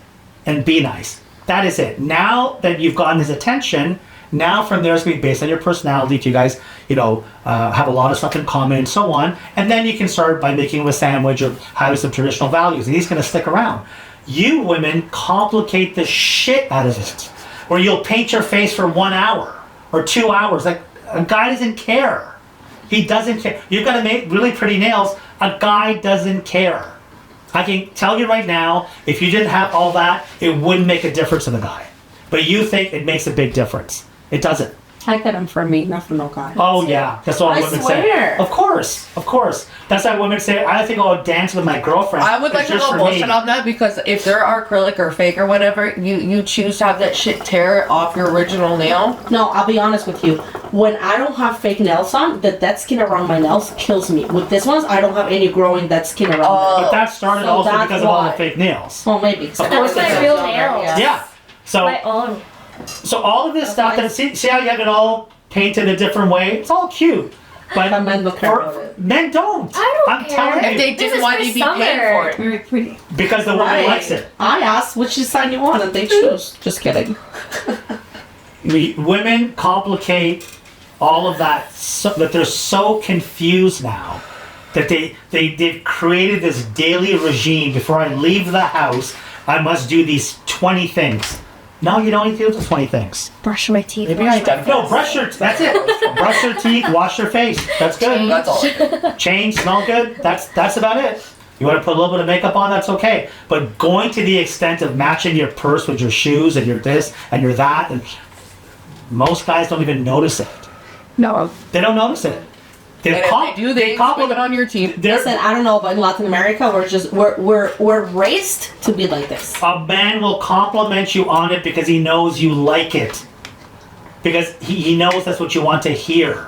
and be nice. That is it. Now that you've gotten his attention, now from there it's going to be based on your personality. If you guys, have a lot of stuff in common and so on, and then you can start by making him a sandwich or having some traditional values, and he's going to stick around. You women complicate the shit out of it, where you'll paint your face for 1 hour or 2 hours. Like a guy doesn't care. He doesn't care. You've got to make really pretty nails. A guy doesn't care. I can tell you right now, if you didn't have all that, it wouldn't make a difference to the guy. But you think it makes a big difference. It doesn't. I get them for me, not for no guy. Oh yeah, that's what I women swear. say. Of course. That's why women say, I think I'll dance with my girlfriend. I would like It's to just go for me." bullshit on that because if they're acrylic or fake or whatever, you choose to have that shit tear off your original nail. No, I'll be honest with you. When I don't have fake nails on, the dead skin around my nails kills me. With this ones, I don't have any growing dead skin around them. But that started So also that's because of all the why. fake nails. Well, maybe. Of course That's my it does. real nails. Yeah. So My own. So all of this stuff that see how you have it all painted a different way? It's all cute. But men don't care about it. Men don't. I don't I'm care. telling you. If they This didn't is want for you to be summer. paid for it. Very pretty. Because the woman likes it. I asked which design you want, and they choose. Just kidding. Women complicate all of that so that they're so confused now that they've created this daily regime. Before I leave the house, I must do these 20 things. No, you don't need to do the 20 things. Brush my teeth. Maybe wash I my no face. brush your. That's it. Brush your teeth. Wash your face. That's good. That's all. Change. Smell good. That's about it. You want to put a little bit of makeup on? That's okay. But going to the extent of matching your purse with your shoes and your this and your that, and most guys don't even notice it. No. They don't notice it. And if they do, they compliment on your team. Listen, I don't know, but in Latin America, we're raised to be like this. A man will compliment you on it because he knows you like it. Because he knows that's what you want to hear.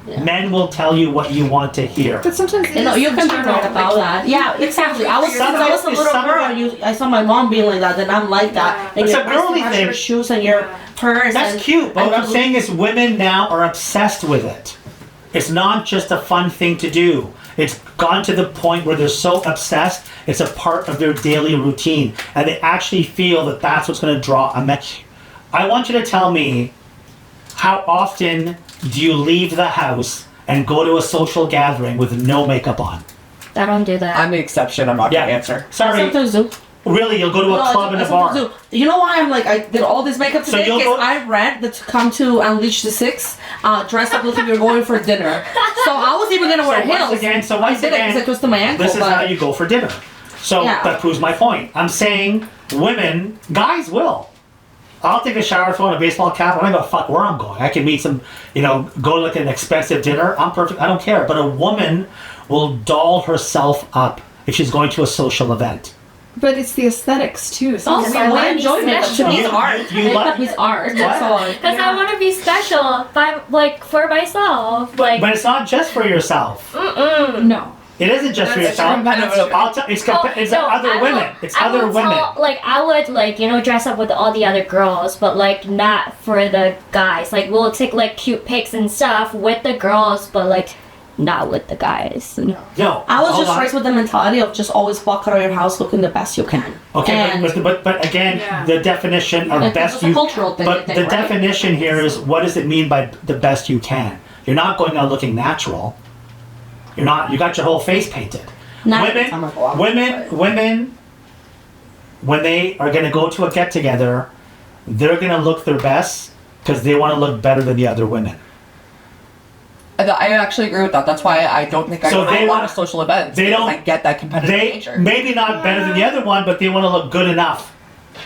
Yeah. Men will tell you what you want to hear. But sometimes You know, you can be right about that. Yeah, exactly. I was since I was a little girl. I saw my mom being like that, and I'm like that. And It's your a girly your thing. shoes and your purse. That's and, cute, but and what I'm saying is women now are obsessed with it. It's not just a fun thing to do. It's gone to the point where they're so obsessed, it's a part of their daily routine. And they actually feel that that's what's going to draw a match. I want you to tell me, how often do you leave the house and go to a social gathering with no makeup on? I don't do that. I'm the exception. I'm not gonna answer. Sorry. Sometimes do. Really, you'll go to a club and a bar. Do. You know why I'm like, I did all this makeup So today? you'll Because go- I read that to come to Unleash the Six, dressed up looking like you're going for dinner. So I was even gonna wear So heels. once again, I did it because it was to my ankle. this is but how you go for dinner. So Yeah. that proves my point. I'm saying women, guys will. I'll take a shower, throw on a baseball cap. I don't give a fuck where I'm going. I can meet some, go to like an expensive dinner. I'm perfect. I don't care. But a woman will doll herself up if she's going to a social event. But it's the aesthetics too. Oh, Sometimes so I I like enjoy makeup. To me, it's art. You Makeup like- is art. That's all. Because I want to be special, for myself. Like, But it's not just for yourself. No. It isn't just for That's yourself. competitive. I'll tell, it's it's no, other I women. will- It's I other will women. I would dress up with all the other girls, but not for the guys. Like we'll take cute pics and stuff with the girls, but not with the guys. No. Yo, I was hold just on. raised with the mentality of just always walk out of your house looking the best you can. Okay, And- but again, Yeah. the definition of It's best a you. cultural thing, I But think, the right? definition here is, what does it mean by the best you can? You're not going out looking natural. You're not. You got your whole face painted. Not every time I go out, Women, when they are going to go to a get together, they're going to look their best because they want to look better than the other women. I actually agree with that. That's why I don't think I So go they to a lot want- of social events. they because don't- I get that competitive They nature. maybe not better than the other one, but they want to look good enough,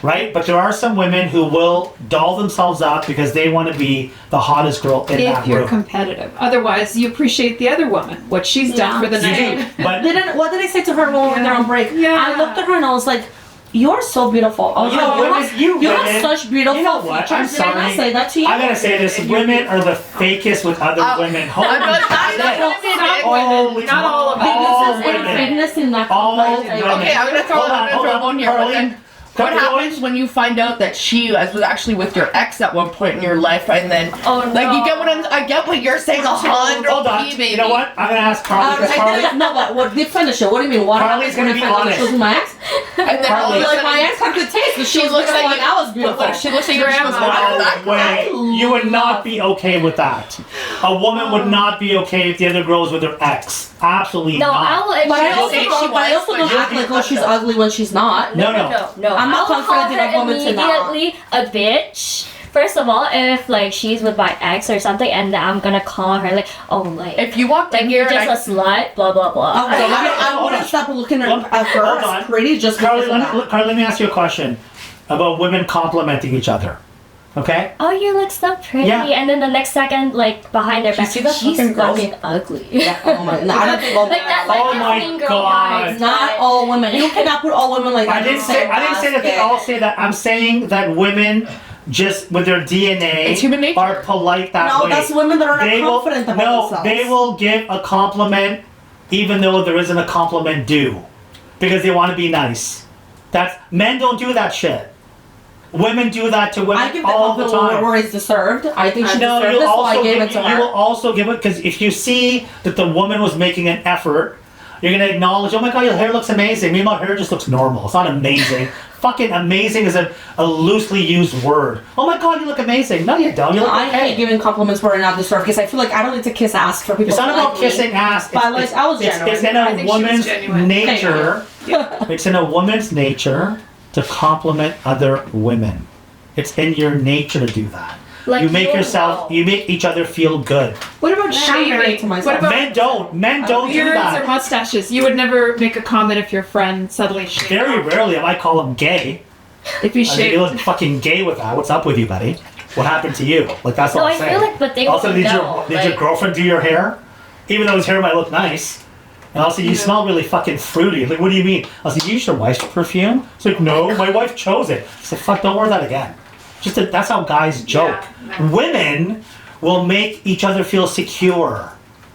right? But there are some women who will doll themselves up because they want to be the hottest girl in that If you're room. competitive. Otherwise, you appreciate the other woman, what she's done for the You do, night. but What did I say to her when we were there on break? Yeah. I looked at her and I was like, "You're so beautiful." I was You know, like, women- you have women- such beautiful you know what? I'm features. Did I not sorry. say that to you? I gotta say this: women are the fakest with other women. Holy I'm not- shit! Not all of them. All Bigness and women. bigness in that All context. women. Okay, I'm gonna throw Hold on, hold on. one here. But Carly, then Carly, what go happens when you find out that she was actually with your ex at one point in your life, and then you get what I get what you're saying. Hold on. You know what? I'm gonna ask Carly. because Carly, No, what? Did finish it? What do you mean? What Carly's gonna happened be when I found out honest. she was my ex? And then all of a Like sudden, my ex had good taste, but she she was looks beautiful like and I was beautiful. She looks like she was one of that. no way. You would not be okay with that. A woman would not be okay if the other girls with her ex. Absolutely No, not. I will. If But I she also say she don't, but I also don't act like, oh, she's ugly when she's not. No. No, I'm not I will call confident in a her woman to not. immediately a bitch. First of all, if like she's with my ex or something, and then I'm gonna call her like, oh, like If you walked in like here you're and just a slut, blah blah blah. Okay, I wouldn't stop looking at her Hold as on. pretty just Carly, because of that. Carly, let me ask you a question about women complimenting each other. Okay? Oh, you look so pretty, Yeah. and then the next second, like behind their back, see that she's fucking girls? fucking ugly. Oh my, no, I don't think all Like that, like Oh that my mean girl God. vibes, not right? all women. You cannot put all women like that. I didn't say that they all say that. I'm saying that women just with their DNA It's human nature. are polite that No, way. that's women that are not They confident about no, themselves. they will give a compliment even though there isn't a compliment due because they want to be nice. That's men don't do that shit. Women do that to women I give the all the compliment time. where it's deserved. I think she No, deserved you'll it, so I also gave give, it to you her. will also give it because if you see that the woman was making an effort, you're gonna acknowledge, oh my god, your hair looks amazing. Meanwhile, hair just looks normal. It's not amazing. Fucking amazing is a loosely used word. Oh my god, you look amazing. No, you don't. You look I okay. hate giving compliments where they're not deserved because I feel like I don't need to kiss ass for people It's not to about like me. kissing ass. But like, I was it's genuine. in I a think she was woman's genuine. nature. It's in a woman's nature to compliment other women. It's in your nature to do that. Like, you make you yourself, know. you make each other feel good. What about I'm married to shaving? myself. What about Men don't. Men don't do beards or that. mustaches? You would never make a comment if your friend suddenly shaved. Very rarely I might call them gay. If you I mean, shaved. you look fucking gay with that. What's up with you, buddy? What happened to you? Like that's No, what I I'm saying. feel like, but they Also, would did know. your like, girlfriend do your hair? Even though his hair might look nice. And also, you smell really fucking fruity. Like, what do you mean? I was like, you use your wife's perfume? It's like, no, my wife chose it. I said, fuck, don't wear that again. That's how guys joke. Women will make each other feel secure.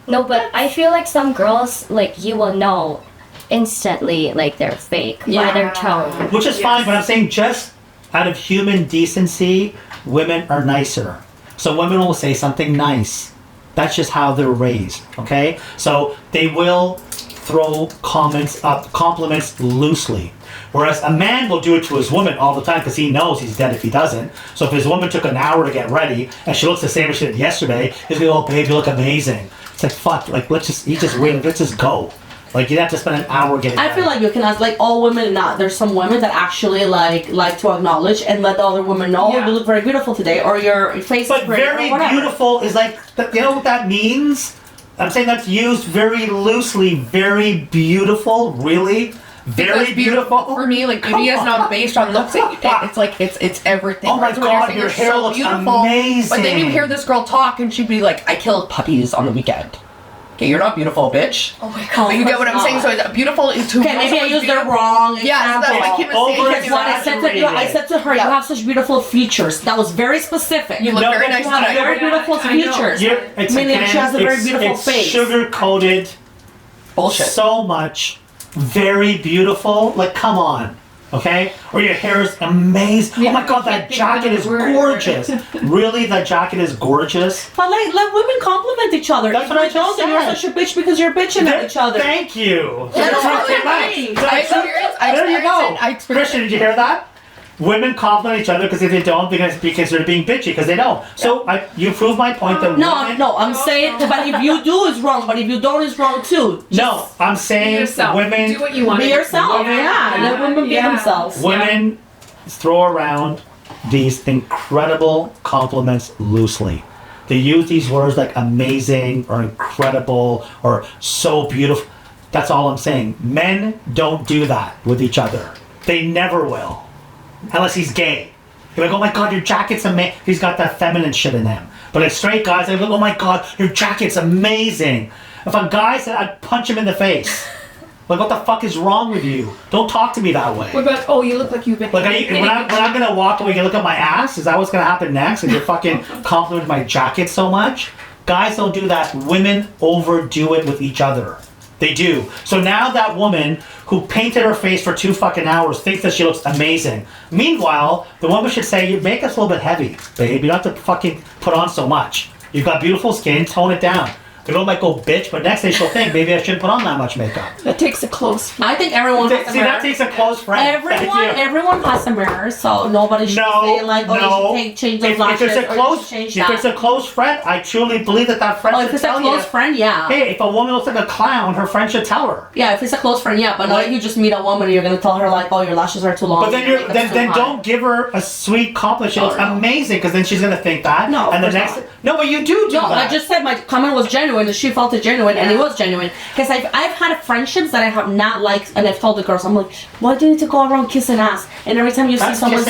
No, but I feel like some girls, like you will know instantly, like they're fake by their tone. Which is fine, but I'm saying just out of human decency, women are nicer. So women will say something nice. That's just how they're raised, okay? So they will throw compliments loosely. Whereas a man will do it to his woman all the time because he knows he's dead if he doesn't. So if his woman took an hour to get ready and she looks the same as she did yesterday, he's gonna go, oh babe, you look amazing. It's like, fuck, like let's just go. Like you have to spend an hour getting I feel like you can ask like all women not. There's some women that actually like to acknowledge and let the other women know, oh, you look very beautiful today, or your face But is pretty, very or whatever. beautiful is like, you know what that means? I'm saying that's used very loosely. Very beautiful, really? Very Because beautiful? For me, like beauty is not based on looks. It's like it's everything. Oh my Right? So when you're God, saying your you're hair so looks beautiful, amazing. But then you hear this girl talk, and she'd be like, "I killed puppies on the weekend." Okay, you're not beautiful, bitch. Oh my god. But you get what I'm saying? So beautiful is too. Okay, maybe I used the wrong Yeah, example. that's what Kim is saying. Over Because what I said to you, I said to her, you have such beautiful features. That was very specific. You look No, very that's nice You have tonight. very beautiful I know. features. It's Meaning again, she has a very beautiful it's face. sugar-coated Bullshit. so much. Very beautiful. Like, come on. Okay? Or your hair is amazing. Oh my god, that jacket is gorgeous. Really? That jacket is gorgeous? But like, let women compliment each other. That's If what I you don't, just then you're said. such a bitch because you're bitching at each other. Thank you. That's There what I mean. you go. Christian, did you hear that? Women compliment each other because if they don't, because they're being bitchy, because they don't. So you prove my point that No, women... no, I'm saying, but if you do, it's wrong. But if you don't, it's wrong too. No, I'm saying yourself. women... Do what you want. Be yourself. Yeah, let women be themselves. Women throw around these incredible compliments loosely. They use these words like amazing or incredible or so beautiful. That's all I'm saying. Men don't do that with each other. They never will. Unless he's gay. You're like, oh my God, your jacket's amazing. He's got that feminine shit in him. But like straight guys, they're like, oh my God, your jacket's amazing. If a guy said, I'd punch him in the face. Like, what the fuck is wrong with you? Don't talk to me that way. What about, oh, you look like you've been... Like, when I'm gonna walk away, you look at my ass? Is that what's gonna happen next? And you're fucking complimenting my jacket so much? Guys don't do that. Women overdo it with each other. They do. So now that woman who painted her face for 2 fucking hours thinks that she looks amazing. Meanwhile, the woman should say, you make us a little bit heavy, babe. You don't have to fucking put on so much. You've got beautiful skin, tone it down. The girl might go bitch, but next day she'll think, maybe I shouldn't put on that much makeup. That takes a close friend. I think everyone has a mirror. That takes a close friend. Everyone has a mirror, so nobody should say like, oh, you should change those lashes, if it's a close friend, I truly believe that friend should tell you. If it's a close friend, yeah. Hey, if a woman looks like a clown, her friend should tell her. Yeah, if it's a close friend, yeah. But not if you just meet a woman and you're gonna tell her like, oh, your lashes are too long. But then don't give her a sweet compliment. She looks amazing, because then she's gonna think that. No, and the next. No, but you do that. I just said my comment was genuine, and she felt it genuine, and it was genuine. Because I've had friendships that I have not liked, and I've told the girls, I'm like, why do you need to go around kissing ass? And every time you see someone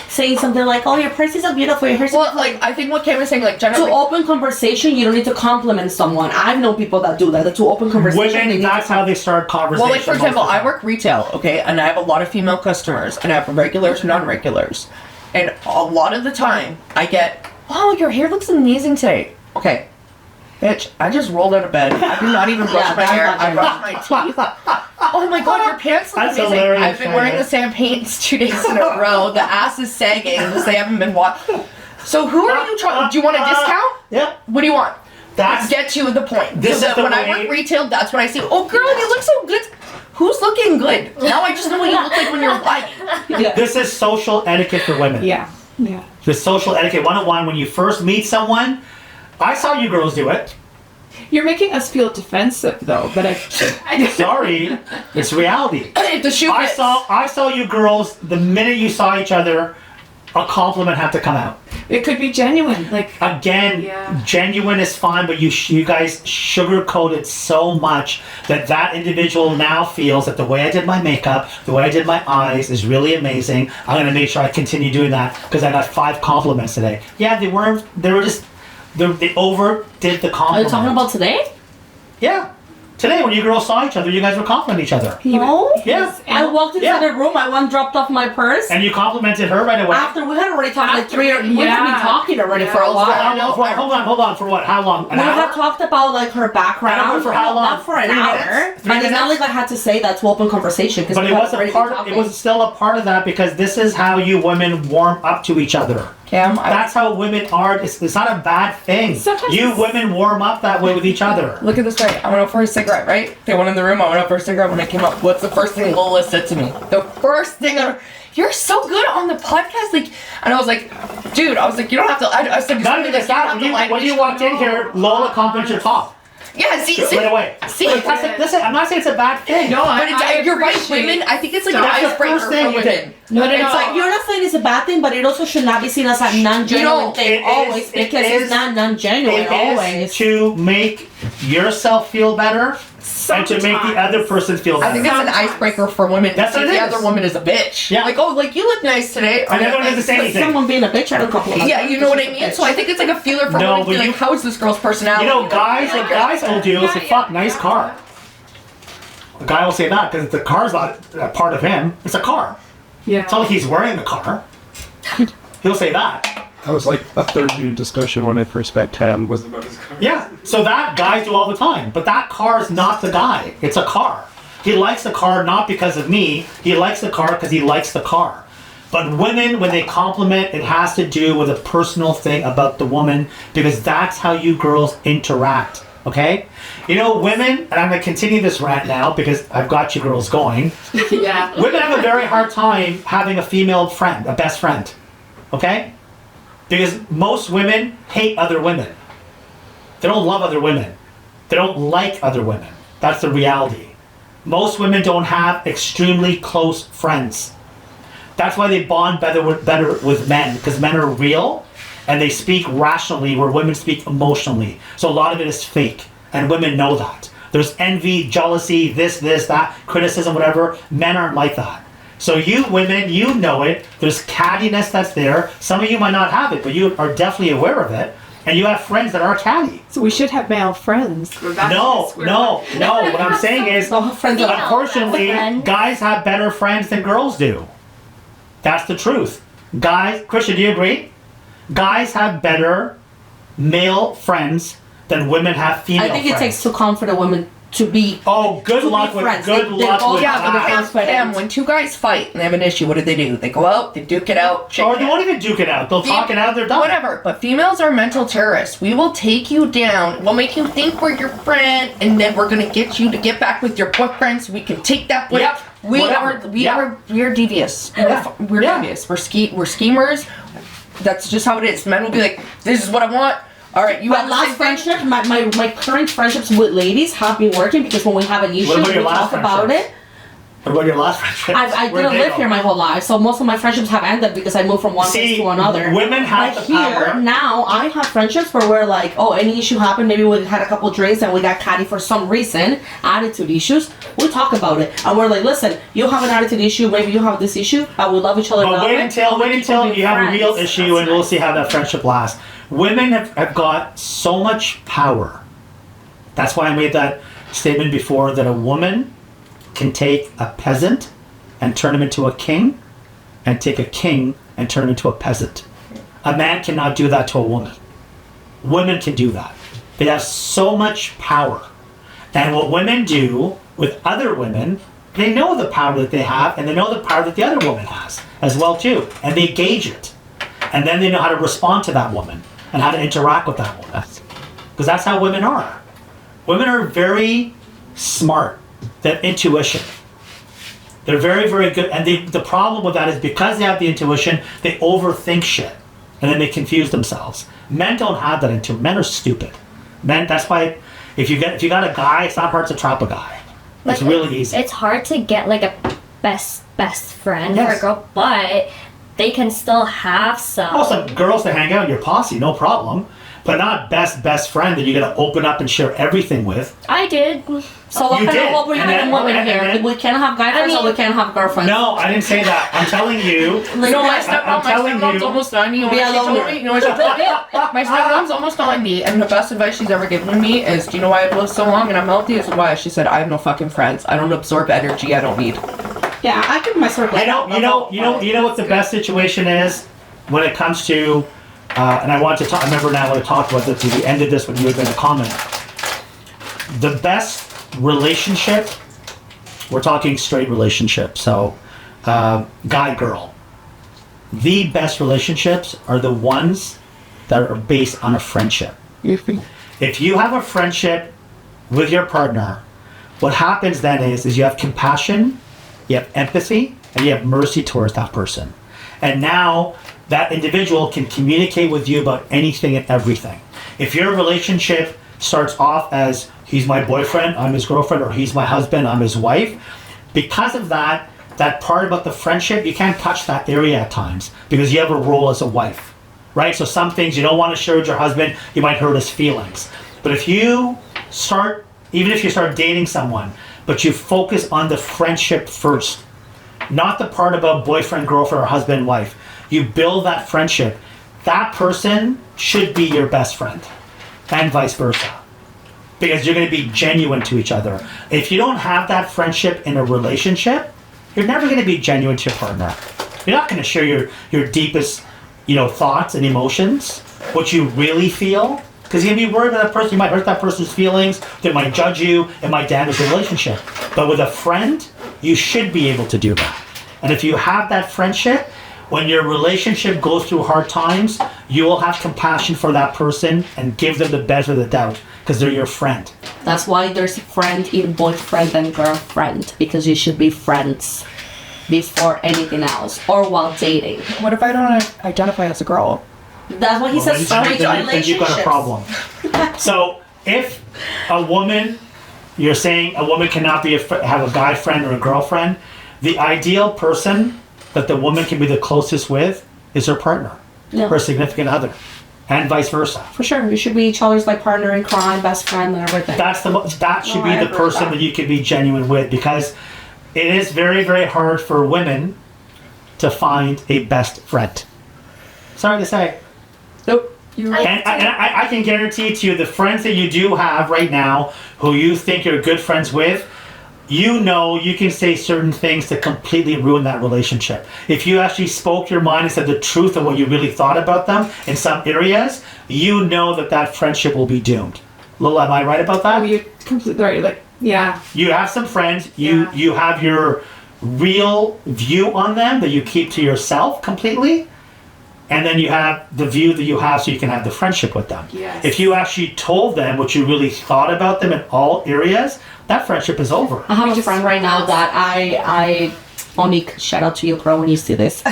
saying something like, oh, your purse is so beautiful, your hair is so beautiful. Like, I think what Cam was saying, like, generally... To open conversation, you don't need to compliment someone. I've known people that do that. To open conversation, women, that's how they start conversation. Well, like, for example, I work retail, okay, and I have a lot of female customers, and I have regulars and non-regulars. And a lot of the time, I get, oh, your hair looks amazing today. Okay. Bitch, I just rolled out of bed. I did not even brush my hair. I brushed my teeth. Oh my God, your pants look amazing. Hilarious. I've been wearing the same pants 2 days in a row. The ass is sagging because they haven't been washed. So who are you trying? Do you want a discount? Yep. What do you want? Let's get to the point. When I work retail, that's when I say, oh girl, you look so good. Who's looking good? Now I just know what you look like when you're lying. This is social etiquette for women. Yeah. The social etiquette 101. When you first meet someone, I saw you girls do it. You're making us feel defensive, though. But I sorry, it's reality. I saw you girls the minute you saw each other. A compliment had to come out. It could be genuine. Like again, genuine is fine, but you guys sugarcoat it so much that individual now feels that the way I did my makeup, the way I did my eyes is really amazing. I'm gonna make sure I continue doing that because I got 5 compliments today. Yeah, they overdid the compliment. Are you talking about today? Yeah. Today, when you girls saw each other, you guys were complimenting each other. No? Yeah. I walked into the room, I went dropped off my purse. And you complimented her right away? After we had already talked like 3 or... We've been talking already for a while. Hold on, for what? How long? We have talked about like her background. For how long? Not for an hour. But it's not like I had to say that to open conversation. But it was still a part of that because this is how you women warm up to each other. Cam, that's how women are. It's not a bad thing. You women warm up that way with each other. Look at this guy. I went out for a cigarette, right? They went in the room. I went out for a cigarette. When I came up, what's the first thing Lola said to me? The first thing you're so good on the podcast, like, and I was like, dude, you don't have to. I said, when you walked in here, Lola complimented your top. Yeah, see, right away. See, listen, I'm not saying it's a bad thing. No, but you're right. Women, I think it's like an icebreaker for women. No. It's like you're not saying it's a bad thing, but it also should not be seen as a non-genuine thing always because it's not non-genuine always. To make yourself feel better. And to make the other person feel better. I think it's an icebreaker for women. That's what it is. The other woman is a bitch. Yeah. Like, oh, like, you look nice today. I never did the same thing. Someone being a bitch, I don't compliment. Yeah, you know what I mean? So I think it's like a feeler for women to be like, how is this girl's personality? You know, guys will do is say, fuck, nice car. The guy will say that because the car's not a part of him. It's a car. Yeah. It's not like he's wearing the car. He'll say that. That was like a third discussion when I first met Cam was about his car. Yeah, so that guys do all the time. But that car is not the guy. It's a car. He likes the car not because of me. He likes the car because he likes the car. But women, when they compliment, it has to do with a personal thing about the woman because that's how you girls interact. Okay? You know, women, and I'm going to continue this rant now because I've got you girls going. Yeah. Women have a very hard time having a female friend, a best friend. Okay? Because most women hate other women. They don't love other women. They don't like other women. That's the reality. Most women don't have extremely close friends. That's why they bond better with men, because men are real and they speak rationally where women speak emotionally. So a lot of it is fake, and women know that. There's envy, jealousy, this, that, criticism, whatever. Men aren't like that. So you women, you know it. There's cattiness that's there. Some of you might not have it, but you are definitely aware of it. And you have friends that are catty. So we should have male friends. No. What I'm saying is, unfortunately, guys have better friends than girls do. That's the truth. Guys, Christian, do you agree? Guys have better male friends than women have female friends. I think it takes two confident women to be. Oh, good luck with that. When two guys fight and they have an issue, what do? They go out, they duke it out. Or they won't even duke it out. They'll talk it out, they're done. Whatever. But females are mental terrorists. We will take you down. We'll make you think we're your friend, and then we're gonna get you to get back with your boyfriend so we can take that boy. Yep. We are devious. We're devious. We're schemers. That's just how it is. Men will be like, this is what I want. All right, you have last friendship, my current friendships with ladies have been working because when we have an issue, we talk about it. What about your last friendship? I didn't live here my whole life, so most of my friendships have ended because I moved from one place to another. Women have the power. Now I have friendships where we're like, oh, any issue happened, maybe we had a couple drinks and we got catty for some reason, attitude issues. We talk about it and we're like, listen, you have an attitude issue, maybe you have this issue, but we love each other. But wait until you have a real issue, and we'll see how that friendship lasts. Women have got so much power. That's why I made that statement before, that a woman can take a peasant and turn him into a king, and take a king and turn him into a peasant. A man cannot do that to a woman. Women can do that. They have so much power. And what women do with other women, they know the power that they have, and they know the power that the other woman has as well too. And they gauge it. And then they know how to respond to that woman and how to interact with that woman. Because that's how women are. Women are very smart. They have intuition. They're very, very good. And the problem with that is because they have the intuition, they overthink shit. And then they confuse themselves. Men don't have that intuition. Men are stupid. Men, that's why if you got a guy, it's not hard to trap a guy. It's really easy. It's hard to get like a best friend Yes. for a girl, but they can still have some. Some girls to hang out in your posse, no problem. But not best friend that you're gonna open up and share everything with. I did. So what kind of what we're gonna women here? We can't have guy friends or we can't have girlfriends. No, I didn't say that. I'm telling you. My stepmom's almost 90. You know what she told me? My stepmom's almost 90, and the best advice she's ever given me is, do you know why I've lived so long and I'm healthy? Is why she said, I have no fucking friends. I don't absorb energy I don't need. Yeah, I give my circle. You know what the best situation is when it comes to, and I want to talk. I remember now when I talked about this. We ended this when you were going to comment. The best relationship. We're talking straight relationship. So, guy girl. The best relationships are the ones that are based on a friendship. If you have a friendship with your partner, what happens then is you have compassion, you have empathy, and you have mercy towards that person. And now that individual can communicate with you about anything and everything. If your relationship starts off as he's my boyfriend, I'm his girlfriend, or he's my husband, I'm his wife, because of that part about the friendship, you can't touch that area at times because you have a role as a wife, right? So some things you don't want to share with your husband, you might hurt his feelings. But if you start, even if you start dating someone, but you focus on the friendship first, not the part about boyfriend, girlfriend, or husband, wife. You build that friendship. That person should be your best friend, and vice versa. Because you're going to be genuine to each other. If you don't have that friendship in a relationship, you're never going to be genuine to your partner. You're not going to share your deepest, thoughts and emotions, what you really feel. Because you're going to be worried about that person. You might hurt that person's feelings. They might judge you. It might damage the relationship. But with a friend, you should be able to do that. And if you have that friendship, when your relationship goes through hard times, you will have compassion for that person and give them the benefit of the doubt because they're your friend. That's why there's friend in boyfriend and girlfriend, because you should be friends before anything else or while dating. What if I don't identify as a girl? That's what he says. Then you've got a problem. So if a woman, you're saying a woman cannot have a guy friend or a girlfriend, the ideal person that the woman can be the closest with is her partner, her significant other. and vice versa. For sure, we should be each other's like partner in crime, best friend, and everything. That should be I the agree person with that you can be genuine with, because it is very, very hard for women to find a best friend. Sorry to say. Nope. And I can guarantee to you, the friends that you do have right now, who you think you're good friends with, you know you can say certain things to completely ruin that relationship. If you actually spoke your mind and said the truth of what you really thought about them in some areas, you know that friendship will be doomed. Lola, am I right about that? Oh, you're completely right. Like, yeah. You have some friends, you have your real view on them that you keep to yourself completely, and then you have the view that you have so you can have the friendship with them. Yes. If you actually told them what you really thought about them in all areas, that friendship is over. I have a friend right now that I only shout out to you, bro, when you see this.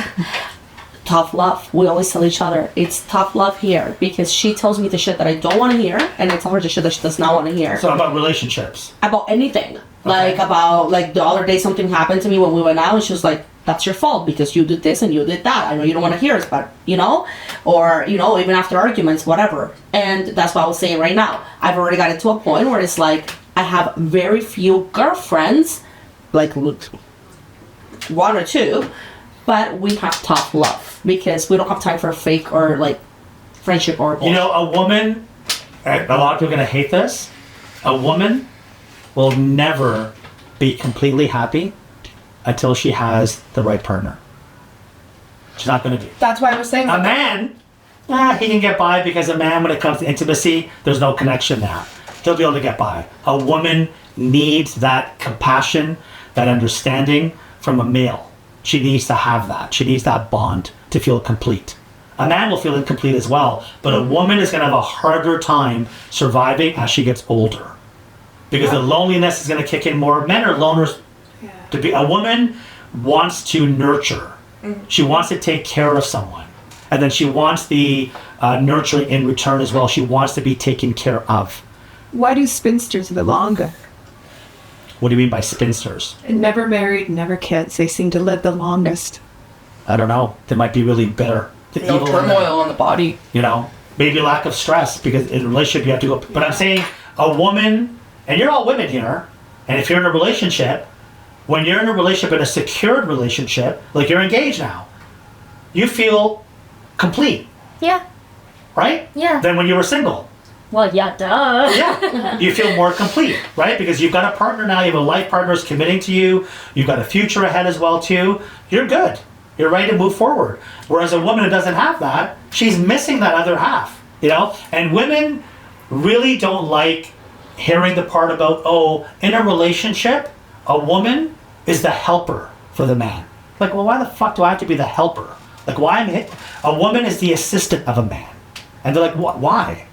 Tough love. We always tell each other it's tough love here, because she tells me the shit that I don't want to hear, and I tell her the shit that she does not want to hear. So about relationships? About anything. Like about like the other day something happened to me when we went out, and she was like, that's your fault because you did this and you did that. I know you don't want to hear it, but or even after arguments, whatever. And that's what I was saying right now. I've already got it to a point where it's like I have very few girlfriends, like one or two, but we have tough love because we don't have time for fake or like friendship or bullshit. A woman, a lot of people are going to hate this, a woman will never be completely happy until she has the right partner. She's not going to be. That's why I was saying. A man, he can get by, because a man, when it comes to intimacy, there's no connection there. He'll be able to get by. A woman needs that compassion, that understanding from a male. She needs to have that. She needs that bond to feel complete. A man will feel incomplete as well, but a woman is going to have a harder time surviving as she gets older, because the loneliness is going to kick in more. Men are loners. A woman wants to nurture. She wants to take care of someone, and then she wants the nurturing in return as well. She wants to be taken care of. Why do spinsters live longer? What do you mean by spinsters? Never married, never kids. They seem to live the longest. I don't know. They might be really bitter. No turmoil in the body. Maybe lack of stress, because in a relationship you have to go. But I'm saying a woman, and you're all women here, and if you're in a relationship, when you're in a relationship, in a secured relationship, like you're engaged now, you feel complete. Yeah. Right? Yeah. Than when you were single. Well, yeah, duh. Yeah. You feel more complete, right? Because you've got a partner now, you have a life partner who's committing to you, you've got a future ahead as well too. You're good. You're ready to move forward. Whereas a woman who doesn't have that, she's missing that other half, And women really don't like hearing the part about, in a relationship, a woman is the helper for the man. Like, well, why the fuck do I have to be the helper? Like, a woman is the assistant of a man. And they're like, why?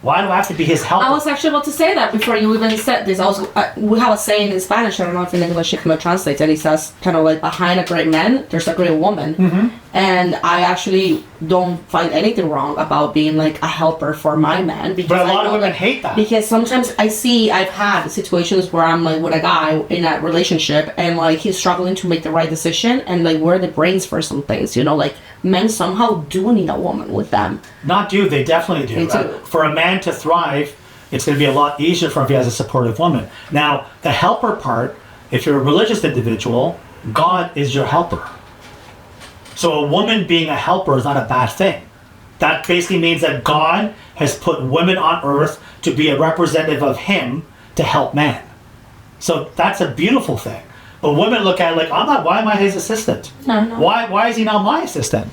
Why do I have to be his helper? I was actually about to say that before you even said this. We have a saying in Spanish, I don't know if in English it can translate it. It says kind of like, behind a great man, there's a great woman. Mm-hmm. And I actually don't find anything wrong about being like a helper for my man. But a lot of women hate that. Because sometimes I've had situations where I'm like with a guy in that relationship and like he's struggling to make the right decision and like we're the brains for some things, like men somehow do need a woman with them. Not do, they definitely do. For a man to thrive, it's going to be a lot easier for him if he has a supportive woman. Now, the helper part, if you're a religious individual, God is your helper. So a woman being a helper is not a bad thing. That basically means that God has put women on earth to be a representative of him to help man. So that's a beautiful thing. But women look at it like, why am I his assistant? No. Why is he not my assistant?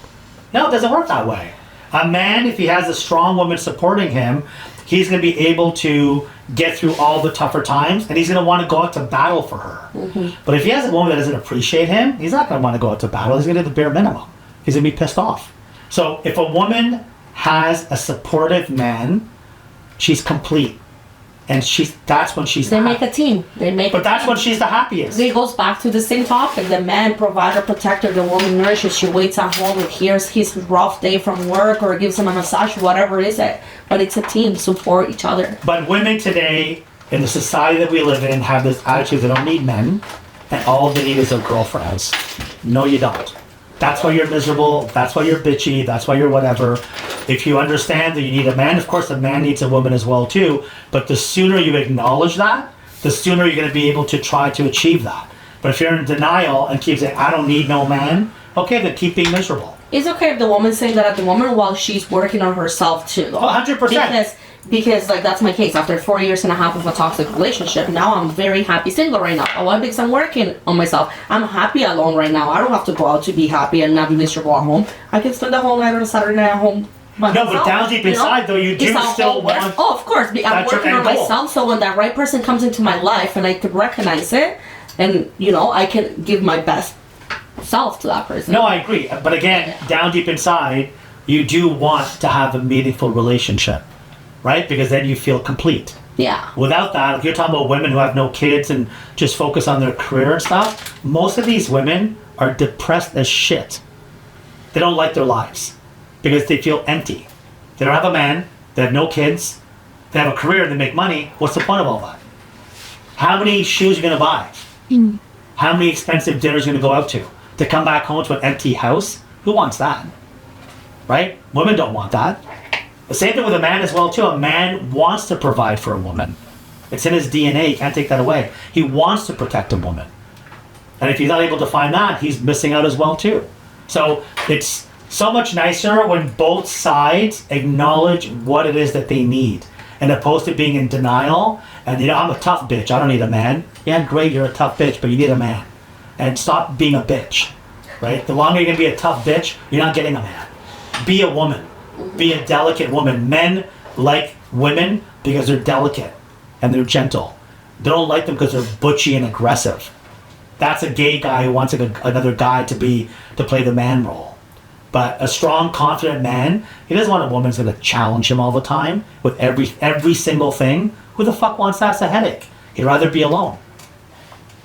No, it doesn't work that way. A man, if he has a strong woman supporting him, he's going to be able to get through all the tougher times, and he's going to want to go out to battle for her. Mm-hmm. But if he has a woman that doesn't appreciate him, he's not going to want to go out to battle. He's going to do the bare minimum. He's going to be pissed off. So if a woman has a supportive man, she's complete. And that's when she's They make a team. But that's when she's the happiest. It goes back to the same topic. The man, provider, protector, the woman nourishes. She waits at home and hears his rough day from work or gives him a massage, whatever it is. But it's a team, support each other. But women today, in the society that we live in, have this attitude they don't need men, and all they need is their girlfriends. No, you don't. That's why you're miserable. That's why you're bitchy. That's why you're whatever. If you understand that you need a man, of course, a man needs a woman as well too. But the sooner you acknowledge that, the sooner you're going to be able to try to achieve that. But if you're in denial and keep saying, I don't need no man, okay, then keep being miserable. It's okay if the woman's saying that at the moment while she's working on herself too. 100%. Because like that's my case. After 4 years and a half of a toxic relationship, now I'm very happy single right now. Why? Because I'm working on myself. I'm happy alone right now. I don't have to go out to be happy and not be miserable at home. I can spend the whole night on a Saturday night at home. No, but down deep inside though, you do still want... Oh, of course. I'm working on myself, so when that right person comes into my life and I could recognize it, and I can give my best self to that person. No, I agree. But again, down deep inside, you do want to have a meaningful relationship, right? Because then you feel complete. Yeah. Without that, if you're talking about women who have no kids and just focus on their career and stuff, most of these women are depressed as shit. They don't like their lives because they feel empty. They don't have a man, they have no kids, they have a career, they make money. What's the point of all that? How many shoes are you going to buy? How many expensive dinners are you going to go out to come back home to an empty house? Who wants that? Right? Women don't want that. The same thing with a man as well too. A man wants to provide for a woman. It's in his DNA. You can't take that away. He wants to protect a woman. And if he's not able to find that, he's missing out as well too. So it's so much nicer when both sides acknowledge what it is that they need, and opposed to being in denial and I'm a tough bitch, I don't need a man. Yeah, great, you're a tough bitch, but you need a man. And stop being a bitch, right? The longer you're gonna be a tough bitch, you're not getting a man. Be a woman. Be a delicate woman. Men like women because they're delicate and they're gentle. They don't like them because they're butchy and aggressive. That's a gay guy who wants another guy to play the man role. But a strong, confident man, he doesn't want a woman who's going to challenge him all the time with every single thing. Who the fuck wants that? It's a headache. He'd rather be alone.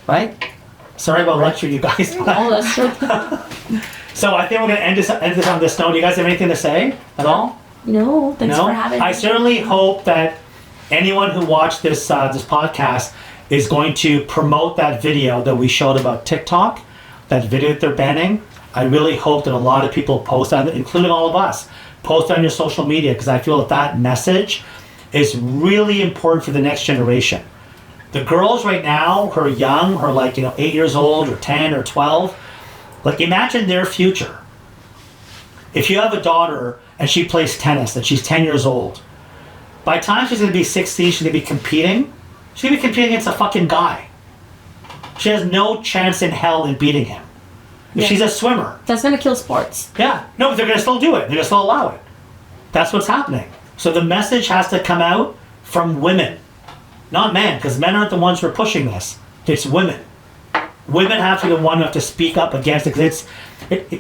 Right? Sorry about lecturing you guys. Oh, that's true. So I think we're going to end this on this note. Do you guys have anything to say at all? No, thanks for having me. I certainly hope that anyone who watched this podcast is going to promote that video that we showed about TikTok, that video that they're banning. I really hope that a lot of people post on it, including all of us, post on your social media, because I feel that message is really important for the next generation. The girls right now who are young, who are 8 years old or 10 or 12, imagine their future. If you have a daughter and she plays tennis and she's 10 years old, by the time she's going to be 16, she's going to be competing. She's going to be competing against a fucking guy. She has no chance in hell in beating him. If she's a swimmer. That's going to kill sports. Yeah. No, but they're going to still do it. They're going to still allow it. That's what's happening. So the message has to come out from women, not men, because men aren't the ones who are pushing this. It's women. Women have to be the one who have to speak up against it.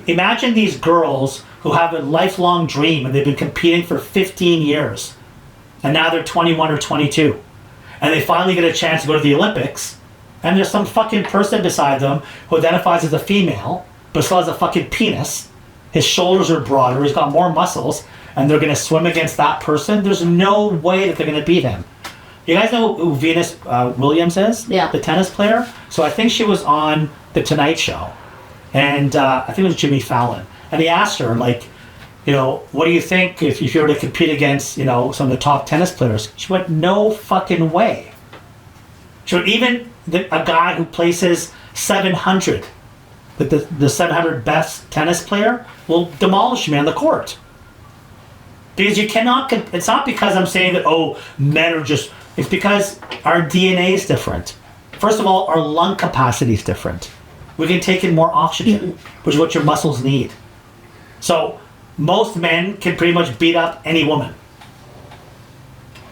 Imagine these girls who have a lifelong dream and they've been competing for 15 years. And now they're 21 or 22. And they finally get a chance to go to the Olympics. And there's some fucking person beside them who identifies as a female, but still has a fucking penis. His shoulders are broader, he's got more muscles, and they're gonna swim against that person. There's no way that they're gonna beat him. You guys know who Venus Williams is? Yeah. The tennis player? So I think she was on The Tonight Show. And I think it was Jimmy Fallon. And he asked her, what do you think if you were to compete against, some of the top tennis players? She went, no fucking way. She went, even a guy who places 700, the 700 best tennis player, will demolish me on the court. Because you cannot, it's not because I'm saying that, men are just, it's because our DNA is different. First of all, our lung capacity is different. We can take in more oxygen, which is what your muscles need. So most men can pretty much beat up any woman.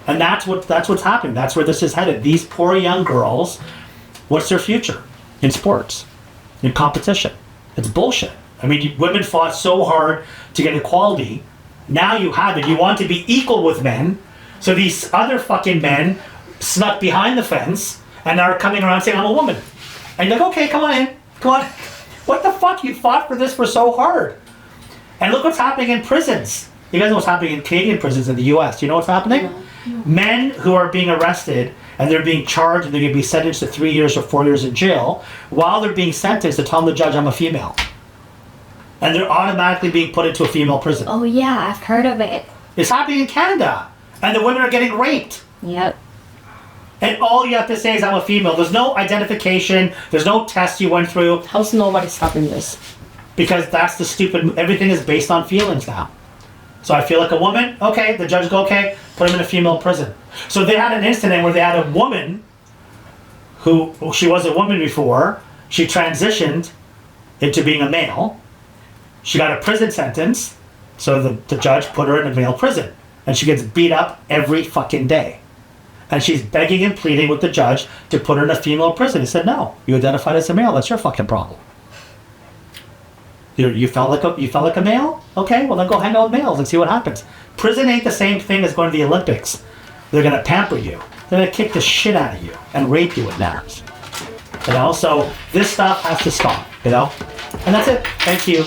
And that's what's happening. That's where this is headed. These poor young girls, what's their future? In sports, in competition. It's bullshit. I mean, women fought so hard to get equality. Now you have it. You want to be equal with men. So these other fucking men snuck behind the fence and are coming around saying, I'm a woman. And you're like, okay, come on in. Come on. What the fuck? You fought for this for so hard. And look what's happening in prisons. You guys know what's happening in Canadian prisons in the US. Do you know what's happening? Men who are being arrested and they're being charged and they're going to be sentenced to 3 years or 4 years in jail, while they're being sentenced, to tell the judge, I'm a female. And they're automatically being put into a female prison. Oh yeah, I've heard of it. It's happening in Canada. And the women are getting raped. Yep. And all you have to say is I'm a female. There's no identification. There's no test you went through. How's nobody stopping this? Because that's the stupid, everything is based on feelings now. So I feel like a woman, okay, the judge go, okay, put him in a female prison. So they had an incident where they had a woman who, she was a woman before, she transitioned into being a male. She got a prison sentence, so the judge put her in a male prison. And she gets beat up every fucking day. And she's begging and pleading with the judge to put her in a female prison. He said, no, you identified as a male, that's your fucking problem. You felt like a male? Okay, well then go hang out with males and see what happens. Prison ain't the same thing as going to the Olympics. They're gonna pamper you. They're gonna kick the shit out of you and rape you with knives. You know, so this stuff has to stop, you know? And that's it. Thank you.